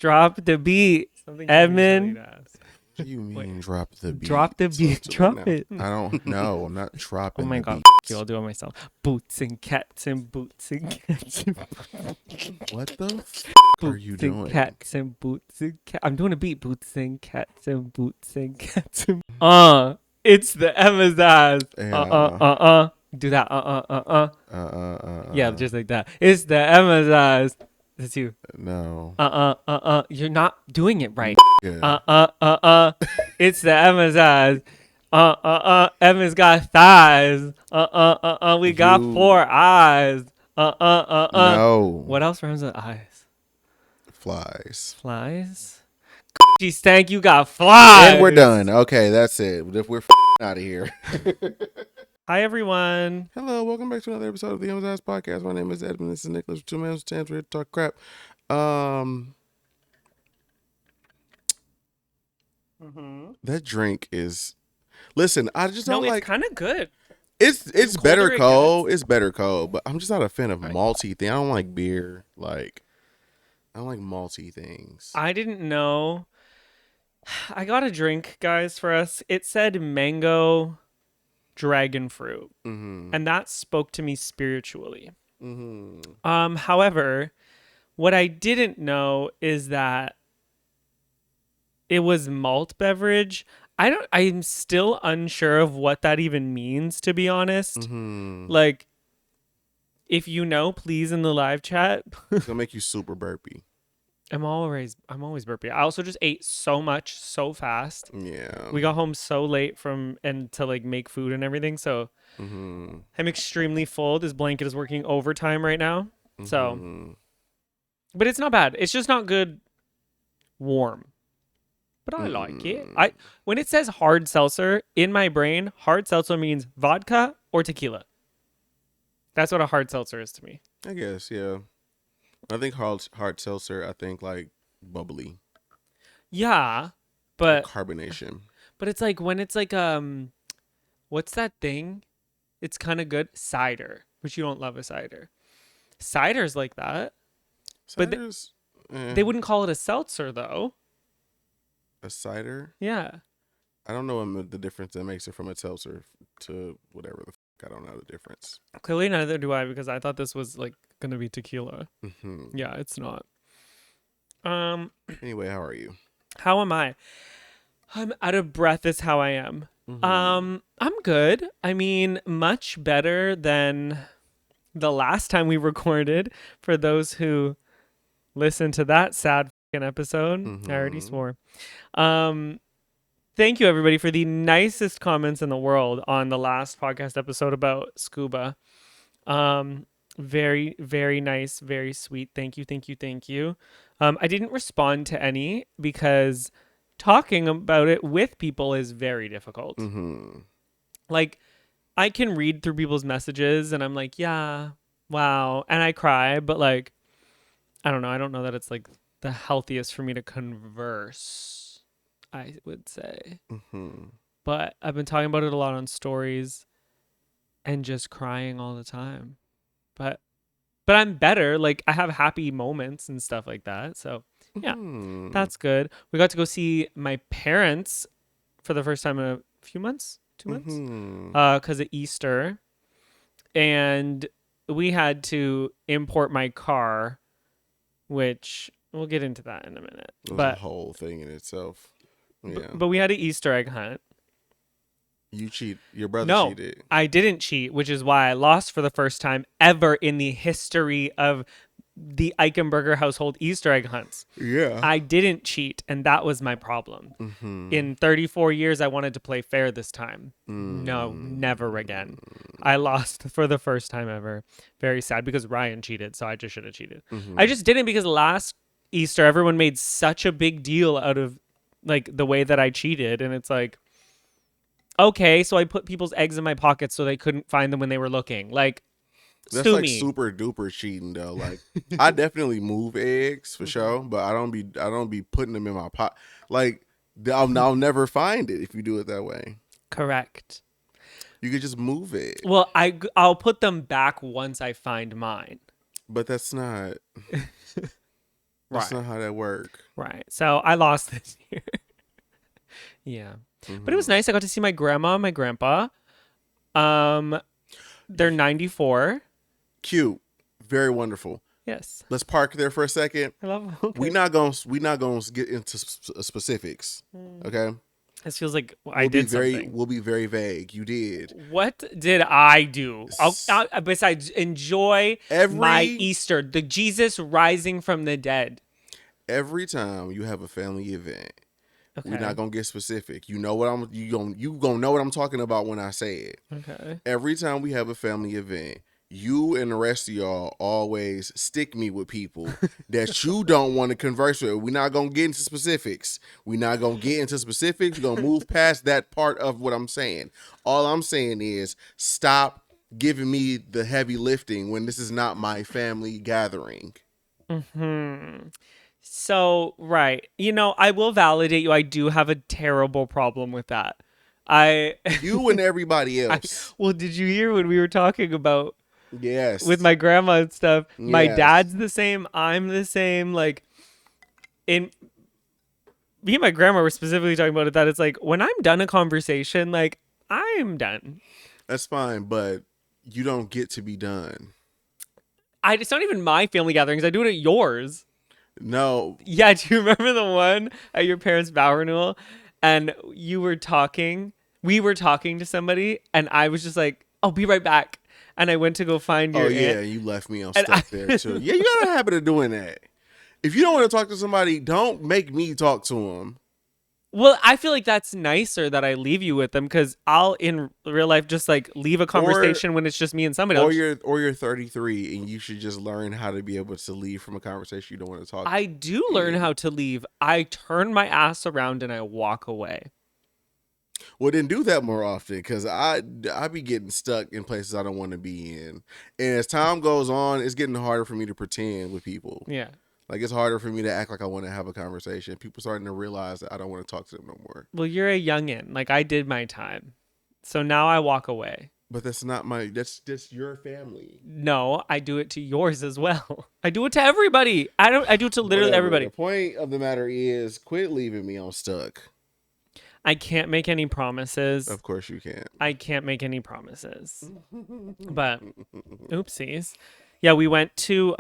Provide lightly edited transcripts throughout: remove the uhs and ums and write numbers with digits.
Drop the beat. Edmund. What do you mean drop the beat? Drop the beat. Drop it. I don't know. I'm not dropping Oh my the god. beat. I'll do it myself. Boots and cats and boots and cats and What the are you boots and doing? cats and boots and cats. I'm doing a beat. Boots and cats and boots and cats and it's the Emmizzie. Yeah. Do that. Yeah, just like that. It's the Emmizzie. That's you. No. You're not doing it right. Yeah. It's the Emmizzie. Emma's got thighs. We got You- 4 eyes. No. What else rhymes with eyes? Flies. Flies? She stank, you got flies. And we're done. Okay, that's it. If we're out of here. Hi, everyone. Hello, welcome back to another episode of the Emmizzie Podcast. My name is Edmund. This is Nicholas. 2 minutes, 10. We're here to talk crap. That drink is. Listen, I just don't It's like. kind of good. It's better colder it cold. gets. It's better cold, but I'm just not a fan of malty thing. I don't like beer. Like, I don't like malty things. I didn't know. I got a drink, guys, for us. It said mango dragon fruit, and that spoke to me spiritually. However, what I didn't know is that it was malt beverage. I'm still unsure of what that even means, to be honest. Like, if you know, please in the live chat. It's gonna make you super burpy. I'm always burpy. I also just ate so much so fast. Yeah. We got home so late to like make food and everything, so I'm extremely full. This blanket is working overtime right now. So, but it's not bad. It's just not good warm. But I like it. When it says hard seltzer, in my brain, hard seltzer means vodka or tequila. That's what a hard seltzer is to me. I guess, yeah. I think hard seltzer, I think like bubbly. Yeah, but Carbonation. But it's like when it's like what's that thing? It's kind of good. Cider, which you don't love a cider. Cider's like that. Cider's, They wouldn't call it a seltzer though. a cider? Yeah. I don't know the difference that makes it from a seltzer to whatever the I don't know the difference. Clearly neither do I, because I thought this was like gonna be tequila. Yeah, it's not. Anyway, how are you? How am I? I'm out of breath is how I am. I'm good. I mean, much better than the last time we recorded. For those who listened to that sad fucking episode, I already swore. Thank you, everybody, for the nicest comments in the world on the last podcast episode about scuba. Very, very nice, very sweet. Thank you. I didn't respond to any because talking about it with people is very difficult. Like, I can read through people's messages and I'm like, yeah, wow. And I cry, but like, I don't know that it's like the healthiest for me to converse, I would say. But I've been talking about it a lot on stories and just crying all the time. But I'm better. Like, I have happy moments and stuff like that. So yeah, that's good. We got to go see my parents for the first time in a few months, 2 months, because of Easter. And we had to import my car, which we'll get into that in a minute. It was but a whole thing in itself. Yeah. But we had an Easter egg hunt. You cheat. Your brother cheated. No, I didn't cheat, which is why I lost for the first time ever in the history of the Eichenberger household Easter egg hunts. Yeah. I didn't cheat, and that was my problem. In 34 years, I wanted to play fair this time. No, never again. I lost for the first time ever. Very sad, because Ryan cheated, so I just should have cheated. I just didn't, because last Easter, everyone made such a big deal out of like the way that I cheated, and it's like, okay, so I put people's eggs in my pockets so they couldn't find them when they were looking. Like, that's sue like me. super duper cheating though. Like, I definitely move eggs for sure, but I don't be putting them in my pot. Like, I'll never find it if you do it that way. Correct. You could just move it. Well, I'll put them back once I find mine. But that's not. That's Right. not how that work. Right. So I lost this year. Yeah. But it was nice. I got to see my grandma and my grandpa. They're 94. Cute. Very wonderful. Yes. Let's park there for a second. I love them. Okay. We not gonna get into specifics. Okay. This feels like I did something. We'll be very vague. You did. What did I do? Besides enjoy my Easter, the Jesus rising from the dead. Every time you have a family event, Okay. we're not gonna get specific. You know what you gonna know what I'm talking about when I say it. Okay. Every time we have a family event, you and the rest of y'all always stick me with people that you don't want to converse with. We're not going to get into specifics. We're not going to get into specifics. We're going to move past that part of what I'm saying. All I'm saying is stop giving me the heavy lifting when this is not my family gathering. So, right. You know, I will validate you. I do have a terrible problem with that. You and everybody else. Well, did you hear when we were talking about yes, with my grandma and stuff? Yes. My dad's the same. I'm the same. Like, me and my grandma were specifically talking about it, that it's like when I'm done a conversation, like I'm done. That's fine, but you don't get to be done. It's not even my family gatherings. I do it at yours. No. Yeah, do you remember the one at your parents' vow renewal? And you were talking, we were talking to somebody, and I was just like, I'll be right back. And I went to go find your aunt. You left me on stuff there too. Yeah, you got a habit of doing that. If you don't want to talk to somebody, don't make me talk to them. Well, I feel like that's nicer that I leave you with them, because I'll in real life just like leave a conversation when it's just me and somebody else. Or you're 33 and you should just learn how to be able to leave from a conversation you don't want to talk. I do learn how to leave. I turn my ass around and I walk away. Well, then do that more often, because I be getting stuck in places I don't want to be in. And as time goes on, it's getting harder for me to pretend with people. Yeah. Like, it's harder for me to act like I want to have a conversation. People starting to realize that I don't want to talk to them no more. Well, you're a youngin'. Like, I did my time. So now I walk away. But that's not that's your family. No, I do it to yours as well. I do it to everybody. I do it to literally everybody. The point of the matter is, quit leaving me on stuck. I can't make any promises. Of course you can't. I can't make any promises. But oopsies. Yeah, we went to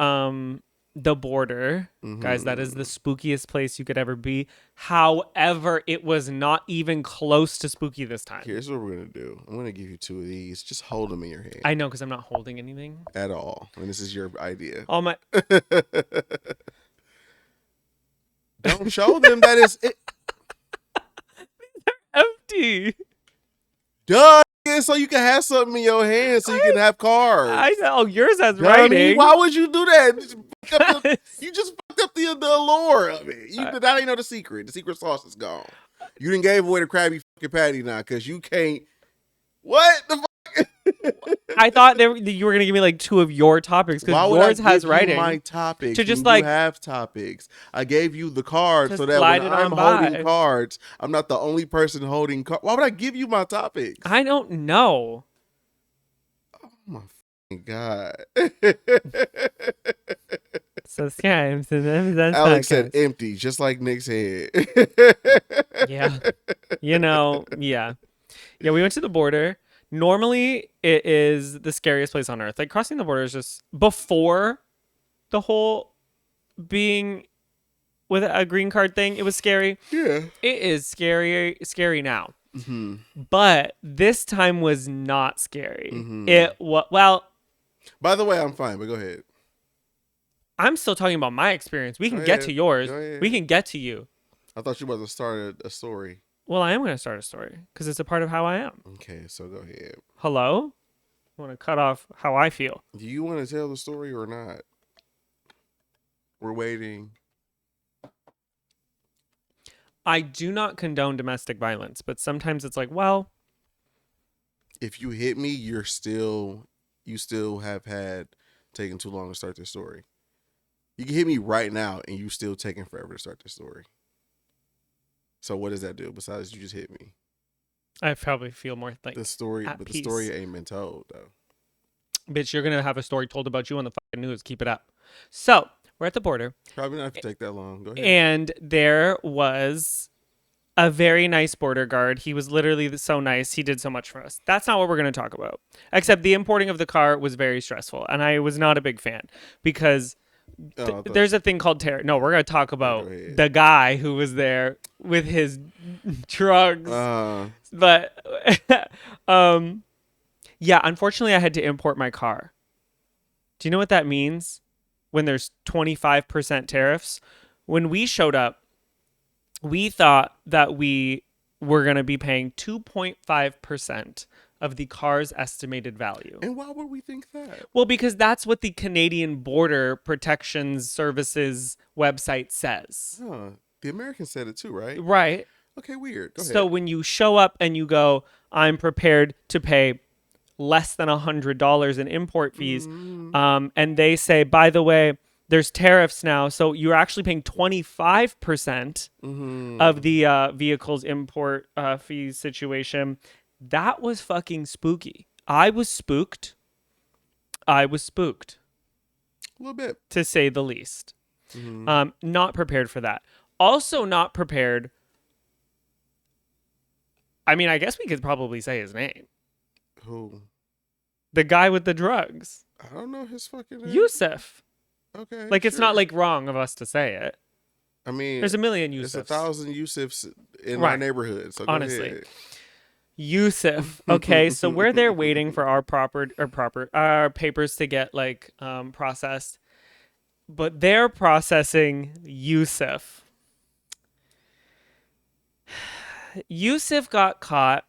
the border. Guys, that is the spookiest place you could ever be. However, it was not even close to spooky this time. Here's what we're going to do. I'm going to give you two of these. Just hold them in your hand. I know, because I'm not holding anything. At all. And this is your idea. All my... Don't show them that it's... empty. Duh. So you can have something in your hand so you can have cards. I know. Yours has writing. Why would you do that? You just fucked up the allure of it. That ain't know the secret. The secret sauce is gone. You didn't gave away the Krabby fucking Patty now, because you can't. What the fuck? I thought you were gonna give me like two of your topics, because yours has writing. My topics to just you like have topics. I gave you the card so that when I'm holding cards, I'm not the only person holding cards. Why would I give you my topics? I don't know. Oh my God. Subscribe to them. Alex said empty, just like Nick's head. Yeah. Yeah. Yeah, we went to the border. Normally, it is the scariest place on earth. Like, crossing the border is just, before the whole being with a green card thing, it was scary. Yeah. It is scary now. But this time was not scary. Well... By the way, I'm fine, but go ahead. I'm still talking about my experience. We can get to yours. We can get to you. I thought you were about to start a story. Well, I am going to start a story because it's a part of how I am. Okay, so go ahead. Hello? I want to cut off how I feel. Do you want to tell the story or not? We're waiting. I do not condone domestic violence, but sometimes it's like, well, if you hit me, you still have had taken too long to start this story. You can hit me right now and you still taking forever to start this story. So what does that do besides you just hit me? I probably feel more like the story, but peace. The story ain't been told though. Bitch, you're gonna have a story told about you on the fucking news. Keep it up. So We're at the border. Probably not have to take that long. Go ahead. And there was a very nice border guard. He was literally so nice. He did so much for us. That's not what we're going to talk about. Except the importing of the car was very stressful. And I was not a big fan because there's a thing called terror. No, we're going to talk about the guy who was there with his drugs. But yeah, unfortunately, I had to import my car. Do you know what that means when there's 25% tariffs? When we showed up, we thought that we were going to be paying 2.5% of the car's estimated value. And why would we think that? Well, because that's what the Canadian Border Protection Services website says. The Americans said it too, right? Right. Okay, weird. Go ahead. So when you show up and you go, I'm prepared to pay less than $100 in import fees, and they say, by the way, there's tariffs now, so you're actually paying 25% of the vehicle's import fees situation. That was fucking spooky. I was spooked. A little bit, to say the least. Not prepared for that. Also not prepared. I mean, I guess we could probably say his name. Who? The guy with the drugs. I don't know his fucking name. Yusuf. Okay. Like, it's not like wrong of us to say it. I mean, there's a million Yusufs. There's 1,000 Yusufs in my neighborhood. So honestly, go ahead. Yusuf. Okay, so we're there waiting for our our papers to get like processed, but they're processing Yusuf. Yusuf got caught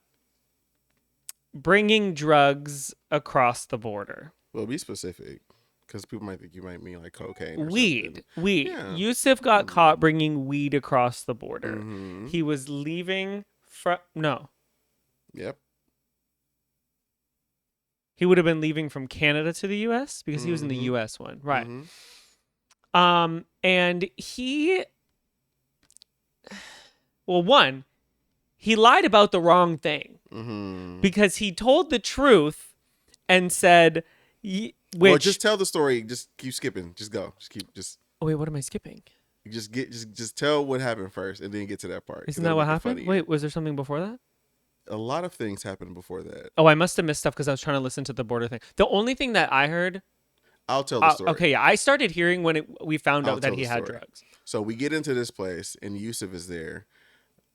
bringing drugs across the border. Well, be specific, because people might think you might mean like cocaine or weed. something. Weed. Yeah. Yusuf got caught bringing weed across the border. He was leaving from... No. Yep. He would have been leaving from Canada to the U.S. because he was in the U.S. one. Right. And he... Well, one... He lied about the wrong thing because he told the truth and said, well, just tell the story. Just keep skipping. Just go. Oh, wait, what am I skipping? Just tell what happened first and then get to that part. Isn't that what happened? Wait, was there something before that? A lot of things happened before that. Oh, I must have missed stuff because I was trying to listen to the border thing. The only thing that I heard... I'll tell the story. Okay, yeah. I started hearing when we found out that he had drugs. So we get into this place and Yusuf is there.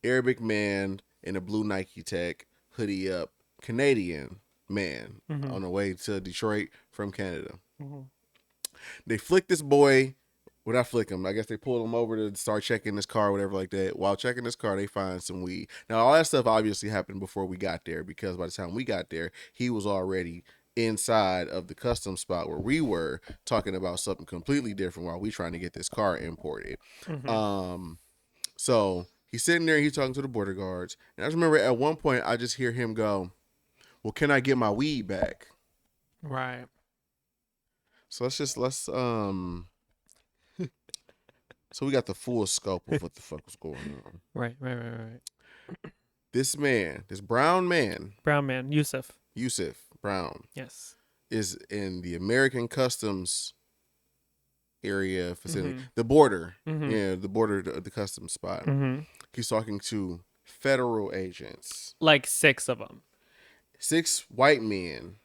Arabic man in a blue Nike Tech, hoodie up, Canadian man on the way to Detroit from Canada. They flick this boy. Well, not flick him. I guess they pulled him over to start checking his car, whatever like that. While checking his car, they find some weed. Now, all that stuff obviously happened before we got there because by the time we got there, he was already inside of the custom spot where we were talking about something completely different while we trying to get this car imported. So... He's sitting there, he's talking to the border guards. And I just remember at one point, I just hear him go, well, can I get my weed back? Right. So let's so we got the full scope of what the fuck was going on. Right. This man, this brown man. Brown man, Yusuf Brown. Yes. Is in the American Customs area facility. The border. Yeah, the border, the customs spot. He's talking to federal agents. Like 6 of them. 6 white men.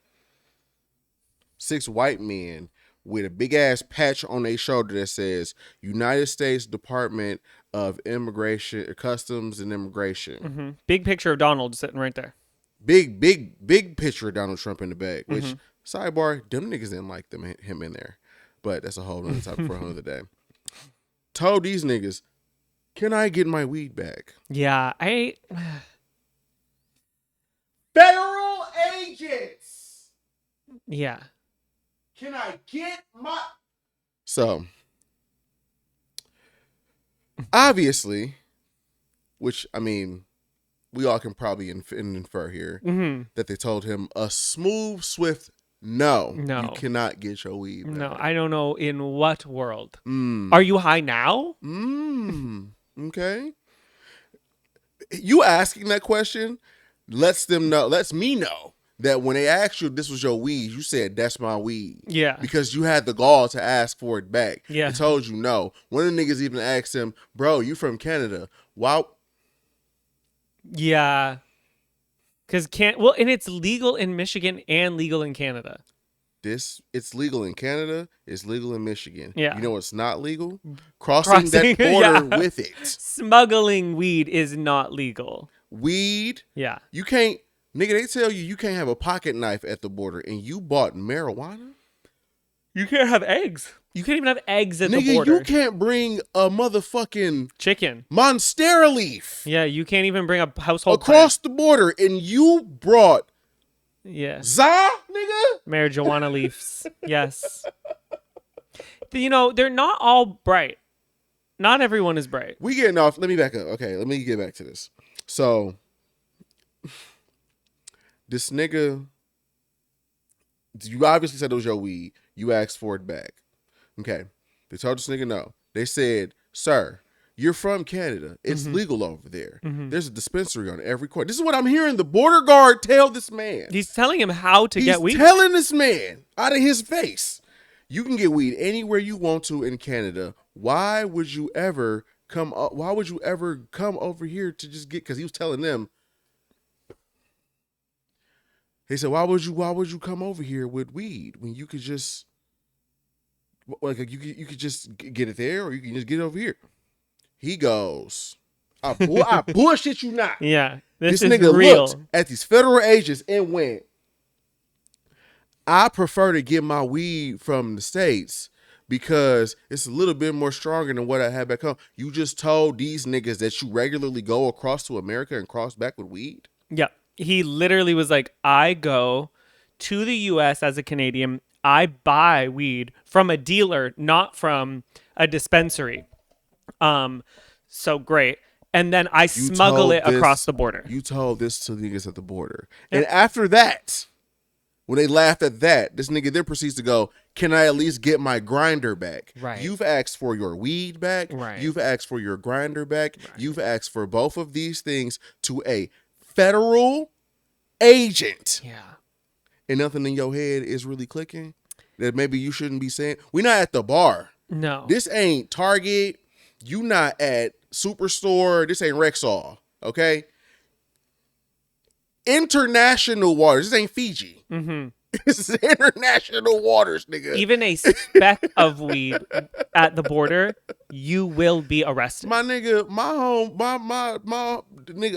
6 white men with a big ass patch on their shoulder that says United States Department of Immigration, Customs and Immigration. Big picture of Donald sitting right there. Big picture of Donald Trump in the back. Which, sidebar, them niggas didn't like him in there. But that's a whole other topic for another day. Told these niggas, can I get my weed back? Yeah, Federal agents! Yeah. Can I get my... So, obviously, which, I mean, we all can probably infer here, that they told him a smooth, swift no. You cannot get your weed back. No, I don't know in what world. Are you high now? Okay. You asking that question lets me know that when they asked you if this was your weed, you said, that's my weed. Yeah. Because you had the gall to ask for it back. Yeah. They told you no. One of the niggas even asked him, bro, you from Canada. Why? Yeah. Because and it's legal in Michigan and legal in Canada. It's legal in Canada. It's legal in Michigan. Yeah. You know what's not legal? Crossing that border with it. Smuggling weed is not legal. Weed. Yeah. You can't, nigga, they tell you can't have a pocket knife at the border and you bought marijuana? You can't have eggs. You can't even have eggs at the Nigga, border. you can't bring a motherfucking chicken. Monstera leaf. Yeah, you can't even bring a household across the border, and you brought za, nigga? Marijuana leaves. Yes. You know, they're not all bright. Not everyone is bright. We getting off. Let me back up. Okay, let me get back to this. So, this nigga, you obviously said it was your weed. You asked for it back. Okay. They told this nigga no. They said, sir, you're from Canada. It's legal over there. There's a dispensary on every corner. This is what I'm hearing the border guard tell this man. He's telling him how to get weed. He's telling this man out of his face, you can get weed anywhere you want to in Canada. Why would you ever come up? Why would you ever come over here to just get? Because he was telling them. He said, why would you come over here with weed when you could just, like, you could just get it there, or you can just get it over here? He goes, I bullshit you not. Yeah, this is nigga real. looked at these federal agents and went, I prefer to get my weed from the States because it's a little bit more stronger than what I had back home. You just told these niggas that you regularly go across to America and cross back with weed? Yeah. He literally was like, I go to the U.S. as a Canadian. I buy weed from a dealer, not from a dispensary. So great. And then I smuggle it across the border. You told this to the niggas at the border. Yep. And after that, when they laughed at that, this nigga then proceeds to go, can I at least get my grinder back? Right. You've asked for your weed back. Right. You've asked for your grinder back. Right. You've asked for both of these things to a federal agent. Yeah. And nothing in your head is really clicking that maybe you shouldn't be saying. We're not at the bar. No. This ain't Target. You not at Superstore. This ain't Rexall. Okay? International waters. This ain't Fiji. This is international waters, nigga. Even a speck of weed at the border, you will be arrested. My nigga, a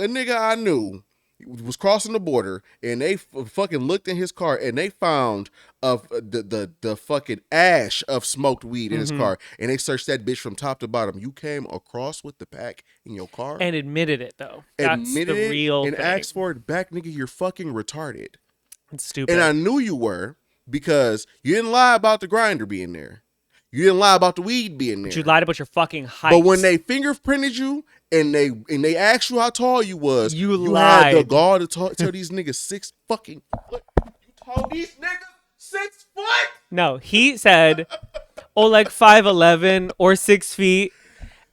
nigga I knew was crossing the border, and they fucking looked in his car, and they found the fucking ash of smoked weed in his car, and they searched that bitch from top to bottom. You came across with the pack in your car and admitted it, though. That's the real and thing. asked for it back, nigga. You're fucking retarded. It's stupid. And I knew you were, because you didn't lie about the grinder being there. You didn't lie about the weed being there. But you lied about your fucking height. But when they fingerprinted you and they asked you how tall you was, you lied. had the gall to tell these niggas 6 fucking foot. You told these niggas 6 foot? No, he said, like 5'11" or 6 feet.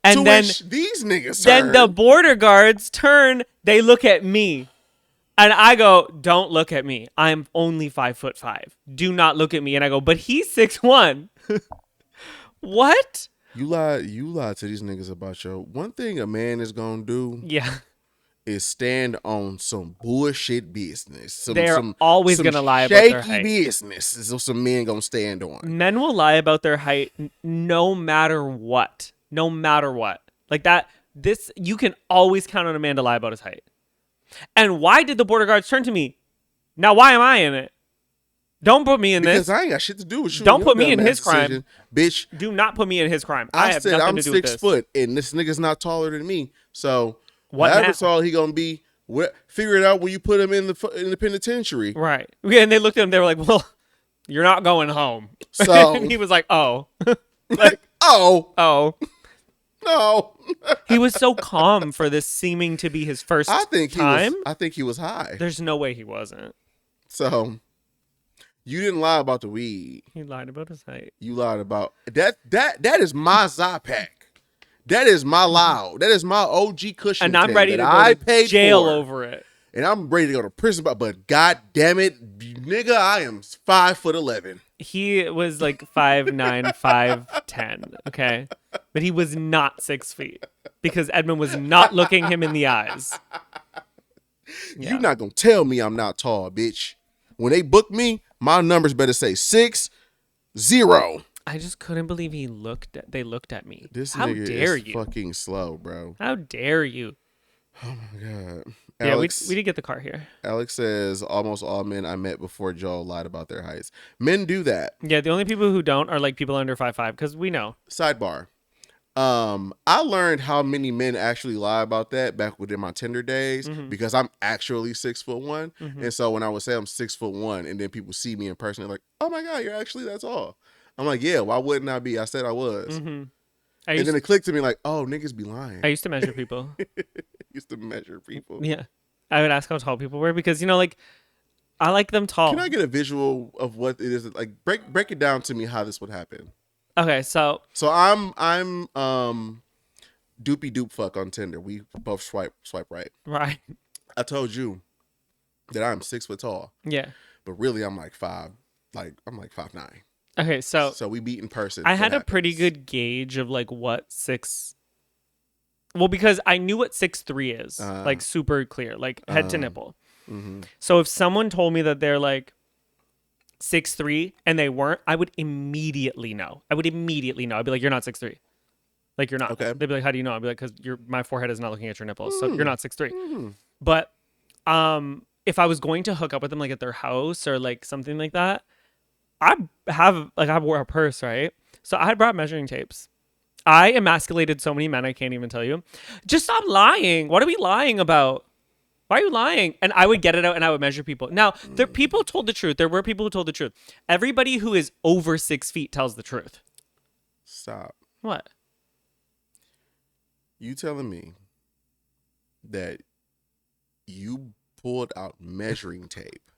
And to then which these niggas then the border guards turn, they look at me. And I go, don't look at me. I'm only 5'5". Do not look at me. And I go, but he's 6'1". What? You lied to these niggas about your one thing a man is gonna do. Yeah. Is stand on some bullshit business. They're always gonna lie about their height. Shaky business is some men gonna stand on. Men will lie about their height no matter what. No matter what. Like that. This you can always count on a man to lie about his height. And why did the border guards turn to me? Now, why am I in it? Don't put me in because this. I ain't got shit to do with you. Don't put me in his crime. Bitch. Do not put me in his crime. I have said nothing I'm to do with 6 this. foot, and this nigga's not taller than me. So, What however now? tall he gonna be, figure it out when you put him in the penitentiary. Right. Yeah, and they looked at him. They were like, well, you're not going home. So and he was like, oh. oh. No. He was so calm for this seeming to be his first time. I think he was high. There's no way he wasn't. So, you didn't lie about the weed. He lied about his height. You lied about that. That is my Zypack. That is my loud. That is my OG cushion. And I'm ready to go to jail over it. and I'm ready to go to prison. But god damn it, nigga, I am 5'11". He was like 5'9", 5'10", okay? But he was not 6 feet because Edmund was not looking him in the eyes. You not gonna tell me I'm not tall, bitch. When they book me, my numbers better say 6'0". I just couldn't believe they looked at me. This How nigga dare is you? fucking slow, bro. How dare you? Oh my god. Yeah, Alex, we did get the car here. Alex says almost all men I met before Joel lied about their heights. Men do that. Yeah, the only people who don't are like people under 5'5", because we know. Sidebar. I learned how many men actually lie about that back within my Tinder days because I'm actually 6'1", and so when I would say I'm 6'1", and then people see me in person, they're like, "Oh my god, you're actually that tall." I'm like, "Yeah, why wouldn't I be? I said I was." And then it clicked to me like, "Oh, niggas be lying." I used to measure people. Used to measure people. Yeah, I would ask how tall people were because like I like them tall. Can I get a visual of what it is? Like break it down to me how this would happen. Okay, so I'm doopy doop fuck on Tinder. We both swipe right. Right. I told you that I'm 6 foot tall. Yeah. But really I'm like 5. I'm like 5'9". Okay, so we meet in person. I had a pretty good gauge of like what 6. Well, because I knew what 6'3" is, like super clear, like head to nipple. So if someone told me that they're like 6'3" and they weren't, I would immediately know. I'd be like, "You're not 6'3". Like, you're not. Okay. They'd be like, "How do you know?" I'd be like, "Because my forehead is not looking at your nipples, so you're not 6'3". But if I was going to hook up with them like at their house or like something like that, I wore a purse, right? So I had brought measuring tapes. I emasculated so many men, I can't even tell you. Just stop lying. What are we lying about? Why are you lying? And I would get it out and I would measure people. Now, people told the truth. There were people who told the truth. Everybody who is over 6 feet tells the truth. Stop. What? You telling me that you pulled out measuring tape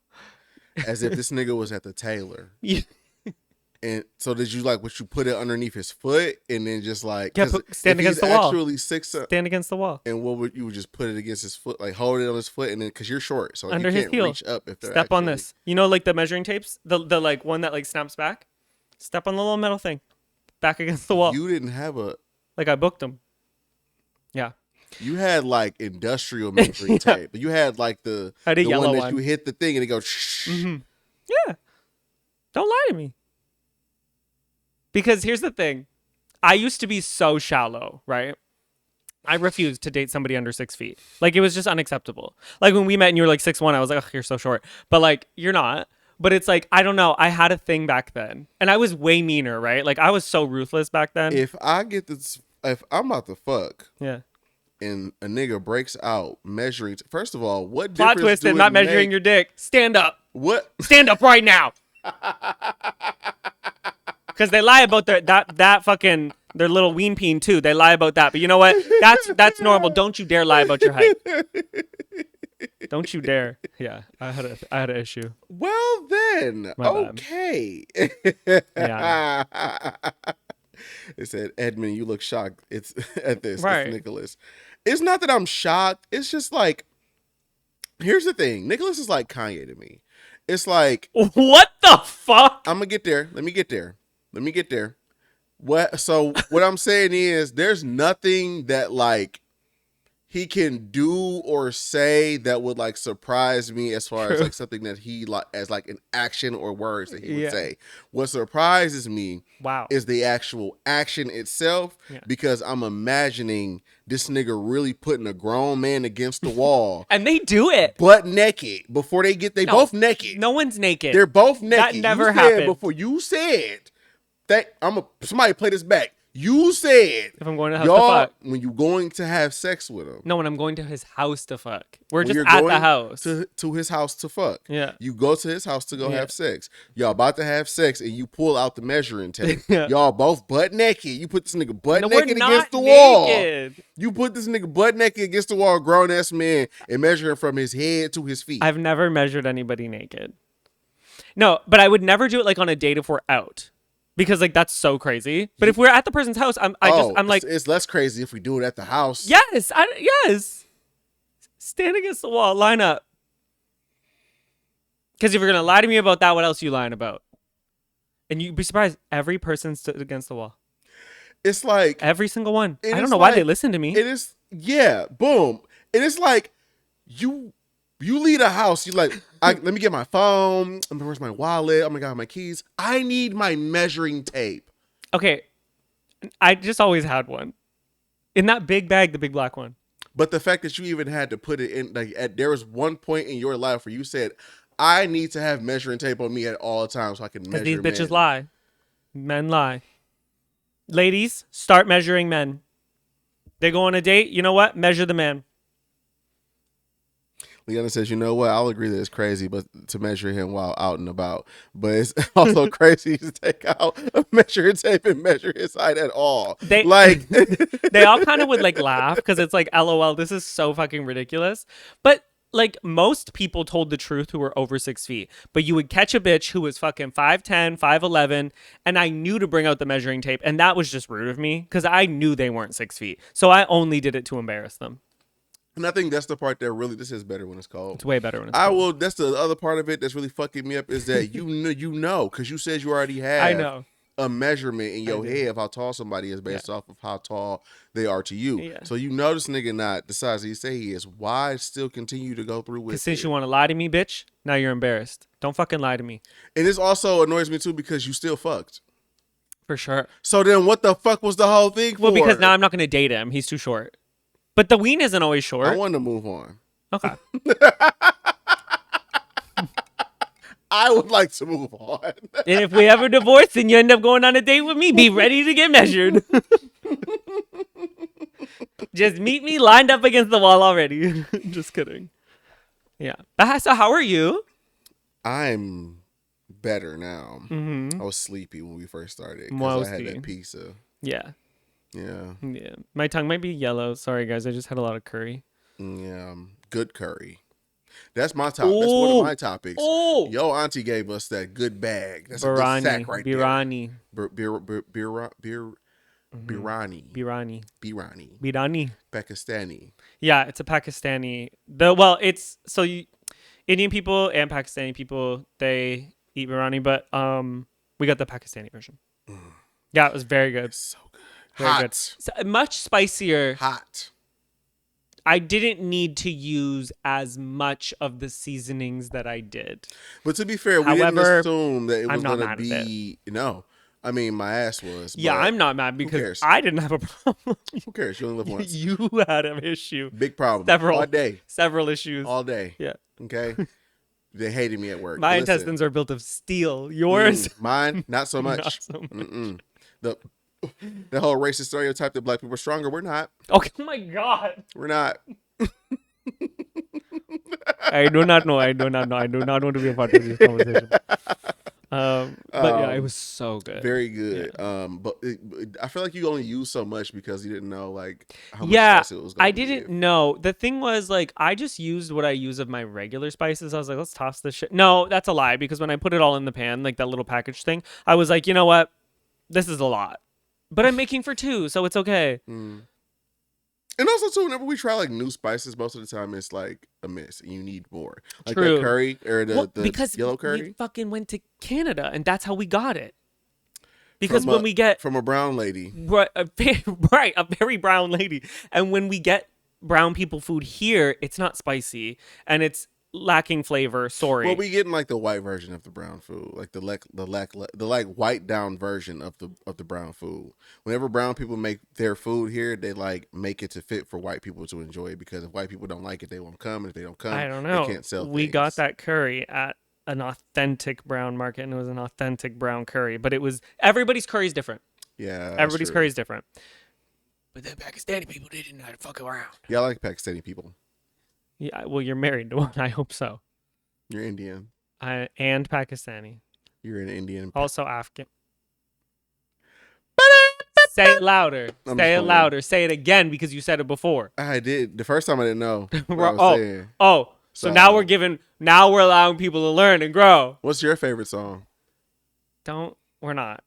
as if this nigga was at the tailor. Yeah. And so did you like what you put it underneath his foot and then just like stand against the wall. Actually 6. Stand against the wall. And what would you just put it against his foot, like hold it on his foot, and then because you're short, so under you his can't heel. reach up if they're Step on this. You know, like the measuring tapes, the like one that like snaps back. Step on the little metal thing, back against the wall. You didn't have like I booked them. Yeah. You had like industrial measuring tape, but you had like the yellow one that one. you hit the thing and it goes. Shh. Yeah. Don't lie to me. Because here's the thing. I used to be so shallow, right? I refused to date somebody under 6 feet. Like, it was just unacceptable. Like, when we met and you were like 6'1", I was like, "Oh, you're so short." But like, you're not. But it's like, I don't know. I had a thing back then. And I was way meaner, right? Like, I was so ruthless back then. If I'm about to fuck. Yeah. And a nigga breaks out measuring. First of all, what Plot difference twist do and it not measuring make? your dick. Stand up. What? Stand up right now. Because they lie about that fucking their little ween peen too. They lie about that. But you know what? That's normal. Don't you dare lie about your height. Don't you dare. Yeah, I had an issue. Well then, okay. Yeah. It said, "Edmund, you look shocked." It's at this. Right. It's Nicholas. It's not that I'm shocked. It's just like, here's the thing. Nicholas is like Kanye to me. It's like, what the fuck? I'm gonna get there. Let me get there. What I'm saying is, there's nothing that like he can do or say that would like surprise me as far as like something that he like as like an action or words that he would say. What surprises me is the actual action itself, because I'm imagining this nigga really putting a grown man against the wall and they do it butt naked before they both naked. No one's naked. They're both naked. That never happened. Before you said that, somebody play this back. You said if I'm going to house to fuck. When you're going to have sex with him. No, when I'm going to his house to fuck. We're just at the house. To his house to fuck. Yeah. You go to his house to go have sex. Y'all about to have sex and you pull out the measuring tape. Yeah. Y'all both butt naked. You put this nigga butt naked against the naked. wall. You put this nigga butt naked against the wall, grown ass man, and measure him from his head to his feet. I've never measured anybody naked. No, but I would never do it like on a date if we're out. Because like that's so crazy. But if we're at the person's house, I'm like, it's less crazy if we do it at the house. Yes. Stand against the wall. Line up. Because if you're gonna lie to me about that, what else are you lying about? And you'd be surprised. Every person stood against the wall. It's like Every single one. I don't is know why like- they listen to me. It is, yeah, boom. And it's like you leave a house. You like, let me get my phone. Where's my wallet? Oh my god, my keys. I need my measuring tape. Okay, I just always had one in that big bag, the big black one. But the fact that you even had to put it in, like, there was one point in your life where you said, I need to have measuring tape on me at all times so I can measure These bitches men. lie. Men lie. Ladies, start measuring men. They go on a date. You know what? Measure the man. Leanna says, you know what? I'll agree that it's crazy, but to measure him while out and about. But it's also crazy to take out a measuring tape and measure his height at all. They all kind of would like laugh because it's like, LOL, this is so fucking ridiculous. But like most people told the truth who were over 6 feet. But you would catch a bitch who was fucking 5'10", 5'11", and I knew to bring out the measuring tape, and that was just rude of me because I knew they weren't 6 feet. So I only did it to embarrass them. And I think that's the part that really, this is better when it's cold. It's way better when it's cold. That's the other part of it that's really fucking me up is that you know, because you said you already have I know. a measurement in your head of how tall somebody is based off of how tall they are to you. Yeah. So you know this nigga not the size that you say he is. Why still continue to go through with it? Because since you want to lie to me, bitch, now you're embarrassed. Don't fucking lie to me. And this also annoys me too because you still fucked. For sure. So then what the fuck was the whole thing for? Well, because now I'm not going to date him. He's too short. But the ween isn't always short. I want to move on. Okay. I would like to move on. And if we ever divorce and you end up going on a date with me, be ready to get measured. Just meet me lined up against the wall already. Just kidding. Yeah. So how are you? I'm better now. Mm-hmm. I was sleepy when we first started because Mostly. I had that pizza. Yeah. Yeah. Yeah. My tongue might be yellow. Sorry, guys. I just had a lot of curry. Yeah. Good curry. That's my top. That's one of my topics. Oh. Yo, auntie gave us that good bag. That's Birani. a good sack right Birani. there. Birani. Birani. Birani. Birani. Pakistani. Yeah, it's a Pakistani. Indian people and Pakistani people, they eat biryani, but we got the Pakistani version. Yeah, it was very good. It's so good. Very Hot. good. So, much spicier. Hot. I didn't need to use as much of the seasonings that I did. But to be fair, we didn't assume that it was going to be. No. I mean, my ass was. Yeah, I'm not mad because cares? I didn't have a problem. Who cares? You only live once. You had an issue. Big problem. Several. All day. Several issues. All day. Yeah. Okay. They hated me at work. My Listen, intestines are built of steel. Yours? Mine, not so much. Not so much. The whole racist stereotype that black people are stronger. We're not. Okay. Oh my God. We're not. I do not know. I do not want to be a part of this conversation. But yeah, it was so good. Very good. Yeah. But I feel like you only used so much because you didn't know like how much spice it was. I didn't know. The thing was like I just used what I use of my regular spices. I was like, let's toss this shit. No, that's a lie because when I put it all in the pan, like that little package thing, I was like, you know what? This is a lot. But I'm making for 2, so it's okay. And also too, whenever we try like new spices, most of the time it's like a miss, and you need more. Like True. that curry or the because yellow curry. We fucking went to Canada, and that's how we got it. Because when we get from a brown lady, right, a very brown lady, and when we get brown people food here, it's not spicy and it's lacking flavor. Sorry. Well, we getting like the white version of the brown food, like the white down version of the brown food. Whenever brown people make their food here, they like make it to fit for white people to enjoy it because if white people don't like it, they won't come. And if they don't come, I don't know. They can't sell. We things. got that curry at an authentic brown market, and it was an authentic brown curry. But it was everybody's curry is different. Yeah, everybody's curry is different. But the Pakistani people, they didn't know how to fuck around. Yeah, I like Pakistani people. Yeah, well, you're married to one. I hope so. You're Indian. And Pakistani. You're an Indian. Also Afghan. Say it louder. Say it louder. Say it again because you said it before. I did. The first time I didn't know. What I was saying. So now we're allowing people to learn and grow. What's your favorite song? We're not.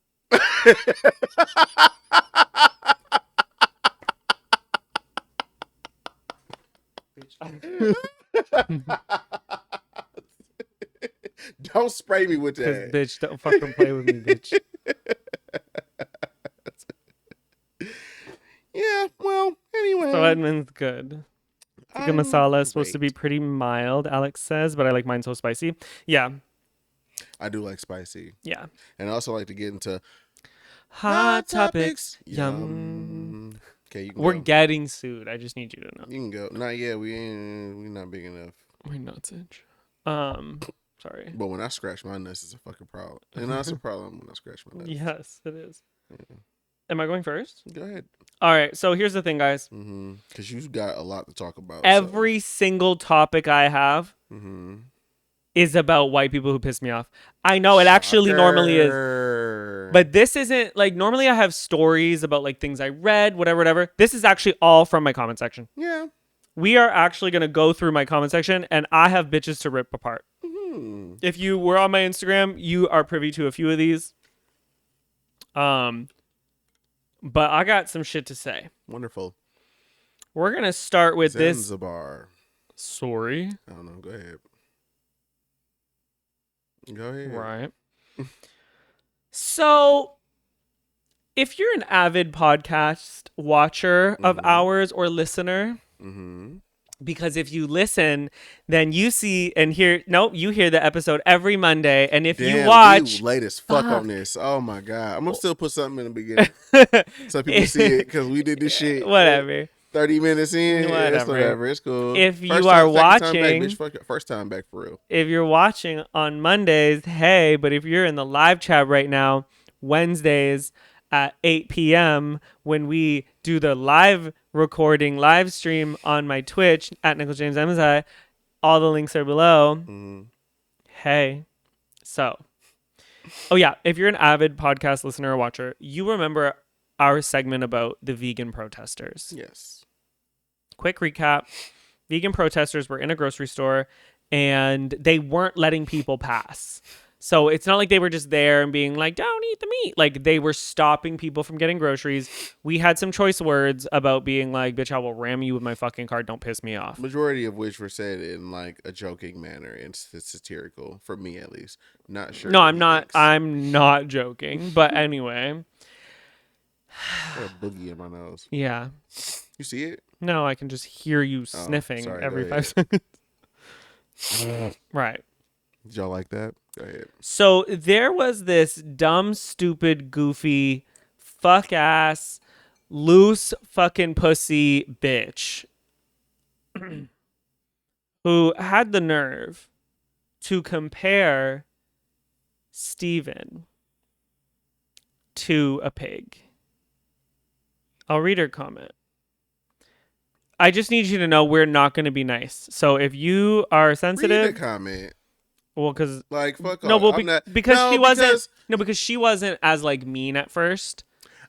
Don't spray me with Because, that. bitch, don't fucking play with me, bitch. Yeah, well, anyway. So Edmund's good. Tikka masala is supposed to be pretty mild, Alex says, but I like mine so spicy. Yeah. I do like spicy. Yeah. And I also like to get into hot topics. Yum. Okay, you can We're go. getting sued. I just need you to know. You can go. Not yet. We not big enough. My nuts itch. Sorry. But when I scratch my nuts, it's a fucking problem. And that's a problem when I scratch my nuts. Yes, it is. Yeah. Am I going first? Go ahead. All right. So here's the thing, guys. Because you've got a lot to talk about. Every single topic I have is about white people who piss me off. I know it actually normally is. But this isn't like normally I have stories about like things I read, whatever. This is actually all from my comment section. Yeah. We are actually going to go through my comment section and I have bitches to rip apart. If you were on my Instagram, you are privy to a few of these. But I got some shit to say. Wonderful. We're going to start with Zanzibar. this. Sorry. I don't know. Go ahead. Go ahead. Right. So, if you're an avid podcast watcher of ours or listener, because if you listen, then you see and hear. Nope, you hear the episode every Monday, and if you watch, you late as fuck on this. Oh my god, I'm gonna still put something in the beginning so people see it because we did this shit. Whatever. 30 minutes in, whatever. It's cool. If you are watching, first time back for real. If you're watching on Mondays, hey, but if you're in the live chat right now, Wednesdays at 8 p.m. when we do the live stream on my Twitch at Nickel James Emmizzie, all the links are below. Hey, so, oh yeah, if you're an avid podcast listener or watcher, you remember our segment about the vegan protesters. Yes. Quick recap. Vegan protesters were in a grocery store and they weren't letting people pass. So it's not like they were just there and being like, don't eat the meat. Like they were stopping people from getting groceries. We had some choice words about being like, bitch, I will ram you with my fucking car. Don't piss me off. Majority of which were said in like a joking manner and satirical, for me at least. Not sure. No, I'm not. I'm not joking. But anyway. I got a boogie in my nose. Yeah. You see it? No, I can just hear you sniffing every 5 seconds. Right. Did y'all like that? Go ahead. So there was this dumb, stupid, goofy, fuck ass, loose fucking pussy bitch who had the nerve to compare Steven to a pig. I'll read her comment. I just need you to know we're not going to be nice. So if you are sensitive, read the comment. Well, because like fuck no, off. well, because she wasn't as like mean at first.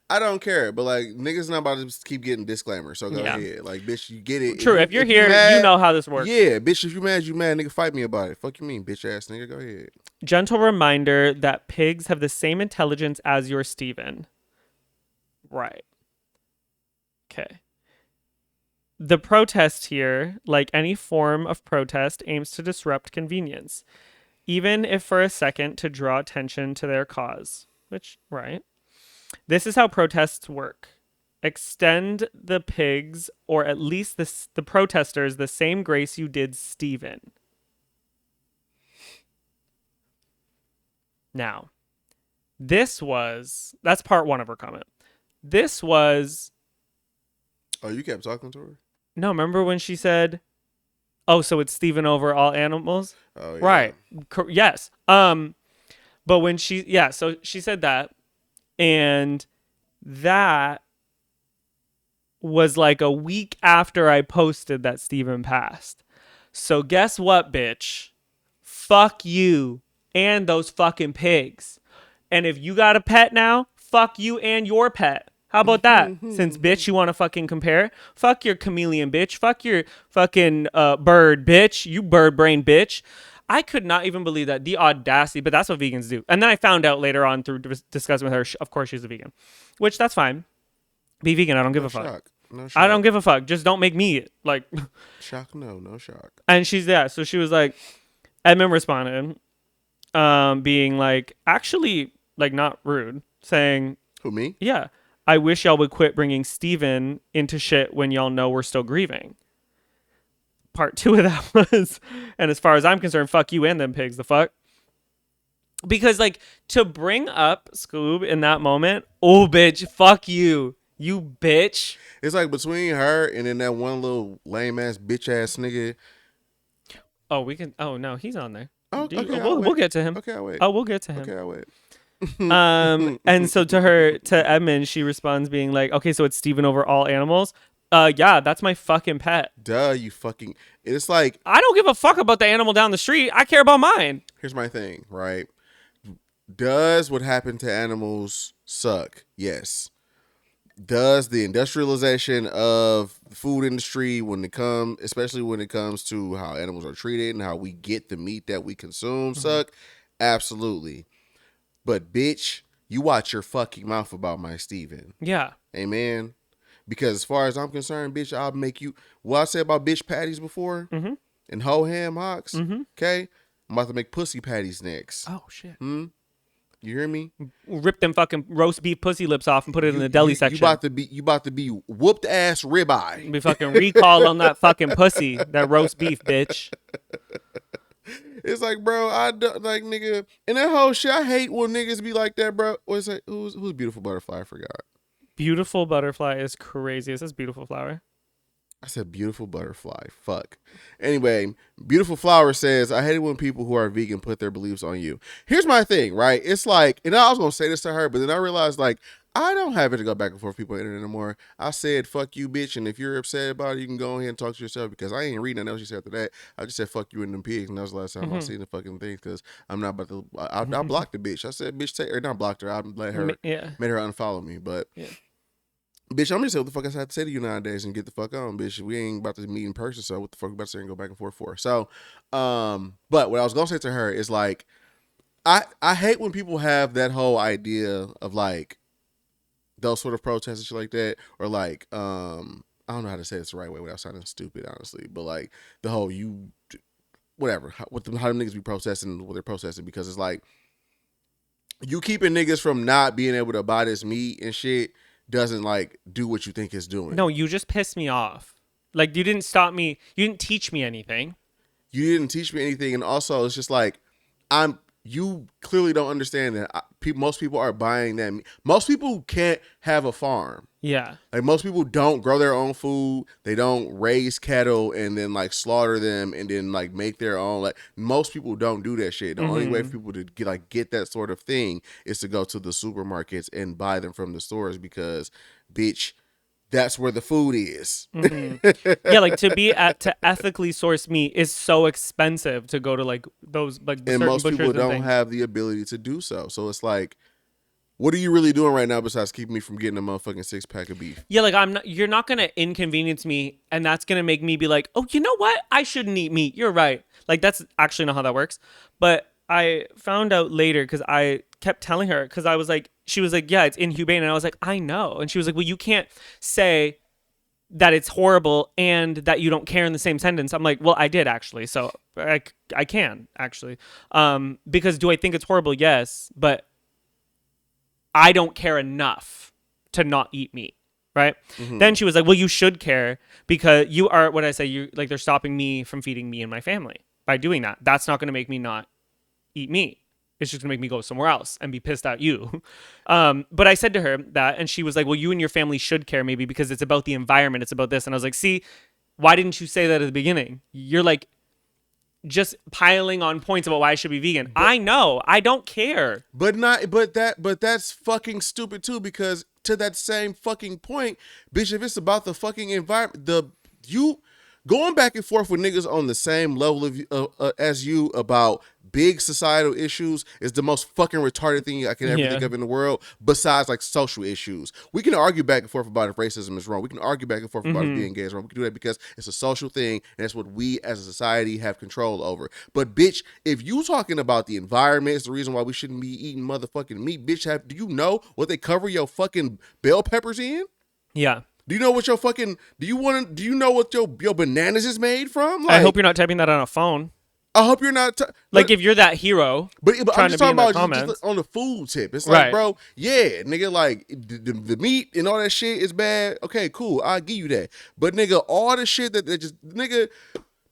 I don't care, but like niggas not about to just keep getting disclaimers. So go ahead, like bitch, you get it. True, if you're here, you know how this works. Yeah, bitch, if you mad, nigga. Fight me about it. Fuck you mean, bitch ass nigga. Go ahead. Gentle reminder that pigs have the same intelligence as your Steven. Right. Okay. The protest here, like any form of protest, aims to disrupt convenience, even if for a second to draw attention to their cause. Which, right. This is how protests work. Extend the pigs, or at least the protesters, the same grace you did Steven. Now, that's part one of her comment. This was... Oh, you kept talking to her? No, remember when she said, oh, so it's Steven over all animals? Oh, yeah. Right. Yes. But when so she said that, and that was like a week after I posted that Steven passed. So guess what, bitch? Fuck you and those fucking pigs. And if you got a pet now, fuck you and your pet. How about that? Since, bitch, you want to fucking compare? Fuck your chameleon, bitch. Fuck your fucking bird, bitch. You bird brain, bitch. I could not even believe that. The audacity. But that's what vegans do. And then I found out later on through discussing with her, of course she's a vegan. Which, that's fine. Be vegan. I don't give a fuck. No I don't shock. give a fuck. Just don't make me eat. Like, Shock, no shock. and so she was like, Edmund responded, being like, actually, like, not rude, saying, Who, me? yeah, I wish y'all would quit bringing Steven into shit when y'all know we're still grieving. Part two of that was, and as far as I'm concerned, fuck you and them pigs, the fuck. Because, like, to bring up Scoob in that moment, oh, bitch, fuck you. You bitch. It's like between her and then that one little lame ass bitch ass nigga. Oh, we can. Oh, no, he's on there. Oh, okay, I'll We'll wait. get to him. Okay, I'll wait. Oh, we'll get to him. Okay, I'll wait. And so to Edmund, she responds being like, okay, so it's Steven over all animals. Yeah, that's my fucking pet. Duh, you fucking. It's like, I don't give a fuck about the animal down the street. I care about mine. here's my thing, right? Does what happened to animals suck? Yes. Does the industrialization of the food industry, especially when it comes to how animals are treated and how we get the meat that we consume, suck? Absolutely. But bitch, you watch your fucking mouth about my Steven. Yeah. Amen. Because as far as I'm concerned, bitch, I'll make you. What I said about bitch patties before and whole ham hocks. Okay, I'm about to make pussy patties next. Oh shit. You hear me? Rip them fucking roast beef pussy lips off and put it in the deli section. You about to be whooped ass ribeye. Be fucking recalled on that fucking pussy, that roast beef, bitch. It's like, bro, I don't, like, nigga, and that whole shit. I hate when niggas be like that, bro. What's that? Who's beautiful butterfly? I forgot. Beautiful butterfly is crazy. It says beautiful flower. I said beautiful butterfly. Fuck. Anyway, beautiful flower says, I hate it when people who are vegan put their beliefs on you. Here's my thing, right? It's like, and I was going to say this to her, but then I realized, like, I don't have it to go back and forth with people on the internet anymore. I said, fuck you, bitch. And if you're upset about it, you can go ahead and talk to yourself, because I ain't reading nothing else you said after that. I just said, fuck you and them pigs. And that was the last time I seen the fucking things, because I'm not about to, I blocked the bitch. I said, bitch, or not blocked her. I let her, made her unfollow me. But bitch, I'm just saying what the fuck I have to say to you nowadays and get the fuck on, bitch. We ain't about to meet in person, so what the fuck we about to say and go back and forth for? So, but what I was gonna say to her is, like, I hate when people have that whole idea of, like, those sort of protests and shit like that, or like, I don't know how to say this the right way without sounding stupid, honestly, but like the whole whatever, how them niggas be protesting what they're protesting, because it's like, you keeping niggas from not being able to buy this meat and shit doesn't, like, do what you think it's doing. No, you just pissed me off. Like, you didn't stop me. You didn't teach me anything. You didn't teach me anything. And also, it's just like, you clearly don't understand that most people are buying that meat. Most people can't have a farm. Yeah. Like, most people don't grow their own food. They don't raise cattle and then, like, slaughter them and then, like, make their own. Like, most people don't do that shit. The only way for people to get that sort of thing is to go to the supermarkets and buy them from the stores, because, bitch, that's where the food is. Yeah, like, to ethically source meat is so expensive to go to, like, those, like, and most people don't have the ability to do so. So it's like, what are you really doing right now besides keeping me from getting a motherfucking 6-pack of beef? Yeah, like, you're not gonna inconvenience me, and that's gonna make me be like, oh, you know what? I shouldn't eat meat. You're right. Like, that's actually not how that works. But I found out later, because I kept telling her, because I was like, she was like, yeah, it's inhumane. And I was like, I know. And she was like, well, you can't say that it's horrible and that you don't care in the same sentence. I'm like, well, I did actually. So I can actually. Because do I think it's horrible? Yes. But I don't care enough to not eat meat. Right. Then she was like, well, you should care, because you are, what I say, you, like, they're stopping me from feeding me and my family by doing that. That's not going to make me not eat meat. It's just gonna make me go somewhere else and be pissed at you. But I said to her that, and she was like, well, you and your family should care, maybe, because it's about the environment. It's about this. And I was like, see, why didn't you say that at the beginning? You're like just piling on points about why I should be vegan. I know. I don't care. But that's fucking stupid too, because to that same fucking point, bitch, if it's about the fucking environment, you going back and forth with niggas on the same level of as you about big societal issues is the most fucking retarded thing I can ever think of in the world, besides, like, social issues. We can argue back and forth about if racism is wrong. We can argue back and forth about if being gay is wrong. We can do that because it's a social thing, and it's what we as a society have control over. But, bitch, if you talking about the environment, it's the reason why we shouldn't be eating motherfucking meat, bitch, do you know what they cover your fucking bell peppers in? Yeah. Do you know what your fucking? Do you know what your bananas is made from? I hope you're not typing that on a phone. I hope you're not. Like if you're that hero, but trying I'm just to be talking in the about comments. just on the food tip. It's Right. like, bro, yeah, nigga, like the meat and all that shit is bad. Okay, cool, I'll give you that. But nigga, all the shit that just nigga.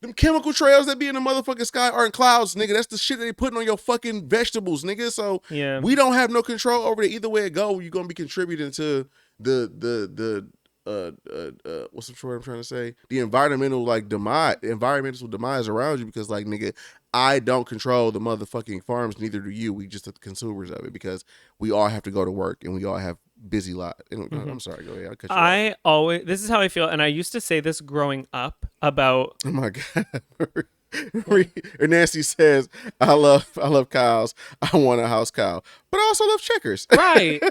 Them chemical trails that be in the motherfucking sky aren't clouds, nigga. That's the shit that they putting on your fucking vegetables, nigga. So Yeah. we don't have no control over it. Either way it go, you're gonna be contributing to the what's the word I'm trying to say? The environmental demise around you, because like nigga, I don't control the motherfucking farms, neither do you. We just the consumers of it, because we all have to go to work and we all have busy lives. I'm sorry, go ahead. I'll cut you off. This is how I feel, and I used to say this growing up about. Oh my god. Nancy says, I love cows. I want a house cow, but I also love checkers. Right.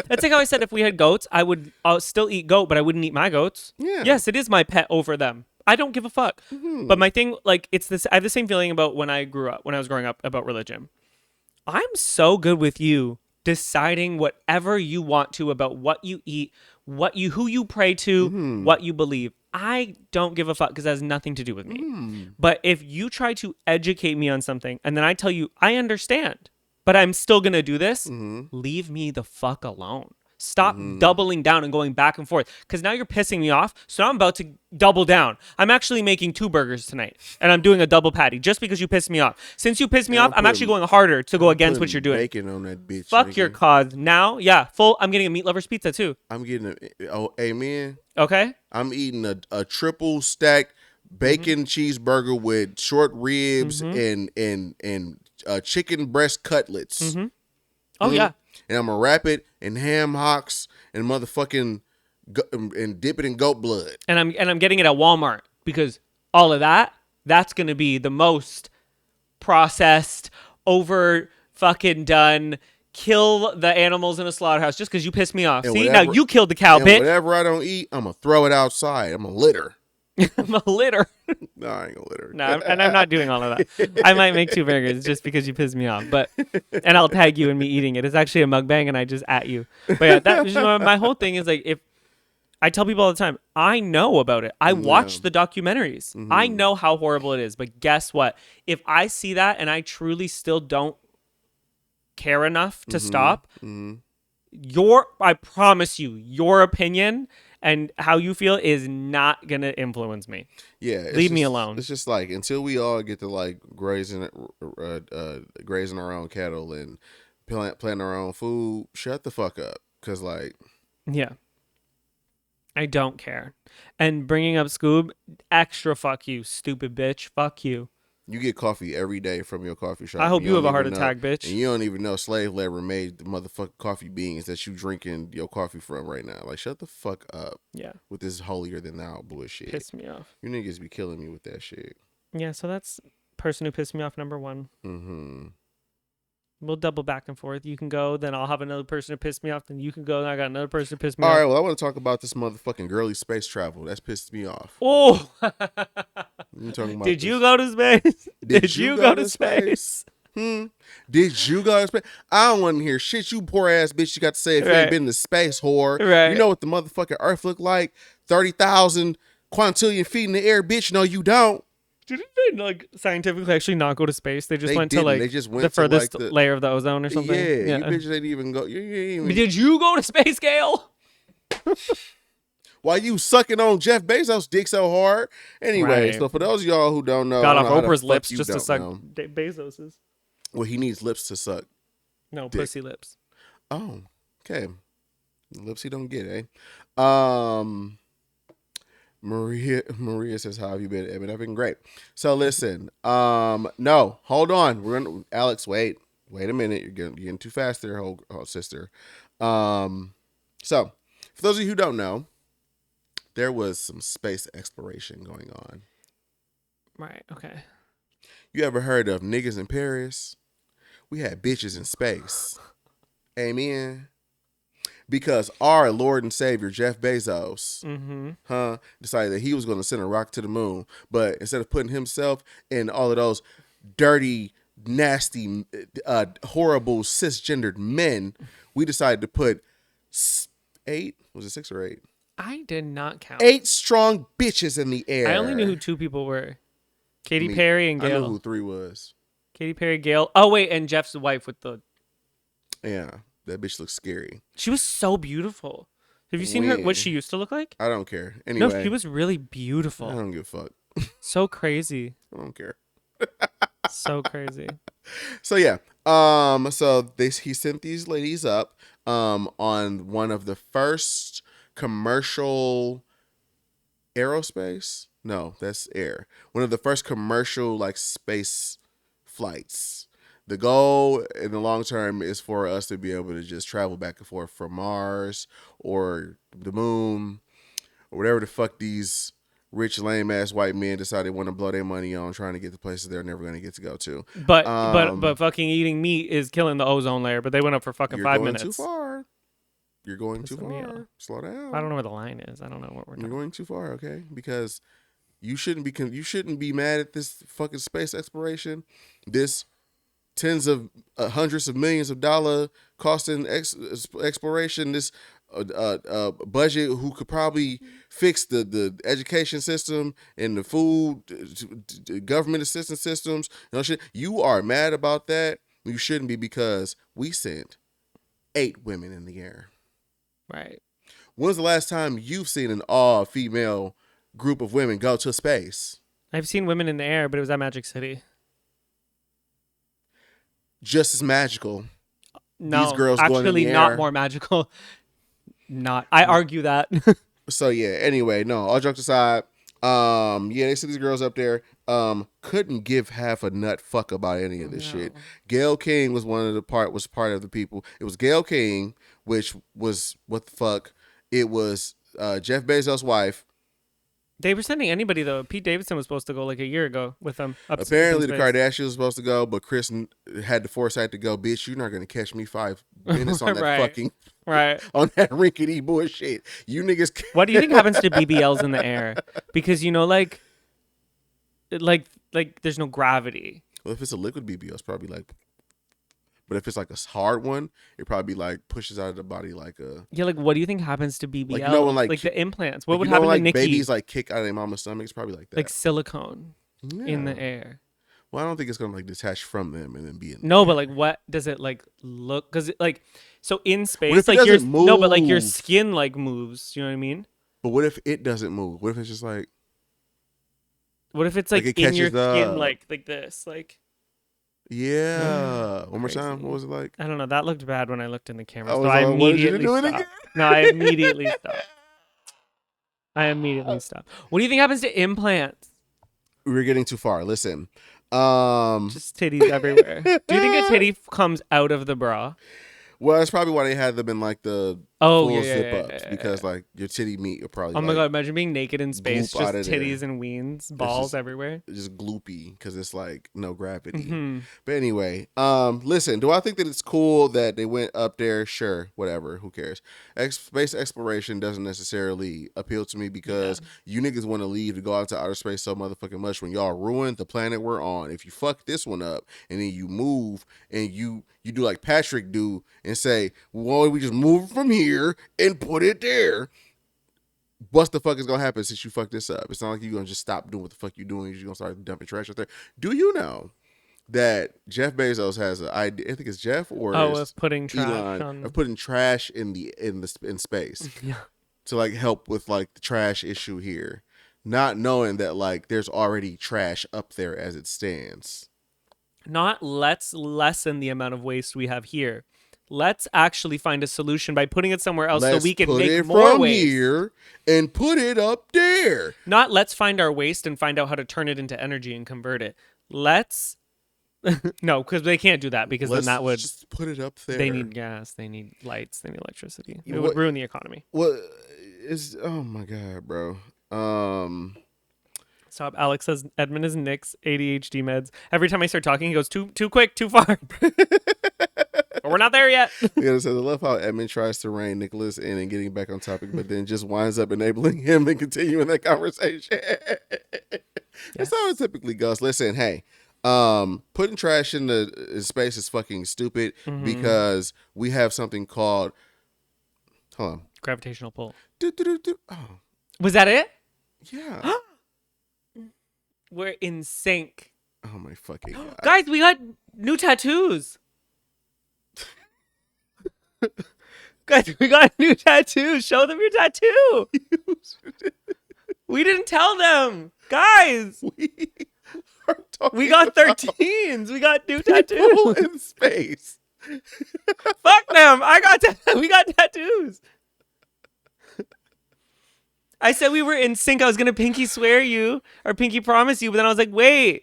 That's like how I said if we had goats, I'll still eat goat, but I wouldn't eat my goats. Yeah. Yes, it is my pet over them. I don't give a fuck. Mm-hmm. But my thing, like, it's this. I have the same feeling about when I was growing up about religion. I'm so good with you deciding whatever you want to about what you eat, who you pray to, what you believe. I don't give a fuck because it has nothing to do with me. But if you try to educate me on something and then I tell you, I understand, but I'm still going to do this, leave me the fuck alone. Stop doubling down and going back and forth, because now you're pissing me off. So now I'm about to double down. I'm actually making 2 burgers tonight and I'm doing a double patty just because you pissed me off. Since you pissed me off, I'm actually going harder to go against what you're doing. Bacon on that bitch. Fuck your cause. Now, yeah, I'm getting a meat lover's pizza too. I'm getting amen. Okay. I'm eating a triple stacked bacon cheeseburger with short ribs and chicken breast cutlets. Oh yeah. And I'm gonna wrap it in ham hocks and motherfucking and dip it in goat blood. And I'm getting it at Walmart, because all of that's gonna be the most processed, over fucking done. Kill the animals in a slaughterhouse just because you pissed me off. And See, now you killed the cow, bitch. Whatever I don't eat, I'm gonna throw it outside. I'm gonna litter. I'm a litter. No, I ain't gonna litter. No, and I'm not doing all of that. I might make 2 burgers just because you pissed me off, and I'll tag you in me eating it. It's actually a mukbang, and I just at you. But yeah, that my whole thing is like, if I tell people all the time, I know about it. I watch the documentaries. I know how horrible it is. But guess what? If I see that and I truly still don't care enough to stop, I promise you, your opinion and how you feel is not gonna influence me. Yeah, leave me alone. It's just like, until we all get to like grazing our own cattle and planting our own food, shut the fuck up. Cause like, yeah, I don't care. And bringing up Scoob, extra fuck you, stupid bitch. Fuck you. You get coffee every day from your coffee shop. I hope you have a heart attack, bitch. And you don't even know slave labor made the motherfucking coffee beans that you drinking your coffee from right now. Like, shut the fuck up. Yeah. With this holier than thou bullshit. Piss me off. You niggas be killing me with that shit. Yeah, so that's person who pissed me off number 1. We'll double back and forth. You can go, then I'll have another person who pissed me off, then you can go, then I got another person who pissed me off. All right, well, I want to talk about this motherfucking girly space travel. That's pissed me off. Oh! Did you go to space? Did you go to space? Did you go to space? I don't want to hear shit you poor ass bitch you got to say if you ain't been to space, whore. Right. You know what the motherfucking Earth look like? 30,000 quintillion feet in the air, bitch. No, you don't. Didn't they like scientifically actually not go to space? They just went to like the furthest layer of the ozone or something. Yeah, you bitches ain't even go. Did you go to space, Gail? Why you sucking on Jeff Bezos' dick so hard? Anyway, so for those of y'all who don't know, got off Oprah's lips just to suck Bezos's. Well, he needs lips to suck. No, dick. Pussy lips. Oh, okay. Lips he don't get, eh? Maria says, how have you been, Evan? I've been great. So listen, no, hold on. Alex, wait a minute. You're getting too fast there, whole sister. So for those of you who don't know, there was some space exploration going on. Right. Okay. You ever heard of niggas in Paris? We had bitches in space. Amen. Because our Lord and Savior, Jeff Bezos, decided that he was going to send a rocket to the moon. But instead of putting himself in all of those dirty, nasty, horrible, cisgendered men, we decided to put 8? Was it 6 or 8? I did not count. 8 strong bitches in the air. I only knew who 2 people were. Katy Me- Perry and Gail. I knew who 3 was. Katy Perry, Gail. Oh, wait, and Jeff's wife with the... Yeah, that bitch looks scary. She was so beautiful. Have you seen her, what she used to look like? I don't care. Anyway. No, she was really beautiful. I don't give a fuck. So crazy. I don't care. So crazy. So yeah. So he sent these ladies up on one of the first commercial aerospace. No, that's air. One of the first commercial like space flights. The goal in the long term is for us to be able to just travel back and forth from Mars or the moon or whatever the fuck these rich, lame ass white men decide they want to blow their money on trying to get to places they're never going to get to go to. But fucking eating meat is killing the ozone layer. But they went up for fucking 5 minutes. You're going too far. You're going too far. Slow down. I don't know where the line is. I don't know what we're doing. You're going too far, okay? Because you shouldn't be mad at this fucking space exploration. This tens of hundreds of millions of dollars costing exploration. This budget who could probably fix the education system and the food government assistance systems. Shit. You are mad about that. You shouldn't be, because we sent 8 women in the air. Right. When's the last time you've seen an all-female group of women go to space? I've seen women in the air, but it was at Magic City. Just as magical. No, these girls actually going in the not air. more magical. Not. I argue that. So yeah, anyway, no, all jokes aside, they see these girls up there, couldn't give half a nut fuck about any of this shit. Gayle King was part of the people. It was Gayle King, which was, what the fuck? It was Jeff Bezos' wife. They were sending anybody, though. Pete Davidson was supposed to go like a year ago with them. Apparently the Kardashians was supposed to go, but Chris had the foresight to go, bitch, you're not going to catch me 5 minutes on that Right. fucking... Right. On that rinkety bullshit. You niggas... What do you think happens to BBLs in the air? Because, like there's no gravity. Well, if it's a liquid BBL, it's probably like... But if it's like a hard one, it probably like pushes out of the body like a... Yeah, like what do you think happens to BBL? Like, when, like the implants. What like, would happen to Nikki? Babies like kick out of their mama's stomach. It's probably like that. Like silicone in the air. Well, I don't think it's gonna like detach from them and then be in No, there. but like what does it like look? Because like so in space, What if it like doesn't no, but like your move? skin like moves. You know what I mean? But what if it doesn't move? What if it's just like... What if it's like, Like, it in your catches skin, up. like this, like? Yeah. One more time. Crazy. What was it like? I don't know. That looked bad when I looked in the camera, I so was I like, what did you immediately do it stopped. again? No, I immediately stopped. What do you think happens to implants? We're getting too far. Listen. Just titties everywhere. Do you think a titty comes out of the bra? Well, that's probably why they had them in like the Oh, full yeah, zip yeah, ups, yeah, because like your titty meat will probably Oh my like, god! Imagine being naked in space, gloop just out of there. titties and weens, balls just- everywhere. just gloopy because it's like no gravity. Mhm. But anyway, listen, do I think that it's cool that they went up there? Sure, whatever, who cares? Space exploration doesn't necessarily appeal to me because you niggas want to leave to go out to outer space so motherfucking much when y'all ruined the planet we're on. If you fuck this one up and then you move and you do like Patrick do and say, well, we just move from here and put it there. What the fuck is gonna happen since you fuck this up? It's not like you're gonna just stop doing what the fuck you're doing. You're gonna start dumping trash out there. Do you know that Jeff Bezos has an idea? I think it's Jeff or of putting trash Elon on. of putting trash in space Yeah. to like help with like the trash issue here, not knowing that like there's already trash up there as it stands. Not let's lessen the amount of waste we have here. Let's actually find a solution by putting it somewhere else so we can put make it more from waste. here and put it up there. Not let's find our waste and find out how to turn it into energy and convert it. Let's no, because they can't do that because Let's then that would just put it up there. they need gas, they need lights, they need electricity. It What- would ruin the economy. What is? Oh my god, bro. Stop. Alex says Edmund is Nick's ADHD meds. Every time I start talking, he goes too quick, too far. But we're not there yet. Yeah, so I love how Edmund tries to rein Nicholas in and getting back on topic, but then just winds up enabling him and continuing that conversation. That's how it typically goes. Listen, hey, putting trash in the space is fucking stupid because we have something called Gravitational pull. Oh, Was that it? yeah. We're in sync. Oh my fucking god. Guys, we got new tattoos. Guys, we got new tattoos. Show them your tattoo. We didn't tell them. Guys, we got 13s. We got new tattoos. In space. Fuck them. We got tattoos. I said we were in sync. I was going to pinky swear you or pinky promise you, but then I was like, wait.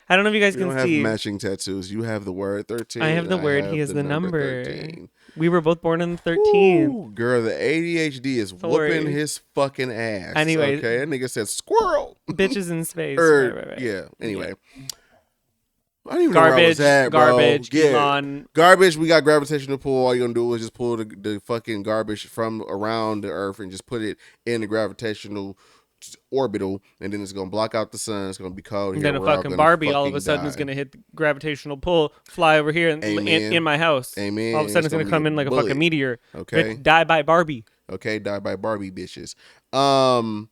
I don't know if you guys You can don't see. have matching tattoos. You have the word 13. I have the word. He has the number. 13. We were both born in the 13th. Ooh, girl, the ADHD is Sorry. whooping his fucking ass. Anyway. Okay, that nigga said squirrel. Bitches in space. Right. Yeah, anyway. I don't even know where I was at, bro. Garbage, Yeah. Elon. Garbage, we got gravitational pull. All you're going to do is just pull the fucking garbage from around the earth and just put it in the gravitational orbital, and then it's going to block out the sun. It's going to be cold. And then a fucking Barbie all of a sudden is going to hit the gravitational pull, fly over here and in my house. Amen. All of a sudden it's going to come in like a fucking meteor. Okay. Die by Barbie. Okay, die by Barbie bitches. Gayle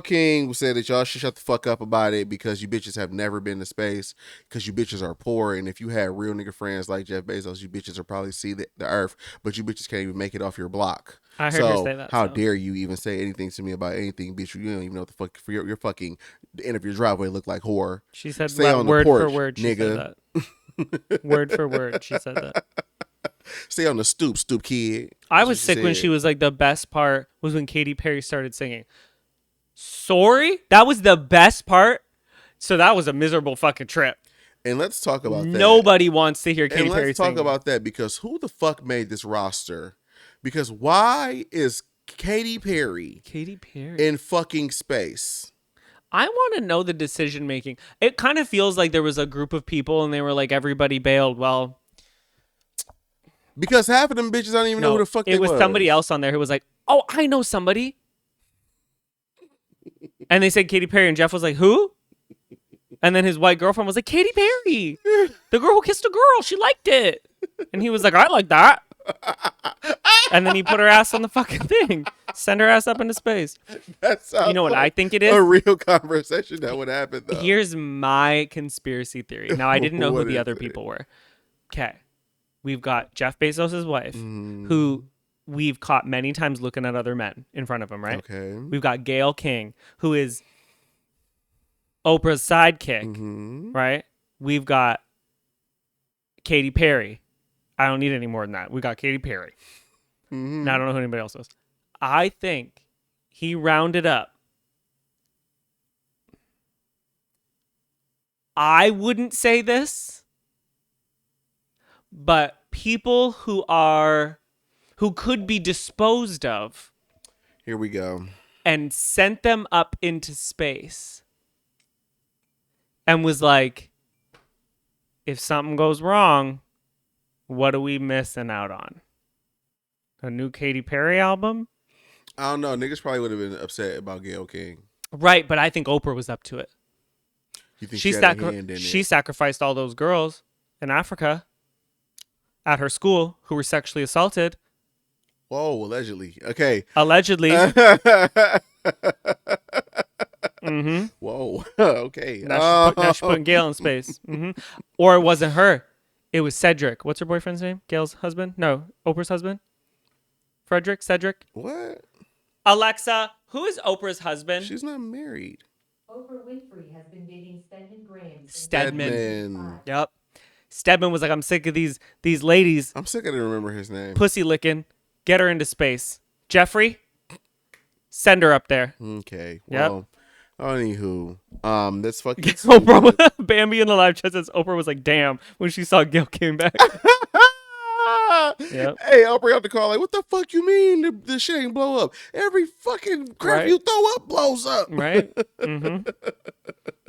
King said that y'all should shut the fuck up about it because you bitches have never been to space because you bitches are poor, and if you had real nigga friends like Jeff Bezos, you bitches would probably see the earth, but you bitches can't even make it off your block. I heard her say that. How dare you even say anything to me about anything, bitch? You don't even know what the fuck your fucking the end of your driveway look like, whore. She said Stay on word the porch, for word. She nigga. said that. Word for word. She said that. Stay on the stoop, kid. I was sick when she was like, the best part was when Katy Perry started singing. Sorry? That was the best part? So that was a miserable fucking trip. And let's talk about that. Nobody wants to hear Katy Perry sing. Let's talk about that because who the fuck made this roster? Because why is Katy Perry in fucking space? I want to know the decision making. It kind of feels like there was a group of people and they were like, everybody bailed. Well, because half of them bitches I don't even know who the fuck they was. It was somebody else on there who was like, oh, I know somebody. And they said Katy Perry, and Jeff was like, who? And then his white girlfriend was like, Katy Perry, the girl who kissed a girl. She liked it. And he was like, I like that. And then he put her ass on the fucking thing. Send her ass up into space. That sounds you know what I think it is? A real conversation that would happen, though. Here's my conspiracy theory. Now, I didn't know who the other people were. Okay. We've got Jeff Bezos' wife, who we've caught many times looking at other men in front of him, right? Okay. We've got Gayle King, who is Oprah's sidekick, right? We've got Katy Perry. I don't need any more than that. We got Katy Perry. Now I don't know who anybody else was. I think he rounded up. I wouldn't say this, but people who could be disposed of. Here we go. And sent them up into space. And was like, if something goes wrong, what are we missing out on? A new Katy Perry album? I don't know. Niggas probably would have been upset about Gayle King. Right, but I think Oprah was up to it. You think she had a hand in it? She sacrificed all those girls in Africa at her school who were sexually assaulted. Whoa, allegedly. Okay. Allegedly. Whoa. Okay. Now she's putting Gayle in space. Or it wasn't her. It was Cedric. What's her boyfriend's name? Gayle's husband? No, Oprah's husband? Cedric? What? Alexa, who is Oprah's husband? She's not married. Oprah Winfrey has been dating Stedman Graham. Stedman. Yep. Stedman was like, I'm sick of these ladies. I'm sick of didn't remember his name. Pussy licking. Get her into space. Jeffrey, send her up there. Okay. Well, anywho, that's fucking Oprah. Bambi in the live chat says Oprah was like, damn, when she saw Gayle came back. Yep. Hey, Oprah out the call like, what the fuck you mean the shit ain't blow up? Every fucking crap you throw up blows up. Right?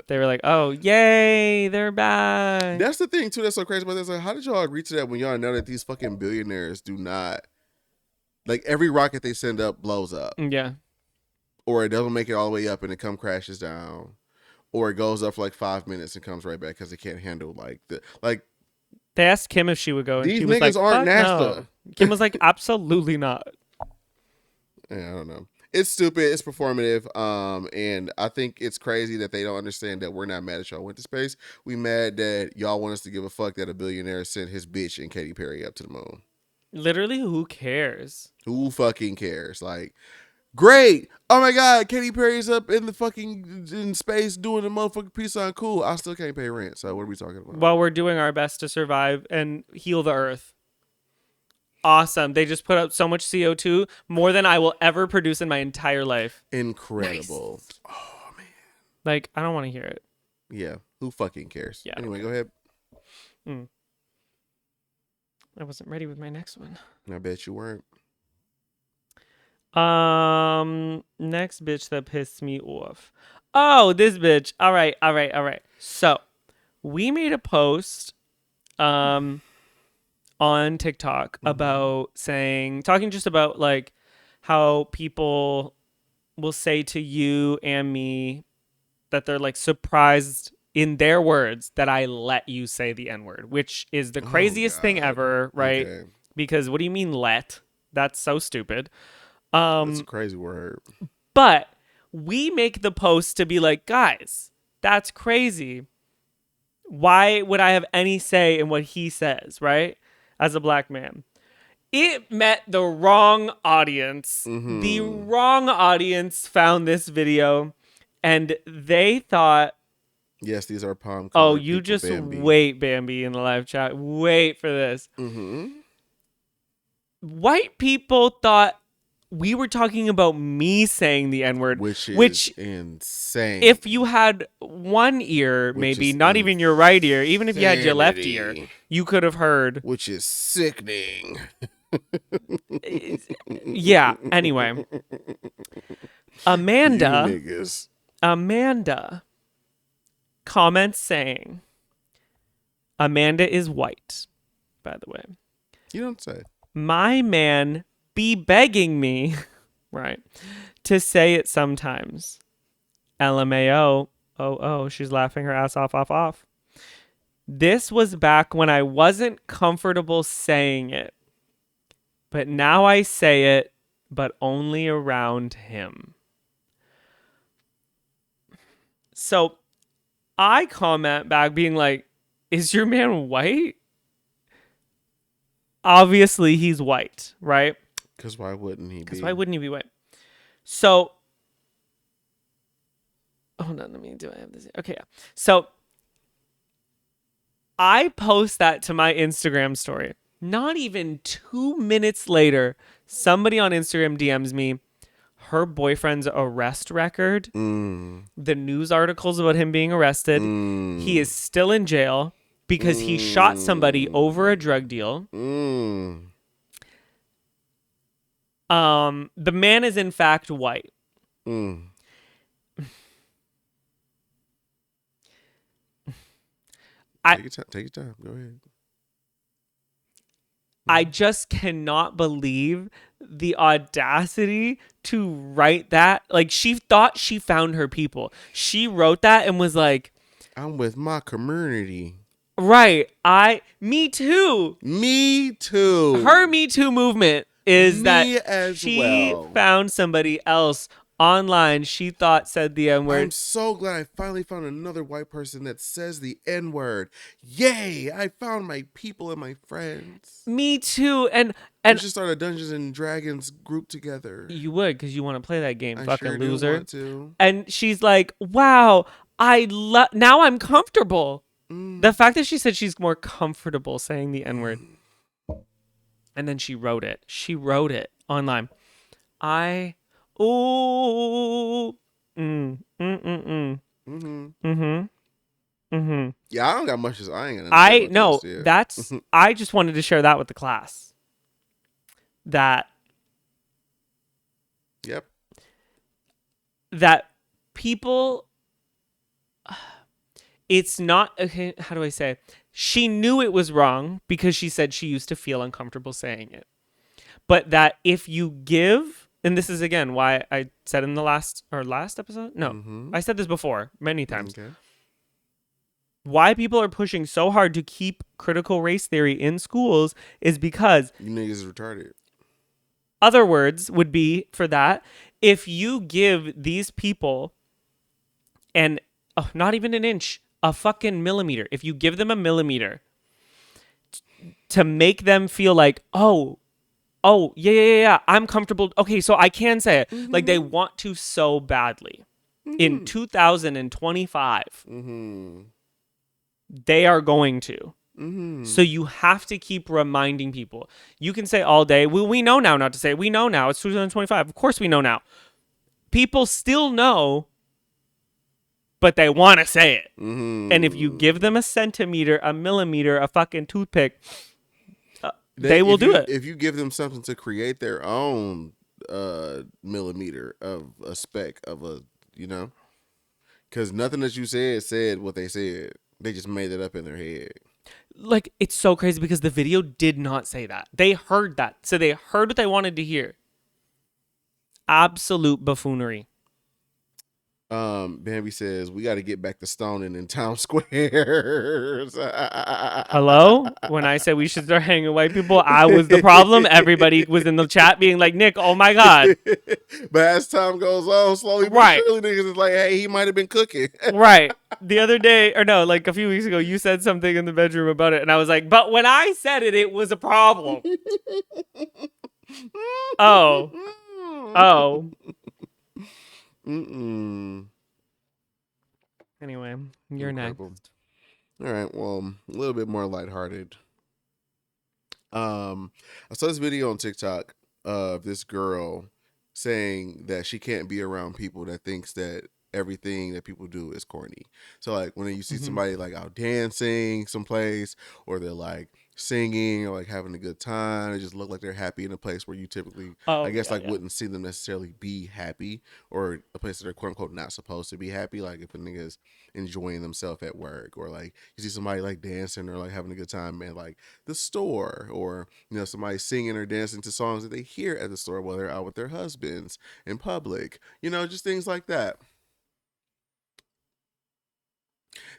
They were like, oh, yay, they're back. That's the thing, too, that's so crazy about this. Like, how did y'all agree to that when y'all know that these fucking billionaires do not... Like, every rocket they send up blows up. Yeah. Or it doesn't make it all the way up and it crashes down. Or it goes up for like 5 minutes and comes right back because it can't handle They asked Kim if she would go. And these she was niggas like, aren't NASA. No. Kim was like, absolutely not. Yeah, I don't know. It's stupid. It's performative. And I think it's crazy that they don't understand that we're not mad at y'all went to space. We mad that y'all want us to give a fuck that a billionaire sent his bitch and Katy Perry up to the moon. Literally, who cares? Who fucking cares? Like, great. Oh my God, Katy Perry's up in the fucking in space doing the motherfucking peace sign. Cool. I still can't pay rent. So what are we talking about? While we're doing our best to survive and heal the earth. Awesome. They just put out so much CO2, more than I will ever produce in my entire life. Incredible. Nice. Oh man. Like, I don't want to hear it. Yeah. Who fucking cares? Yeah. Anyway, go ahead. I wasn't ready with my next one. I bet you weren't. Next bitch that pissed me off. Oh, this bitch. All right. So, we made a post on TikTok about talking just about like how people will say to you and me that they're like surprised in their words that I let you say the N-word, which is the craziest thing ever, right? Okay. Because what do you mean let? That's so stupid. That's a crazy word. But we make the post to be like, guys, that's crazy. Why would I have any say in what he says, right? As a black man. It met the wrong audience. Mm-hmm. The wrong audience found this video and they thought, yes, these are palm. Oh, you people, just Bambi. wait, Bambi, in the live chat. Wait for this. Mm-hmm. White people thought we were talking about me saying the N-word, which is insane. If you had one ear, maybe not even your right ear, even if you had your left ear, you could have heard. Which is sickening. Yeah. Anyway, Amanda comments saying, Amanda is white, by the way. You don't say. My man be begging me, right, to say it sometimes. LMAO. Oh, she's laughing her ass off. This was back when I wasn't comfortable saying it. But now I say it, but only around him. So I comment back being like, is your man white? Obviously he's white, right? Because why wouldn't he be? Because why wouldn't he be white? So, hold on, do I have this? Okay, yeah. So, I post that to my Instagram story. Not even 2 minutes later, somebody on Instagram DMs me her boyfriend's arrest record, the news articles about him being arrested. He is still in jail because he shot somebody over a drug deal. The man is in fact white. Take your time. Go ahead. I just cannot believe the audacity to write that. Like, she thought she found her people. She wrote that and was like, I'm with my community. Right. Me too. Me too. Her Me Too movement is that she well. found somebody else online she thought said the N-word. I'm so glad I finally found another white person that says the N-word. Yay! I found my people and my friends. Me too. And we should start a Dungeons and Dragons group together. You would, because you want to play that game, I fucking sure loser. Do want to. And she's like, wow, now I'm comfortable. The fact that she said she's more comfortable saying the N-word. And then she wrote it. She wrote it online. Yeah, I don't got much. I ain't gonna. I know that's. I just wanted to share that with the class. That. Yep. That people. It's not. Okay, how do I say? She knew it was wrong because she said she used to feel uncomfortable saying it. But that if you give, and this is again why I said in the last episode. No, I said this before many times. Okay. Why people are pushing so hard to keep critical race theory in schools is because you niggas retarded. other words would be for that, if you give these people not even an inch, a fucking millimeter, if you give them a millimeter to make them feel like, yeah, I'm comfortable. Okay, so I can say it. Like they want to so badly. In 2025, they are going to. So you have to keep reminding people. You can say all day, well, we know now not to say it. We know now. It's 2025. Of course we know now. People still know, but they want to say it. And if you give them a centimeter, a millimeter, a fucking toothpick, they will do it. If you give them something to create their own millimeter of a speck of a, because nothing that you said what they said. They just made it up in their head. Like, it's so crazy because the video did not say that. They heard that. So they heard what they wanted to hear. Absolute buffoonery. Bambi says, we got to get back to stoning in town squares. Hello? When I said we should start hanging white people, I was the problem. Everybody was in the chat being like, Nick, oh my God. But as time goes on, slowly but surely niggas is like, hey, he might have been cooking. Right. The other day, or no, like a few weeks ago, you said something in the bedroom about it. And I was like, but when I said it, it was a problem. Oh. Anyway, you're Incredible. next. All right, well, a little bit more lighthearted. I saw this video on TikTok of this girl saying that she can't be around people that thinks that everything that people do is corny. So like when you see somebody like out dancing someplace, or they're like singing or like having a good time, they just look like they're happy in a place where you typically wouldn't see them necessarily be happy, or a place that they're quote unquote not supposed to be happy. Like if a nigga's enjoying themselves at work, or like you see somebody like dancing or like having a good time at like the store, or somebody singing or dancing to songs that they hear at the store while they're out with their husbands in public, just things like that.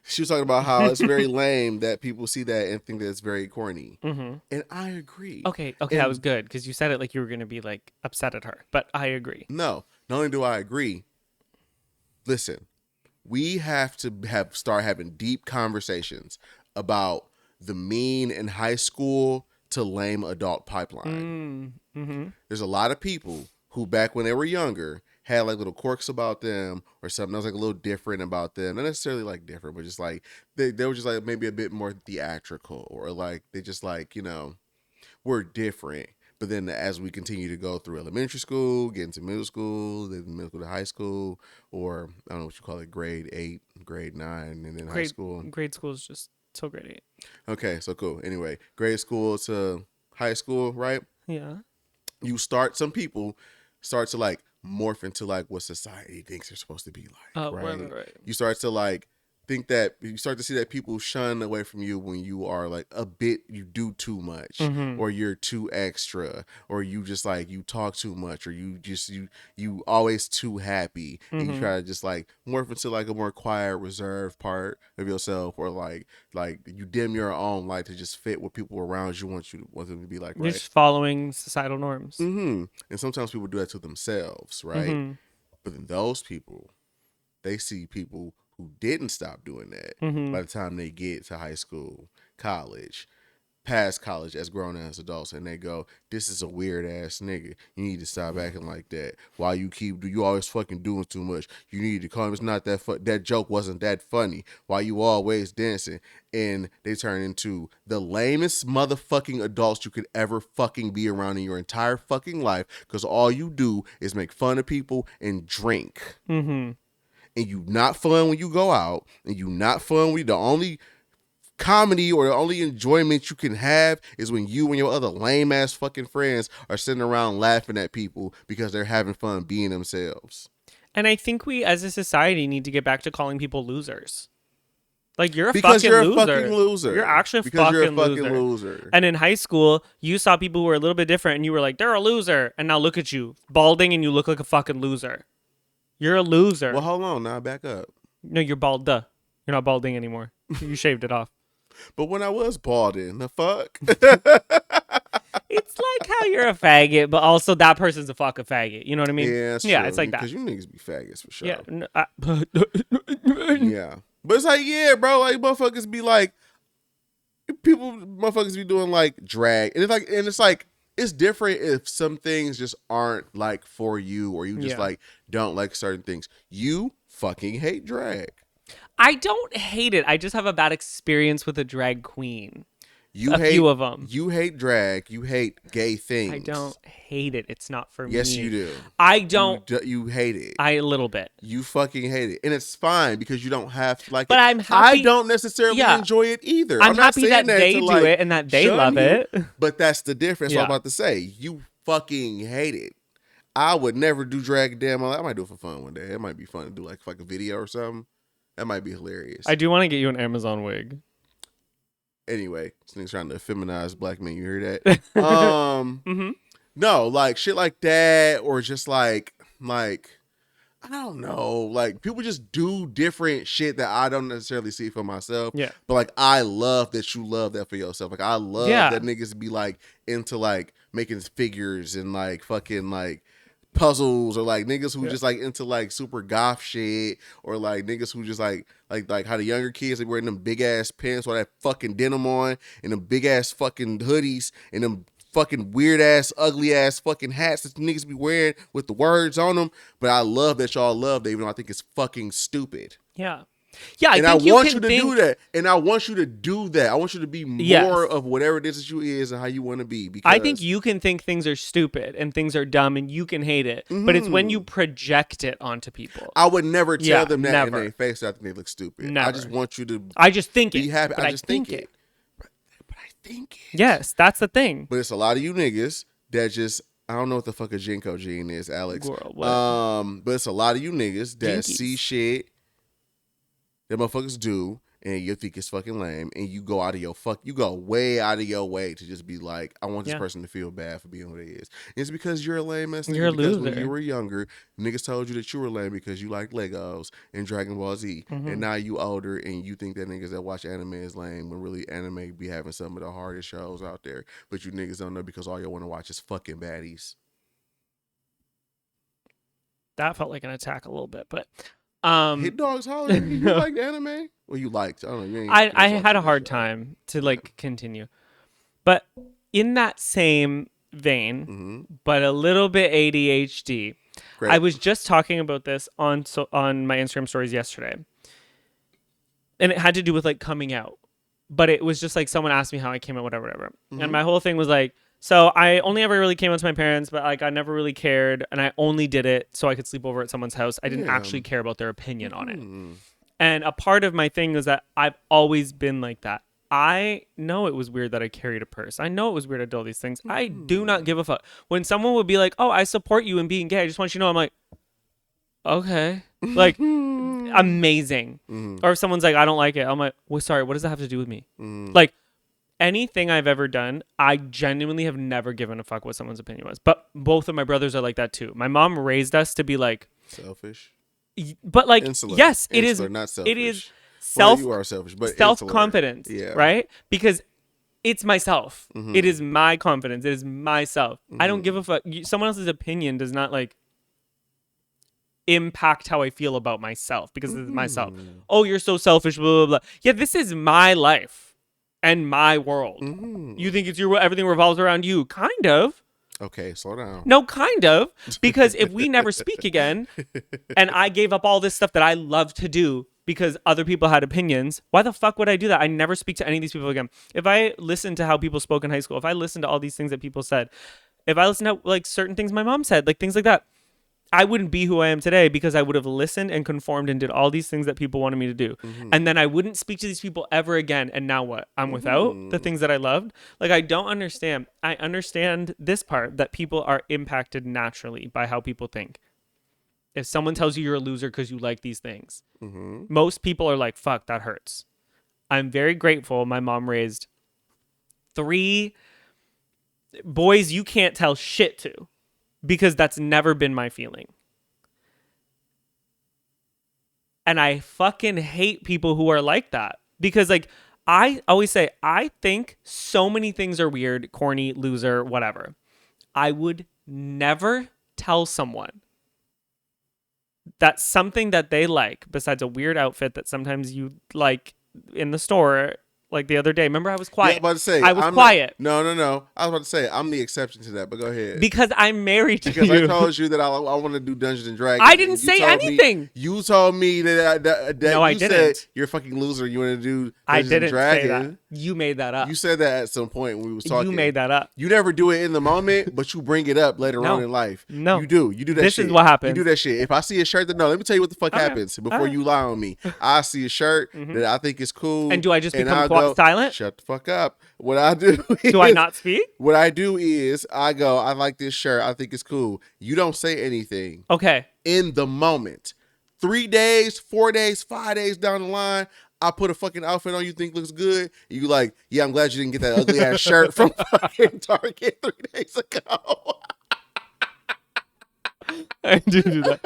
She was talking about how it's very lame that people see that and think that it's very corny. And I agree. Okay, that was good because you said it like you were going to be like upset at her, but I agree. No, not only do I agree, listen, we have to start having deep conversations about the mean in high school to lame adult pipeline. There's a lot of people who back when they were younger had like little quirks about them or something that was like a little different about them. Not necessarily like different, but just like they were just like maybe a bit more theatrical, or like they just like, were different. But then as we continue to go through elementary school, get into middle school, then middle school to high school, or I don't know what you call it, grade 8, grade 9, and then high school. Grade school is just till grade 8. Okay, so cool. Anyway, grade school to high school, right? Yeah. Some people start to like morph into like what society thinks they're supposed to be like. Right. You start to like think that you start to see that people shun away from you when you are like you do too much, or you're too extra, or you just like you talk too much, or you always too happy, and you try to just like morph into like a more quiet, reserved part of yourself, or like you dim your own light to just fit what people around you want them to be like. You're just following societal norms. And sometimes people do that to themselves, right? But then those people, they see people who didn't stop doing that by the time they get to high school, college, past college as grown ass adults, and they go, this is a weird ass nigga. You need to stop acting like that. Why you always fucking doing too much? You need to calm. It's not that joke wasn't that funny. Why you always dancing? And they turn into the lamest motherfucking adults you could ever fucking be around in your entire fucking life, because all you do is make fun of people and drink. And you not fun when you go out, and you not fun when the only comedy or the only enjoyment you can have is when you and your other lame ass fucking friends are sitting around laughing at people because they're having fun being themselves. And I think we as a society need to get back to calling people losers. Like you're a fucking loser. You're actually a fucking loser. And in high school, you saw people who were a little bit different and you were like, they're a loser. And now look at you, balding, and you look like a fucking loser. You're a loser. Well, hold on. Now back up. No, you're bald. Duh. You're not balding anymore. You shaved it off. But when I was balding, the fuck? It's like how you're a faggot, but also that person's a fucking faggot. You know what I mean? Yeah, that's Yeah, true. it's like that. Because you niggas be faggots for sure. Yeah. Yeah. But it's like, yeah, bro, like motherfuckers be like, motherfuckers be doing like drag. And it's like, it's different if some things just aren't like for you, or you just like don't like certain things. You fucking hate drag. I don't hate it. I just have a bad experience with a drag queen. You hate few of them. You hate drag. You hate gay things. I don't hate it. It's not for me. Yes, you do. I don't. You hate it. A little bit. You fucking hate it. And it's fine because you don't have to like but it. I'm happy. I don't necessarily enjoy it either. I'm not happy saying that they to, do like, it and that they love it. But that's the difference. What I'm about to say. You fucking hate it. I would never do drag damn. I might do it for fun one day. It might be fun to do like a video or something. That might be hilarious. I do want to get you an Amazon wig. Anyway, this nigga's trying to feminize black men. You hear that? No, like shit like that, or just like I don't know, like people just do different shit that I don't necessarily see for myself. Yeah. But like I love that you love that for yourself. Like I love that niggas be like into like making figures and like fucking like puzzles, or like niggas who just like into like super goth shit, or like niggas who just like how the younger kids are wearing them big ass pants with that fucking denim on, and them big ass fucking hoodies, and them fucking weird ass ugly ass fucking hats that niggas be wearing with the words on them. But I love that y'all love that, even though I think it's fucking stupid. Yeah. And I want you to do that. And I want you to do that. I want you to be more of whatever it is that you is and how you want to be. Because I think you can think things are stupid and things are dumb and you can hate it. But it's when you project it onto people. I would never tell them that in their face that I think they look stupid. Never. I just want you to I just think be it. happy. But I just think it. But I think it. Yes, that's the thing. But it's a lot of you niggas that just, I don't know what the fuck a Jinko gene is, Alex. Girl, what? But it's a lot of you niggas that Jinkies. see shit that motherfuckers do, and you think it's fucking lame, and you go way out of your way to just be like, I want this person to feel bad for being who they is. And it's because you're a lame ass nigga. You're a because loser. when you were younger, niggas told you that you were lame because you like Legos and Dragon Ball Z. And now you older and you think that niggas that watch anime is lame, when really anime be having some of the hardest shows out there. But you niggas don't know because all you want to watch is fucking baddies. That felt like an attack a little bit, but Hit Dogs Holler. You liked anime? Well, you liked. I don't know. You I had a hard time to like continue. But in that same vein, but a little bit ADHD, Great. I was just talking about this on my Instagram stories yesterday. And it had to do with like coming out. But it was just like someone asked me how I came out, whatever. And my whole thing was like, so I only ever really came out to my parents, but like I never really cared, and I only did it so I could sleep over at someone's house. I didn't actually care about their opinion on it. And a part of my thing is that I've always been like that. I know it was weird that I carried a purse. I know it was weird I did all these things. I do not give a fuck. When someone would be like, "Oh, I support you in being gay. I just want you to know," I'm like, okay, like amazing. Or if someone's like, "I don't like it," I'm like, "Well, sorry. What does that have to do with me?" Like. Anything I've ever done, I genuinely have never given a fuck what someone's opinion was. But both of my brothers are like that too. My mom raised us to be like selfish, but like insular. Yes, Insular, it is. not selfish. It is You are selfish, but self-confidence, right? Because it's myself. Mm-hmm. It is my confidence. It is myself. I don't give a fuck. Someone else's opinion does not like impact how I feel about myself because it's myself. Oh, you're so selfish. Blah blah blah. Yeah, this is my life. And my world. You think it's your everything revolves around you? Kind of. Okay, slow down. No, kind of. Because if we never speak again, and I gave up all this stuff that I love to do because other people had opinions, why the fuck would I do that? I never speak to any of these people again. If I listen to how people spoke in high school, if I listen to all these things that people said, if I listen to like certain things my mom said, like things like that, I wouldn't be who I am today because I would have listened and conformed and did all these things that people wanted me to do. And then I wouldn't speak to these people ever again. And now what? I'm without the things that I loved. Like, I don't understand. I understand this part that people are impacted naturally by how people think. If someone tells you you're a loser because you like these things, most people are like, fuck, that hurts. I'm very grateful my mom raised 3 boys you can't tell shit to. Because that's never been my feeling. And I fucking hate people who are like that. Because like I always say, I think so many things are weird, corny, loser, whatever. I would never tell someone that something that they like, besides a weird outfit that sometimes you like in the store, like the other day. Remember, I was Yeah, I was quiet. about to say I was I'm quiet. No. I was about to say I'm the exception to that, but go ahead. Because I'm married to Because you. I told you that I want to do Dungeons and Dragons. I didn't and say anything. You told me that No, I you said didn't. you're a fucking loser. You want to do I Dungeons and didn't say Dragons. that. You made that up. You said that at some point when we was talking. You made that up. You never do it in the moment, but you bring it up later No. on in life. No. You do. You do that This shit. is what happens. You do that shit. If I see a shirt that let me tell you what the fuck Okay. happens before Alright. you lie on me. I see a shirt that I think is cool. And do I just and become I'll go, silent? Shut the fuck up. What I do is, Do I not speak? What I do is I go, I like this shirt. I think it's cool. You don't say anything Okay. in the moment. 3 days, 4 days, 5 days down the line, I put a fucking outfit on you think looks good. You like, yeah, I'm glad you didn't get that ugly ass shirt from fucking Target 3 days ago. I do that.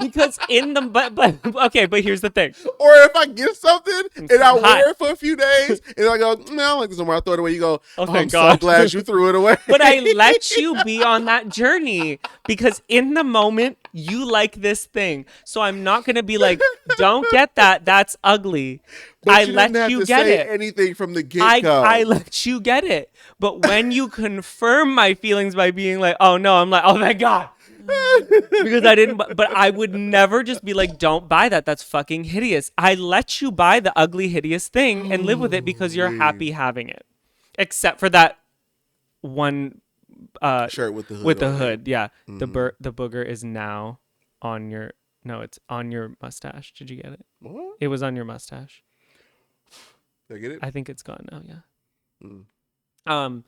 Because in the but okay, but here's the thing. Or if I get something and I hot. wear it for a few days and I go, man, I don't like this no more. I throw it away. You go, Oh, I'm thank so God. glad you threw it away. But I let you be on that journey because in the moment you like this thing. So I'm not gonna be like, don't get that. That's ugly. But I you let didn't have you to get say it. anything from the get-go. I let you get it. But when you confirm my feelings by being like, oh no, I'm like, oh thank God. Because I didn't, but I would never just be like, don't buy that. That's fucking hideous. I let you buy the ugly, hideous thing and live with it because you're happy having it. Except for that one shirt with the hood. with the on it. hood. Yeah. The booger is now on your, no, it's on your mustache. Did you get it? What? It was on your mustache. Did I get it? I think it's gone now. Yeah. Mm.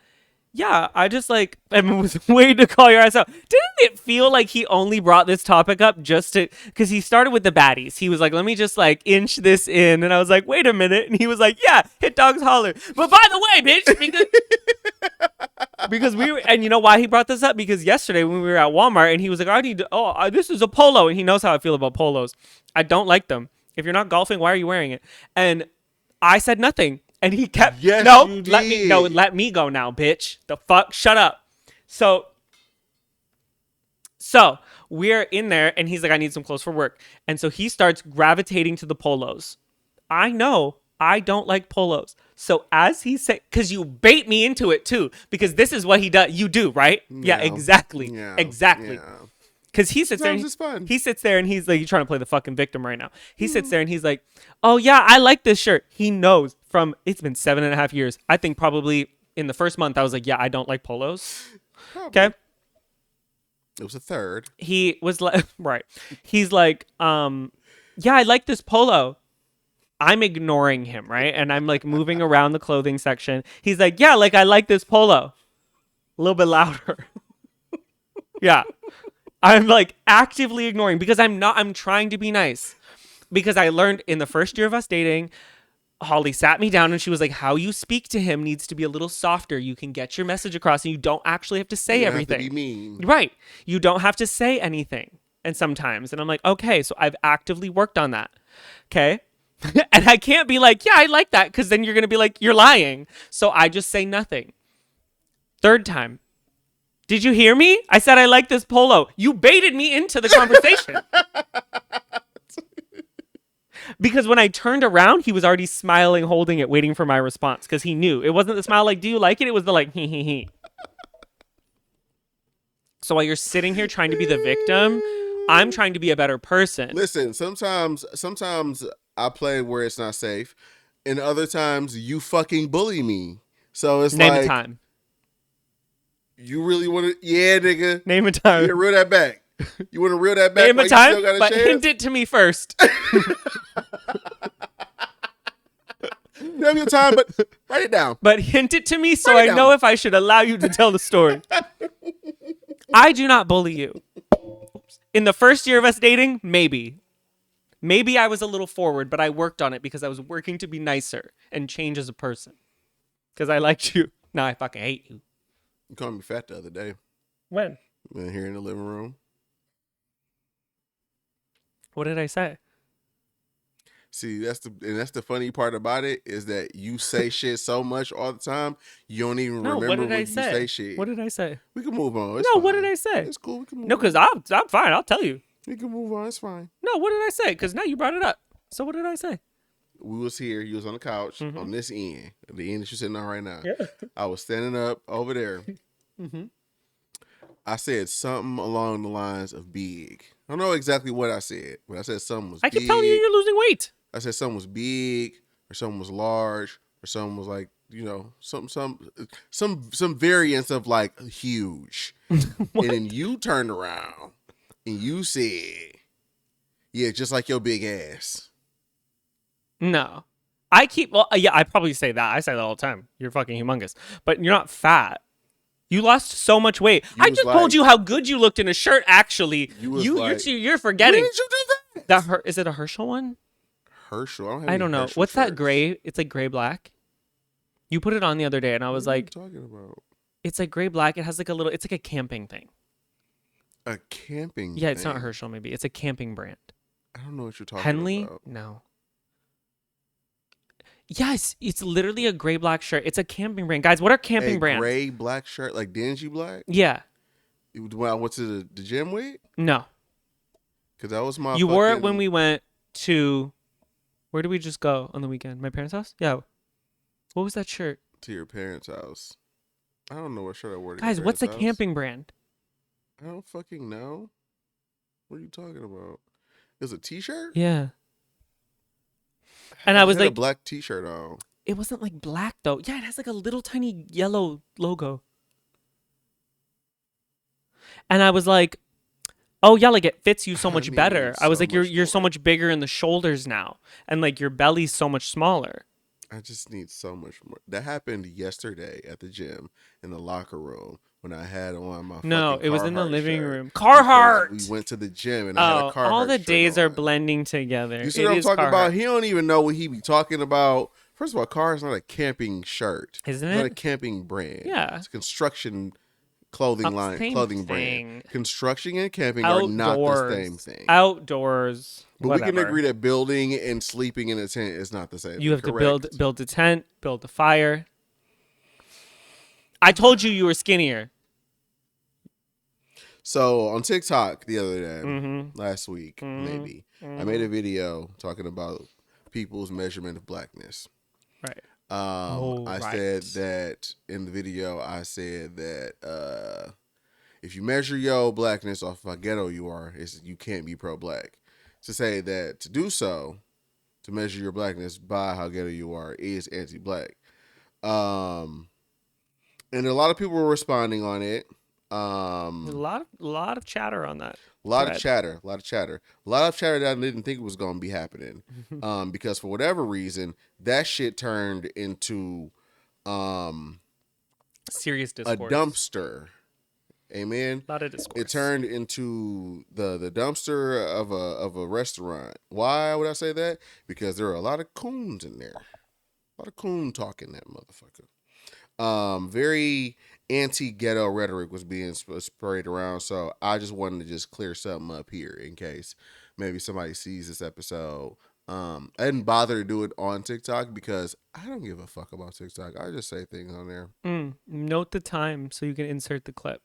Yeah, I just like, I was waiting to call your ass out. Didn't it feel like he only brought this topic up just to, because he started with the baddies. He was like, let me just like inch this in. And I was like, wait a minute. And he was like, yeah, hit dogs holler. But by the way, bitch, because we were, and you know why he brought this up? Because yesterday when we were at Walmart and he was like, I need to, this is a polo. And he knows how I feel about polos. I don't like them. If you're not golfing, why are you wearing it? And I said nothing. And he kept, Yes, no, you let me go now, bitch. The fuck, shut up. So we're in there and he's like, I need some clothes for work. And so he starts gravitating to the polos. I know I don't like polos. So as he said, because you bait me into it too, because this is what he does. You do, right? Yeah, exactly. Yeah. Exactly. Yeah. Because he sits there. Sometimes it's fun. He sits there and he's like, you're trying to play the fucking victim right now. He sits there and he's like, oh yeah, I like this shirt. He knows from, it's been 7.5 years. I think probably in the first month I was like, yeah, I don't like polos. Probably. Okay. It was a third. He was like, right. He's like, yeah, I like this polo. I'm ignoring him, right? And I'm like moving around the clothing section. He's like, yeah, like I like this polo. A little bit louder. Yeah. I'm like actively ignoring because I'm trying to be nice. Because I learned in the first year of us dating, Holly sat me down and she was like, how you speak to him needs to be a little softer. You can get your message across and you don't actually have to say You don't everything. have to be mean. Right. You don't have to say anything. And sometimes. And I'm like, okay, so I've actively worked on that. Okay. And I can't be like, yeah, I like that. Because then you're going to be like, you're lying. So I just say nothing. Third time. Did you hear me? I said I like this polo. You baited me into the conversation. Because when I turned around, he was already smiling, holding it, waiting for my response. Because he knew. It wasn't the smile like, do you like it? It was the like, he. So while you're sitting here trying to be the victim, I'm trying to be a better person. Listen, sometimes I play where it's not safe. And other times you fucking bully me. So it's Name like. a time. You really want to? Yeah, nigga. Name a time. Yeah, reel that back. You want to reel that back? Name a while you time, still got a but chance? hint it to me first. Name your time, but write it down. But hint it to me so Write it I know down. if I should allow you to tell the story. I do not bully you. In the first year of us dating, maybe. Maybe I was a little forward, but I worked on it because I was working to be nicer and change as a person. Because I liked you. Now I fucking hate you. You called me fat the other day. When? Man, here in the living room. What did I say? See, that's the funny part about it is that you say shit so much all the time, you don't even No, what remember did I when you say say? shit. What did I say? We can move on. It's No, fine. what did I say? It's cool. We can move No, on. because I'm fine. I'll tell you. We can move on. It's fine. No, what did I say? Because now you brought it up. So what did I say? We was here. You was on the couch on this end, the end that you're sitting on right now. Yeah. I was standing up over there. I said something along the lines of big. I don't know exactly what I said, but I said something was I big. keep telling you you're losing weight. I said something was big, or something was large, or something was like, some variance of like huge. And then you turned around and you said, "Yeah, just like your big ass." No. I probably say that. I say that all the time. You're fucking humongous. But you're not fat. You lost so much weight. I just told you how good you looked in a shirt, actually. You're forgetting. When did you do that? Is it a Herschel one? Herschel? I don't know. Herschel What's that shirts. gray? It's like gray black. You put it on the other day and I was What are you like, talking about? it's like gray black. It has like it's like a camping thing. A camping Yeah, it's not thing? Herschel maybe. It's a camping brand. I don't know what you're talking Henley? about. No. Yes, it's literally a gray black shirt. It's a camping brand. Guys, what are camping brands? Gray black shirt, like dingy black? Yeah. When I went to the gym with? No. Because that was my You wore it when we went to, where did we just go on the weekend? My parents' house? Yeah. What was that shirt? To your parents' house. I don't know what shirt I wore to Guys, your what's a parents' house. camping brand? I don't fucking know. What are you talking about? It was a t-shirt? Yeah. And I was had like, a black t-shirt on. it wasn't like black though. Yeah, it has like a little tiny yellow logo. And I was like, oh yeah, like it fits you so much better. I was like, you're so much bigger in the shoulders now, and like your belly's so much smaller. I just need so much more. That happened yesterday at the gym in the locker room when I had on my No, it was in the Carhartt living shirt room. Carhartt. because we went to the gym and I had a Carhartt all the shirt days are on. blending together. You see It what I'm is talking Carhartt. about? He don't even know what he be talking about. First of all, Carhartt's not a camping shirt. Isn't It's not a it? camping brand. Yeah. It's a construction clothing line, Same clothing thing. brand. Construction and camping are not the same thing. Outdoors. But whatever. we can agree that building and sleeping in a tent is not the same. You have Correct. to build a tent, build a fire. I told you were skinnier. So on TikTok the other day, last week maybe, I made a video talking about people's measurement of blackness. Right. I said that in the video. I said that if you measure your blackness off of how ghetto you are, you can't be pro-black. To say that to do so, to measure your blackness by how ghetto you are, is anti-black. And a lot of people were responding on it. There's a lot of chatter on that. A lot of chatter that I didn't think was going to be happening. Because for whatever reason, that shit turned into Serious a discourse. dumpster. Amen. A lot of discourse. It turned into the dumpster of a restaurant. Why would I say that? Because there are a lot of coons in there. A lot of coon talk in that motherfucker. Very anti-ghetto rhetoric was being sprayed around, so I just wanted to just clear something up here in case maybe somebody sees this episode. I didn't bother to do it on TikTok because I don't give a fuck about TikTok. I just say things on there. Note the time so you can insert the clip.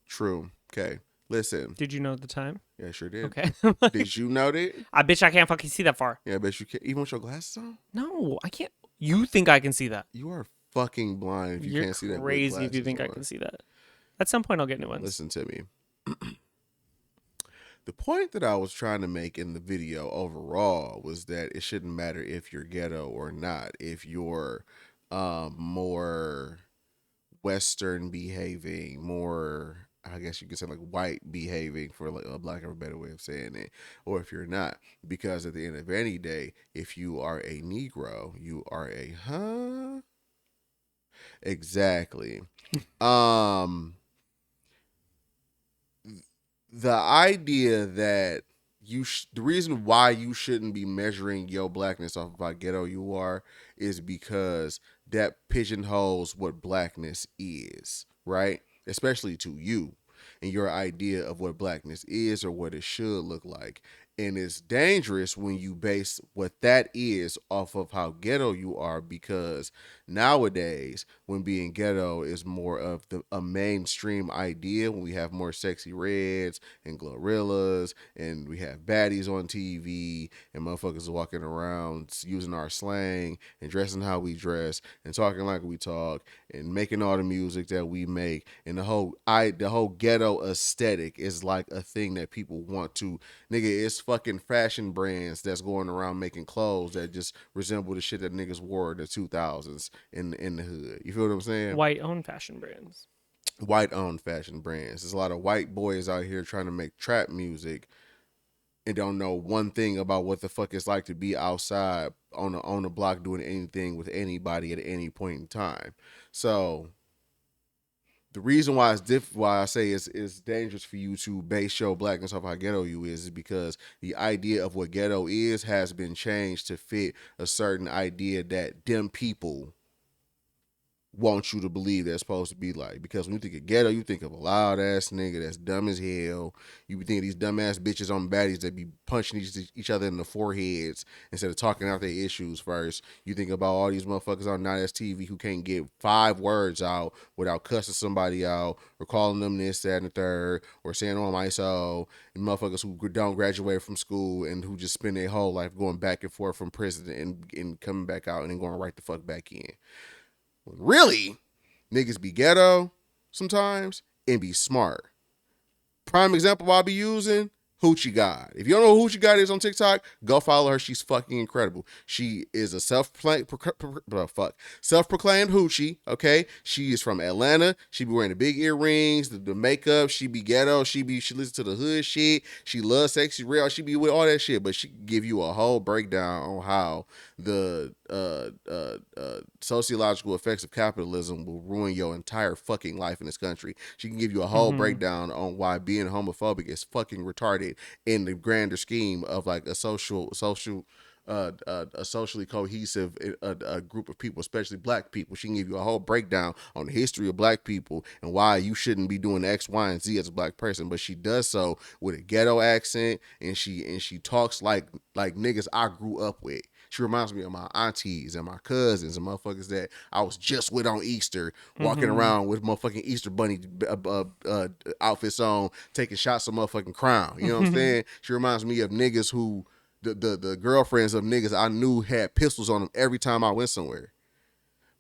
True. Okay. Listen. Did you note the time? Yeah, I sure did. Okay. Did you note it? I bet I can't fucking see that far. Yeah, I bet you can. Even with your glasses on? No, I can't. You think I can see that? You are fucking blind if you You're can't see that. crazy if you think I can see that. At some point, I'll get new ones. Listen to me. The point that I was trying to make in the video overall was that it shouldn't matter if you're ghetto or not. If you're more Western behaving, more, I guess you could say like white behaving, for like a lack of a better way of saying it, or if you're not. Because at the end of any day, if you are a Negro, you are a Exactly. The idea that the reason why you shouldn't be measuring your blackness off of how ghetto you are is because that pigeonholes what blackness is, right? Especially to you and your idea of what blackness is or what it should look like. And it's dangerous when you base what that is off of how ghetto you are, because nowadays, when being ghetto is more of a mainstream idea, when we have more sexy reds and gorillas, and we have baddies on TV, and motherfuckers walking around using our slang and dressing how we dress and talking like we talk and making all the music that we make, and the whole ghetto aesthetic is like a thing that people want to. Nigga, it's fucking fashion brands that's going around making clothes that just resemble the shit that niggas wore in the 2000s in the hood. You feel what I'm saying? White owned fashion brands. White owned fashion brands. There's a lot of white boys out here trying to make trap music and don't know one thing about what the fuck it's like to be outside on the block doing anything with anybody at any point in time. So the reason why why I say it's dangerous for you to base your blackness off how ghetto you is because the idea of what ghetto is has been changed to fit a certain idea that them people want you to believe that's supposed to be like. Because when you think of ghetto, you think of a loud ass nigga that's dumb as hell. You be thinking of these dumb ass bitches on baddies that be punching each other in the foreheads instead of talking out their issues first. You think about all these motherfuckers on Night TV who can't get 5 words out without cussing somebody out or calling them this, that, and the third, or saying on my soul. And motherfuckers who don't graduate from school and who just spend their whole life going back and forth from prison and coming back out and then going right the fuck back in. Really, niggas be ghetto sometimes and be smart. Prime example I'll be using, Hoochie God. If you don't know who Hoochie God is on TikTok, go follow her. She's fucking incredible. She is a self-proclaimed Hoochie, okay? She is from Atlanta. She be wearing the big earrings, the makeup. She be ghetto. She listens to the hood shit. She loves sexy real. She be with all that shit, but she can give you a whole breakdown on how the sociological effects of capitalism will ruin your entire fucking life in this country. She can give you a whole breakdown on why being homophobic is fucking retarded in the grander scheme of like a socially cohesive a group of people, especially black people. She can give you a whole breakdown on the history of black people and why you shouldn't be doing X, Y, and Z as a black person. But she does so with a ghetto accent, and she talks like niggas I grew up with. She reminds me of my aunties and my cousins and motherfuckers that I was just with on Easter, walking around with motherfucking Easter bunny outfits on, taking shots of motherfucking Crown. You know what I'm saying? She reminds me of niggas who, the girlfriends of niggas I knew had pistols on them every time I went somewhere.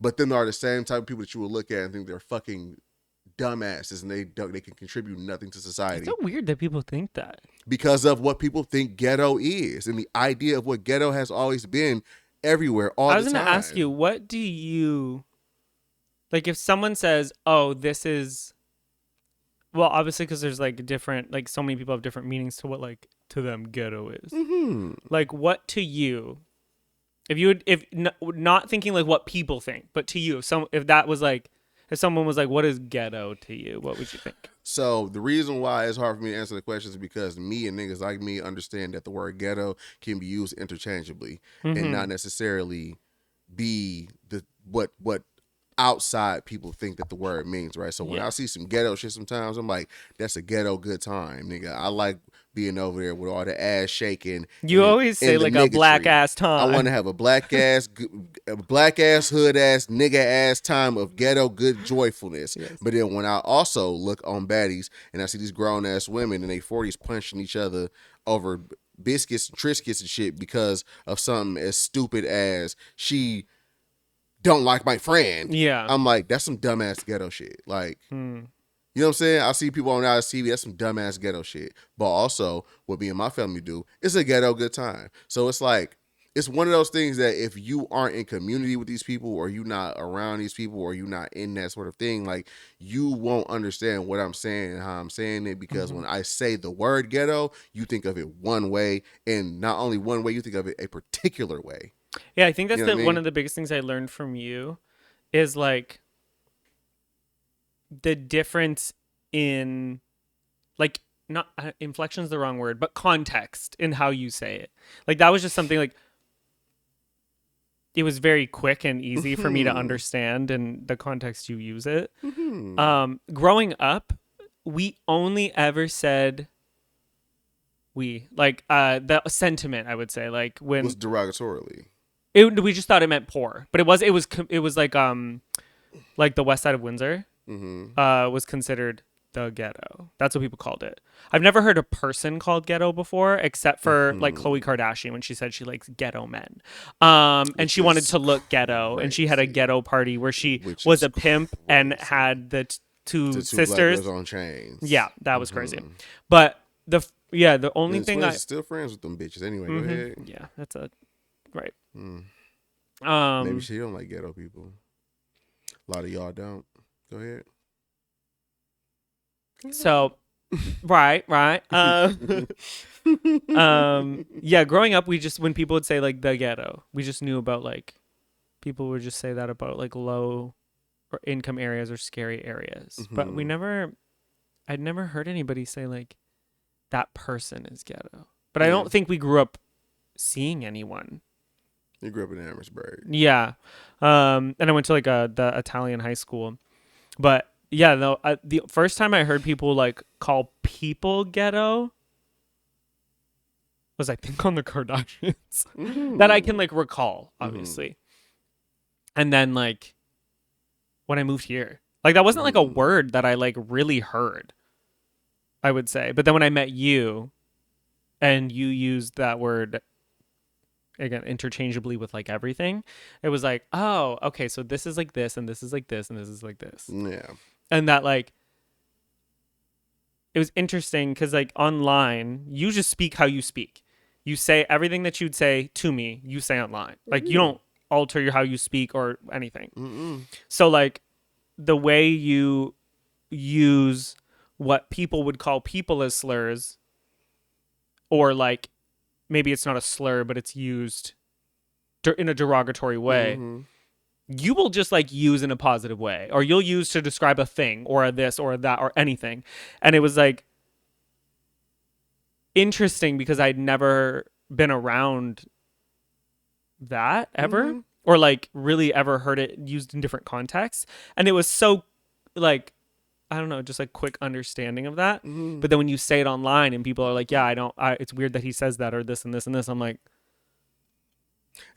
But them are the same type of people that you will look at and think they're fucking dumbasses and they can contribute nothing to society. It's so weird that people think that. Because of what people think ghetto is and the idea of what ghetto has always been everywhere all the time. I was going to ask you, what do you, like if someone says, oh, this is, well, obviously because there's like different, like so many people have different meanings to what like to them ghetto is. Mm-hmm. Like what to you, if not thinking like what people think, but to you, if that was like, if someone was like, what is ghetto to you, what would you think? So the reason why it's hard for me to answer the question is because me and niggas like me understand that the word ghetto can be used interchangeably and not necessarily be what outside people think that the word means, right? So when I see some ghetto shit sometimes, I'm like, that's a ghetto good time, nigga. I like being over there with all the ass shaking. You always say like a black ass time. I want to have a black ass hood ass nigga ass time of ghetto good joyfulness. Yes. But then when I also look on baddies and I see these grown ass women in their 40s punching each other over biscuits and Triscuits and shit because of something as stupid as she don't like my friend. Yeah. I'm like, that's some dumbass ghetto shit. Like, you know what I'm saying? I see people on TV, that's some dumbass ghetto shit. But also, what me and my family do, it's a ghetto good time. So it's like, it's one of those things that if you aren't in community with these people or you not around these people or you not in that sort of thing, like you won't understand what I'm saying and how I'm saying it, because when I say the word ghetto, you think of it one way, and not only one way, you think of it a particular way. Yeah, I think that's one of the biggest things I learned from you is like the difference in like not inflection's the wrong word, but context in how you say it. Like that was just something like it was very quick and easy for me to understand in the context you use it. Growing up, we only ever said like the sentiment, I would say, like when Was derogatorily. we just thought it meant poor, but it was like the west side of Windsor was considered the ghetto. That's what people called it. I've never heard a person called ghetto before, except for like Khloe Kardashian when she said she likes ghetto men, and she wanted to look ghetto, and she had a ghetto party where she was a pimp and had the two Black sisters girls on chains. Yeah, that was crazy. But the only And thing Swizz is still friends with them bitches. Anyway, go ahead. yeah, that's a right. Maybe she don't like ghetto people. A lot of y'all don't. Go ahead. So, right. Yeah, growing up, when people would say like the ghetto, we just knew about like people would just say that about like low or income areas or scary areas. But I'd never heard anybody say like that person is ghetto. But I don't think we grew up seeing anyone. You grew up in Amherstburg. Yeah. And I went to like the Italian high school. But yeah, the first time I heard people like call people ghetto was I think on the Kardashians that I can like recall, obviously. And then like when I moved here, like that wasn't like a word that I like really heard, I would say. But then when I met you and you used that word again interchangeably with like everything, it was like, oh, okay, so this is like this and this is like this and this is like this. Yeah. And that like it was interesting because like online you just speak how you speak. You say everything that you'd say to me, you say online. Like you don't alter how you speak or anything. So like the way you use what people would call people as slurs, or like maybe it's not a slur but it's used in a derogatory way, you will just like use in a positive way, or you'll use to describe a thing or a this or a that or anything. And it was like interesting because I'd never been around that ever, or like really ever heard it used in different contexts. And it was so like, I don't know, just like quick understanding of that. But then when you say it online and people are like, yeah, it's weird that he says that or this and this and this, I'm like,